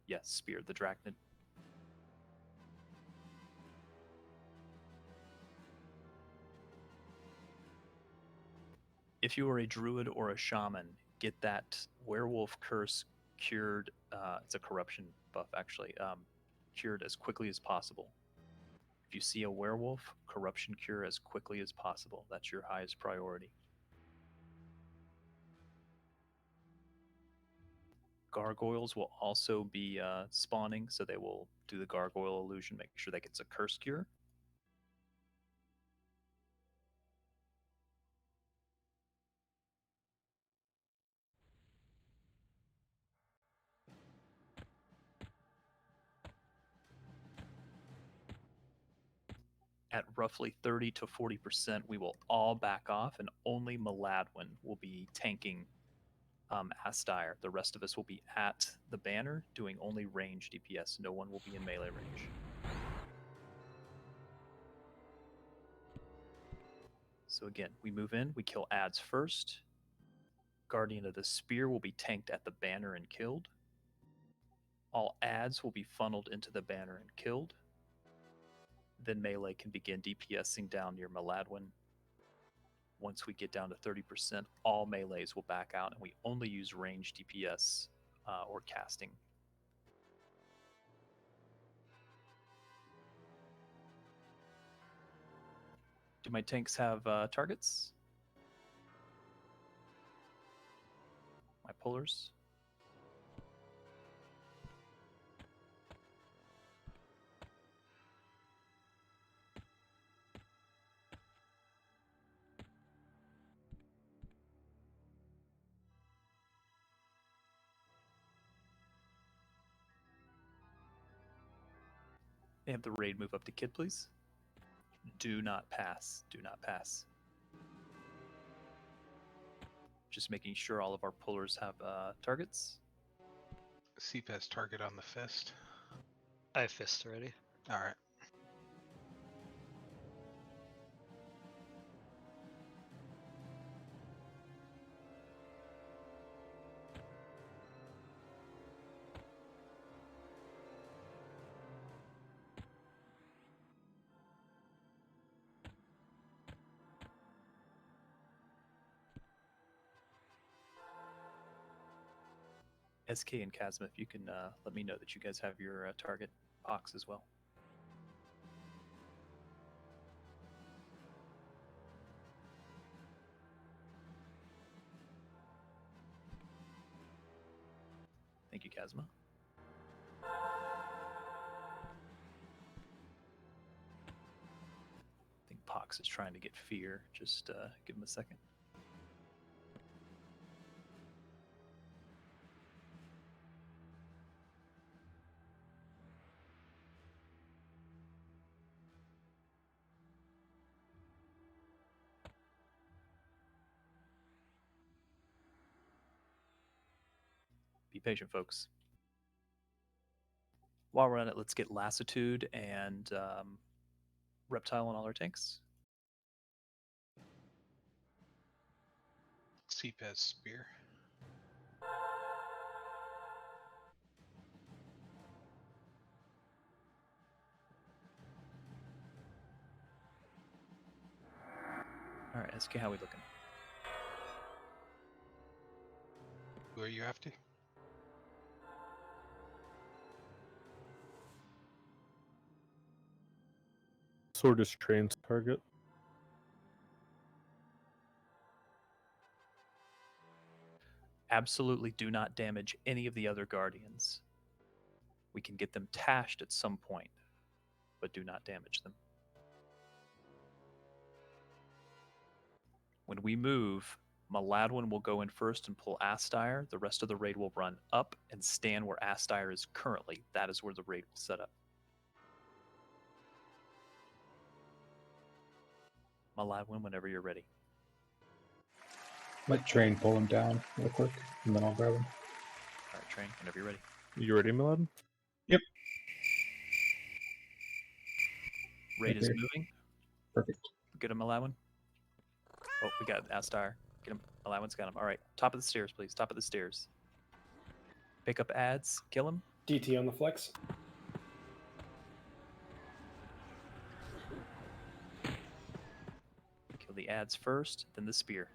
[SPEAKER 1] Yes, Spear, the Drachnid. If you are a druid or a shaman, get that werewolf curse cured. It's a corruption buff, actually. Cured as quickly as possible. If you see a werewolf, corruption cure as quickly as possible. That's your highest priority. Gargoyles will also be spawning, so they will do the gargoyle illusion, make sure that gets a curse cure. At roughly 30 to 40%, we will all back off, and only Maladwin will be tanking Astire. The rest of us will be at the banner, doing only range DPS. No one will be in melee range. So again, we move in, we kill ads first. Guardian of the Spear will be tanked at the banner and killed. All ads will be funneled into the banner and killed. Then melee can begin DPSing down near Maladwin. Once we get down to 30%, all melees will back out, and we only use range DPS or casting. Do my tanks have targets? My pullers? May I have the raid move up to Kid, please? Do not pass. Do not pass. Just making sure all of our pullers have targets.
[SPEAKER 6] Seep has target on the fist.
[SPEAKER 7] I have fist already.
[SPEAKER 6] All right.
[SPEAKER 1] SK and Chasma, if you can let me know that you guys have your target box as well. Thank you, Kazma. I think Pox is trying to get fear. Just give him a second. Be patient, folks. While we're on it, let's get Lassitude and Reptile on all our tanks.
[SPEAKER 6] Seep has spear.
[SPEAKER 1] All right, SK, how we looking?
[SPEAKER 6] Who are you after?
[SPEAKER 2] Solteris trains target.
[SPEAKER 1] Absolutely do not damage any of the other Guardians. We can get them tashed at some point, but do not damage them. When we move, Maladwin will go in first and pull Astire. The rest of the raid will run up and stand where Astire is currently. That is where the raid will set up. Maladwin, whenever you're ready.
[SPEAKER 9] Let Train pull him down real quick, and then I'll grab him.
[SPEAKER 1] All right, Train, whenever you're ready.
[SPEAKER 2] You ready, Milad?
[SPEAKER 9] Yep.
[SPEAKER 1] Raid
[SPEAKER 9] Right
[SPEAKER 1] is
[SPEAKER 9] here.
[SPEAKER 1] moving.
[SPEAKER 9] Perfect.
[SPEAKER 1] Get him, Maladwin. Oh, we got Astire. Get him. Maladwin's got him. All right, top of the stairs, please. Top of the stairs. Pick up ads. Kill him.
[SPEAKER 5] DT on the flex.
[SPEAKER 1] Kill the ads first, then the spear.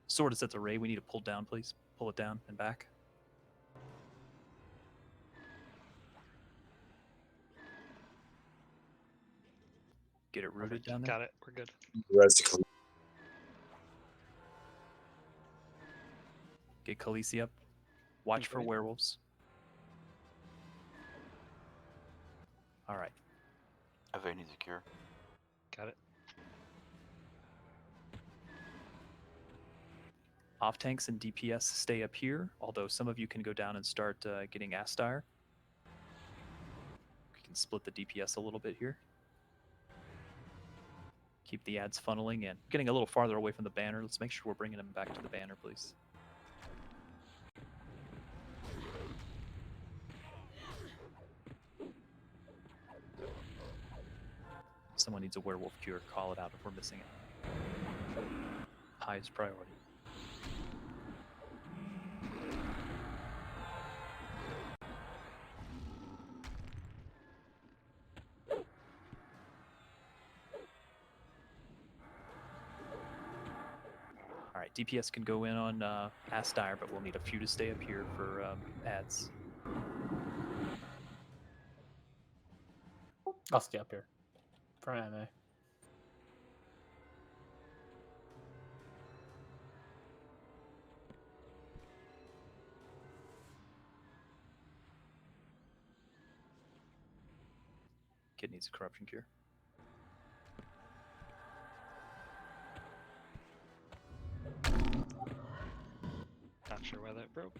[SPEAKER 1] Sword is at the ray. We need to pull down, please. Pull it down and back. Get it rooted down there.
[SPEAKER 7] Got it. We're good.
[SPEAKER 1] Get Khaleesi up. Watch for werewolves. All right.
[SPEAKER 11] Ave needs a cure.
[SPEAKER 7] Got it.
[SPEAKER 1] Off tanks and DPS stay up here, although some of you can go down and start getting Astire. We can split the DPS a little bit here. Keep the ads funneling in. Getting a little farther away from the banner. Let's make sure we're bringing them back to the banner, please. Someone needs a werewolf cure. Call it out if we're missing it. Highest priority. All right, DPS can go in on Astire, but we'll need a few to stay up here for ads.
[SPEAKER 10] I'll stay up here for MA.
[SPEAKER 1] Kid needs a corruption cure.
[SPEAKER 7] Not sure why that broke.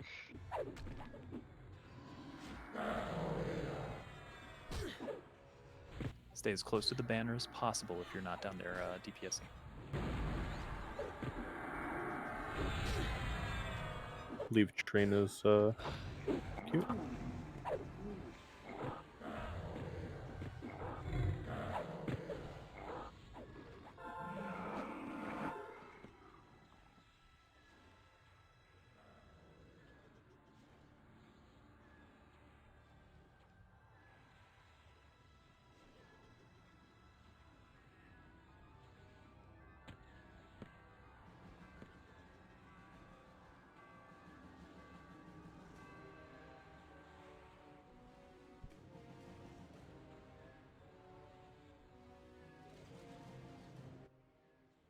[SPEAKER 1] Stay as close to the banner as possible if you're not down there DPSing.
[SPEAKER 2] Leave train as cute.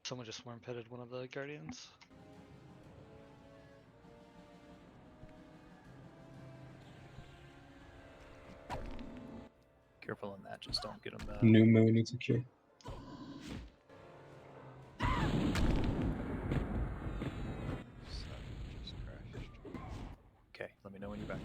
[SPEAKER 7] Someone just swarm pitted one of the guardians.
[SPEAKER 1] Careful on that. Just don't get them.
[SPEAKER 9] New moon needs a cure.
[SPEAKER 6] Just crashed.
[SPEAKER 1] Okay, let me know when you're back.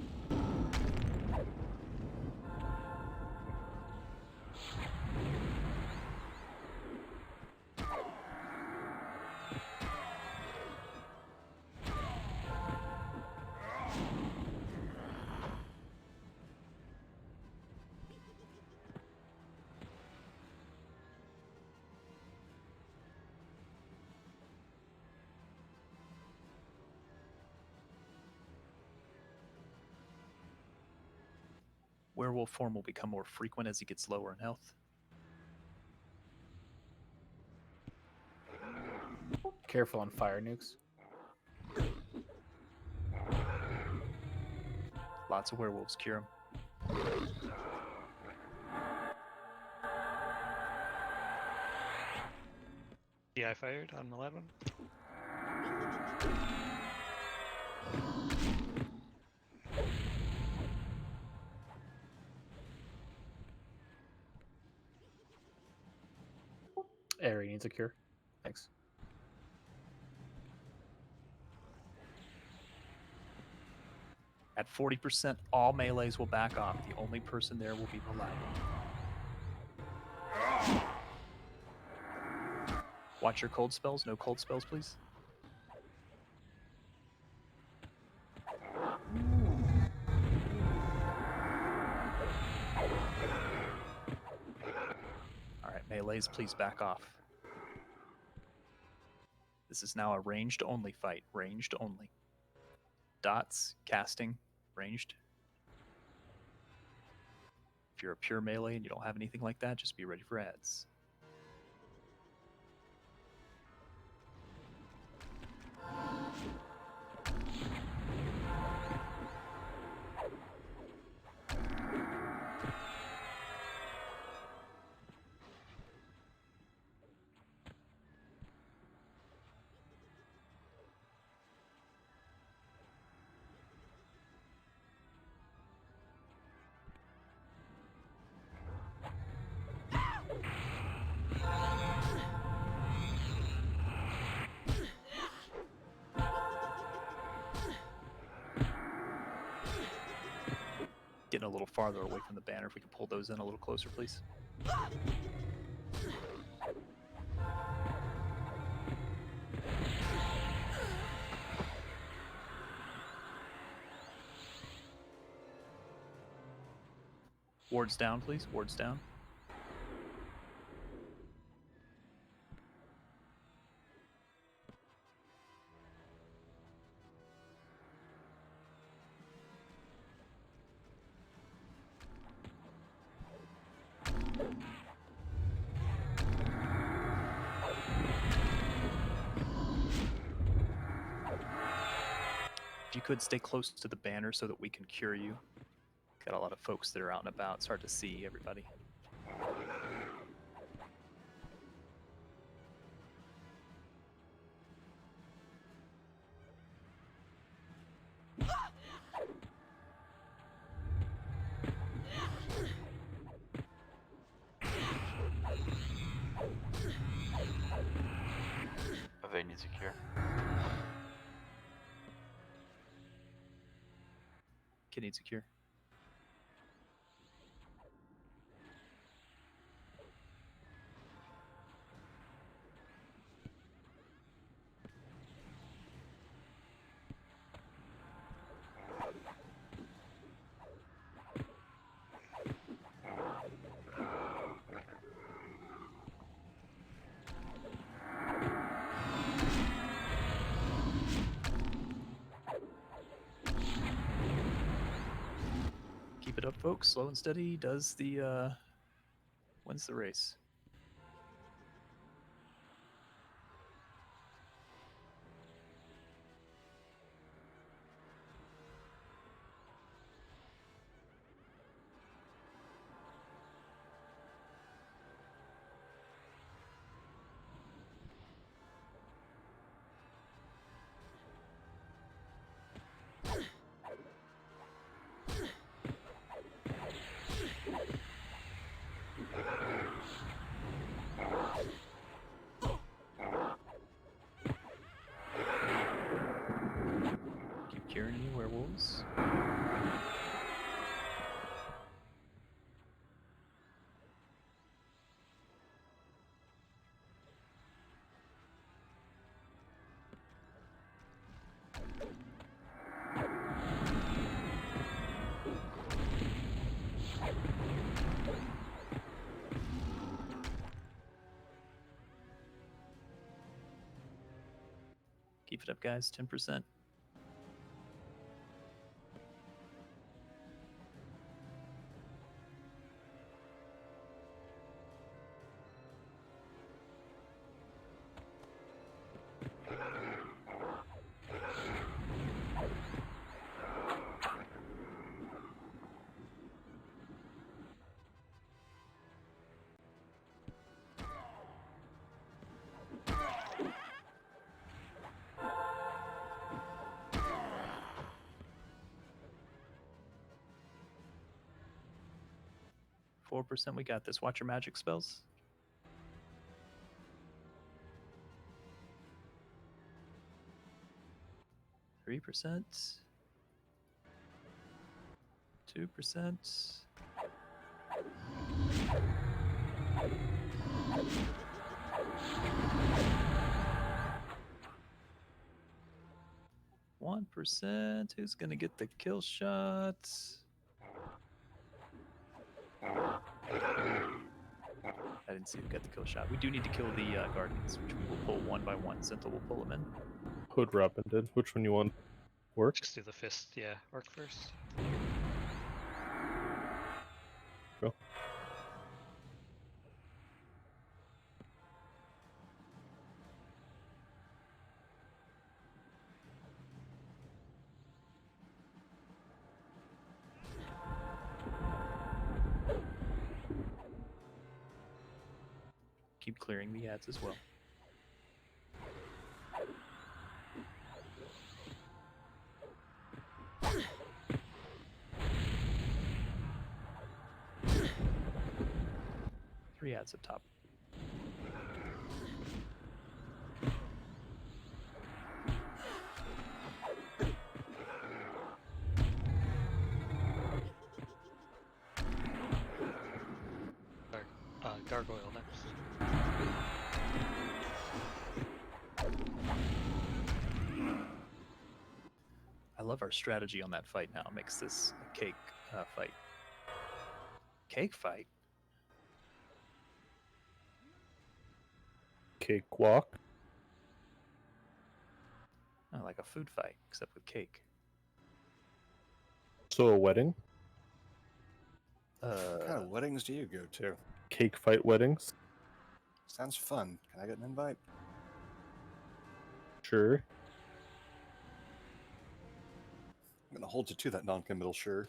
[SPEAKER 1] Werewolf form will become more frequent as he gets lower in health.
[SPEAKER 10] Careful on fire nukes.
[SPEAKER 1] Lots of werewolves cure him.
[SPEAKER 7] Yeah, I fired on the lad one.
[SPEAKER 10] Airy needs a cure. Thanks.
[SPEAKER 1] At 40%, all melees will back off. The only person there will be the lad. Watch your cold spells. No cold spells, please. Alright, melees, please back off. This is now a ranged only fight. Ranged only. Dots, casting, ranged. If you're a pure melee and you don't have anything like that, just be ready for ads. Getting a little farther away from the banner. If we can pull those in a little closer, please. Wards down, please. Wards down. If you could stay close to the banner so that we can cure you. Got a lot of folks that are out and about. It's hard to see everybody.
[SPEAKER 11] Ave needs a cure.
[SPEAKER 1] Kid needs a cure. Keep it up, folks. Slow and steady does the, wins the race. Securing any werewolves. Keep it up, guys. 10%. %. We got this. Watch your magic spells. 3%. 2%. 1%. Who's gonna get the kill shots? I didn't see who got the kill shot. We do need to kill the guardians, which we will pull one by one. Synthel will pull them in.
[SPEAKER 2] Hood Robin did. Which one you want? Work?
[SPEAKER 7] Just do the fist, yeah. Orc first.
[SPEAKER 2] Go.
[SPEAKER 1] Keep clearing the ads as well. Three ads up top.
[SPEAKER 7] Gargoyle next.
[SPEAKER 1] I love our strategy on that fight now. It makes this a cake fight. Cake fight?
[SPEAKER 2] Cakewalk.
[SPEAKER 1] Oh, like a food fight, except with cake.
[SPEAKER 2] So a wedding?
[SPEAKER 19] What kind of weddings do you go to?
[SPEAKER 2] Cake fight weddings?
[SPEAKER 19] Sounds fun. Can I get an invite?
[SPEAKER 2] Sure.
[SPEAKER 19] I'm gonna hold you to that non-committal sure.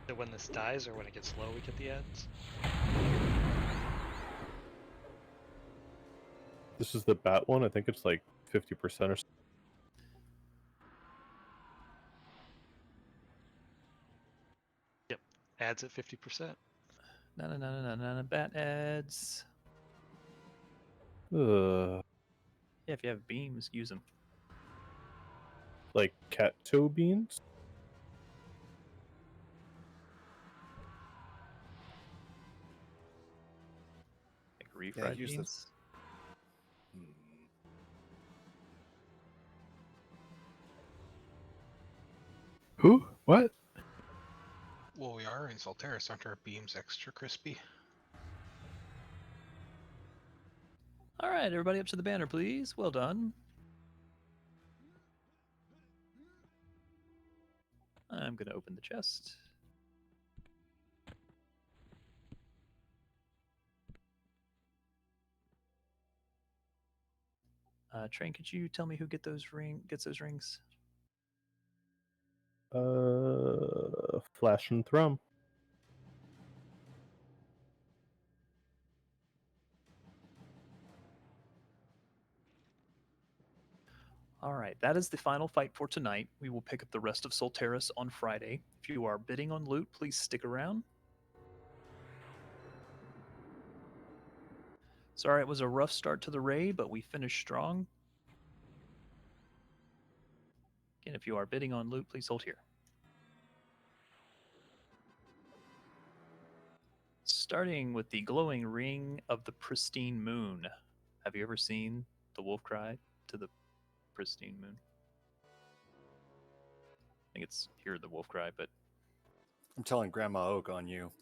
[SPEAKER 7] So when this dies or when it gets low, we get the ads?
[SPEAKER 2] This is the bat one. I think it's like 50% or something.
[SPEAKER 7] Yep. Ads at 50%.
[SPEAKER 1] No, bat ads.
[SPEAKER 2] Uh,
[SPEAKER 1] Yeah, if you have beams, use them.
[SPEAKER 2] like cat toe beans?
[SPEAKER 1] Like refried
[SPEAKER 19] use
[SPEAKER 1] beans.
[SPEAKER 16] Who? What?
[SPEAKER 6] Well, we are in Solteris. Aren't our beams extra crispy?
[SPEAKER 1] All right, everybody up to the banner, please. Well done. I'm going to open the chest. Train, could you tell me who gets those rings?
[SPEAKER 2] Flash and Thrum.
[SPEAKER 1] All right, that is the final fight for tonight. We will pick up the rest of Solteris on Friday. If you are bidding on loot, please stick around. Sorry, it was a rough start to the raid, but we finished strong. Again, if you are bidding on loot, please hold here. Starting with the glowing ring of the pristine moon. Have you ever seen the wolf cry to the pristine moon? I think it's Hear the Wolf Cry, but
[SPEAKER 19] I'm telling Grandma Oak on you.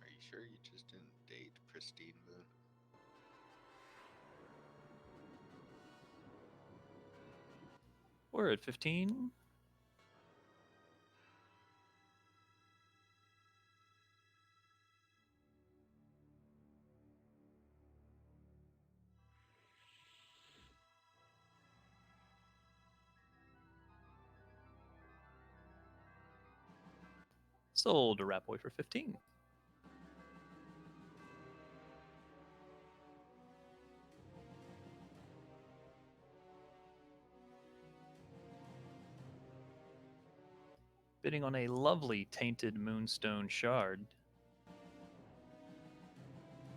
[SPEAKER 6] Are you sure you just didn't date Pristine Moon?
[SPEAKER 1] we're at 15. Sold a Rat Boy for 15. Bidding on a lovely tainted moonstone shard.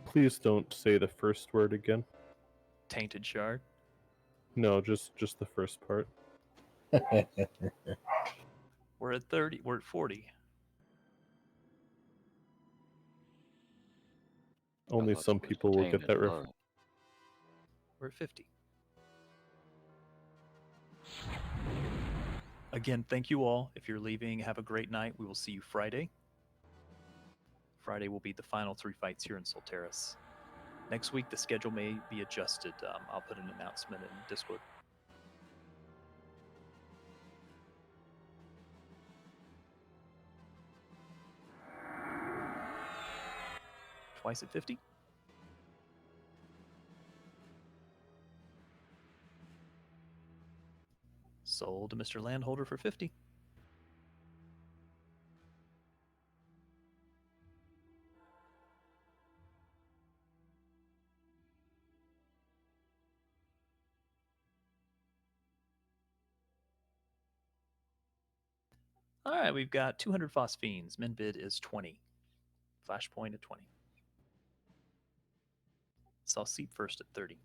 [SPEAKER 2] Please don't say the first word again.
[SPEAKER 1] Tainted shard.
[SPEAKER 2] No, just the first part.
[SPEAKER 1] We're at 30. We're at 40.
[SPEAKER 2] Only some people will get that reference.
[SPEAKER 1] We're at 50. Again, thank you all. If you're leaving, have a great night. We will see you Friday. Friday will be the final 3 fights here in Solteris. Next week, the schedule may be adjusted. I'll put an announcement in Discord. Twice at 50. Sold to Mr. Landholder for 50. All right, we've got 200 phosphines. Min bid is 20. Flashpoint at 20. Saw Seep first at 30.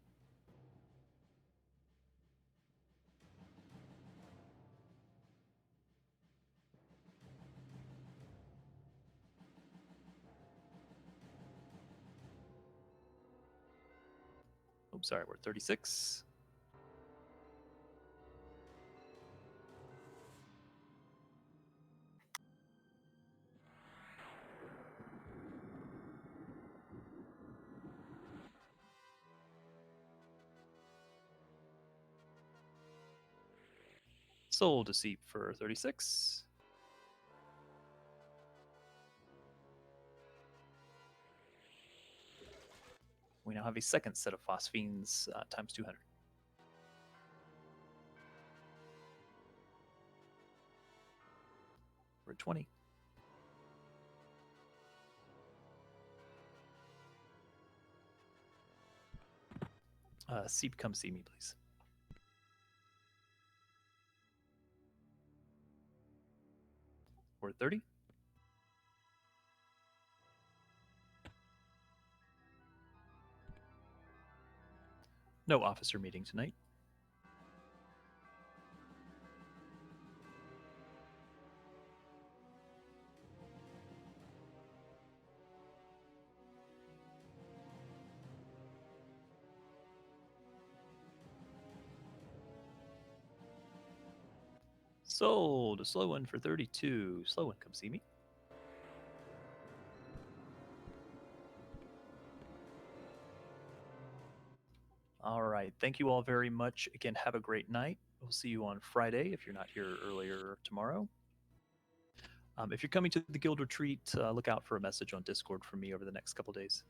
[SPEAKER 1] Oops, sorry, we're at 36. Sold to Seep for 36. We now have a second set of phosphines times 200. We're at 20. Seep, come see me, please. We're at 30. No officer meeting tonight. Sold a slow one for 32. Slow one, come see me. All right. Thank you all very much. Again, have a great night. We'll see you on Friday if you're not here earlier tomorrow. If you're coming to the guild retreat, look out for a message on Discord from me over the next couple days.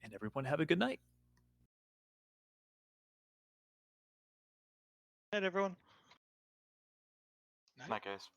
[SPEAKER 1] And everyone have a good night.
[SPEAKER 7] Night, everyone.
[SPEAKER 11] Night, guys.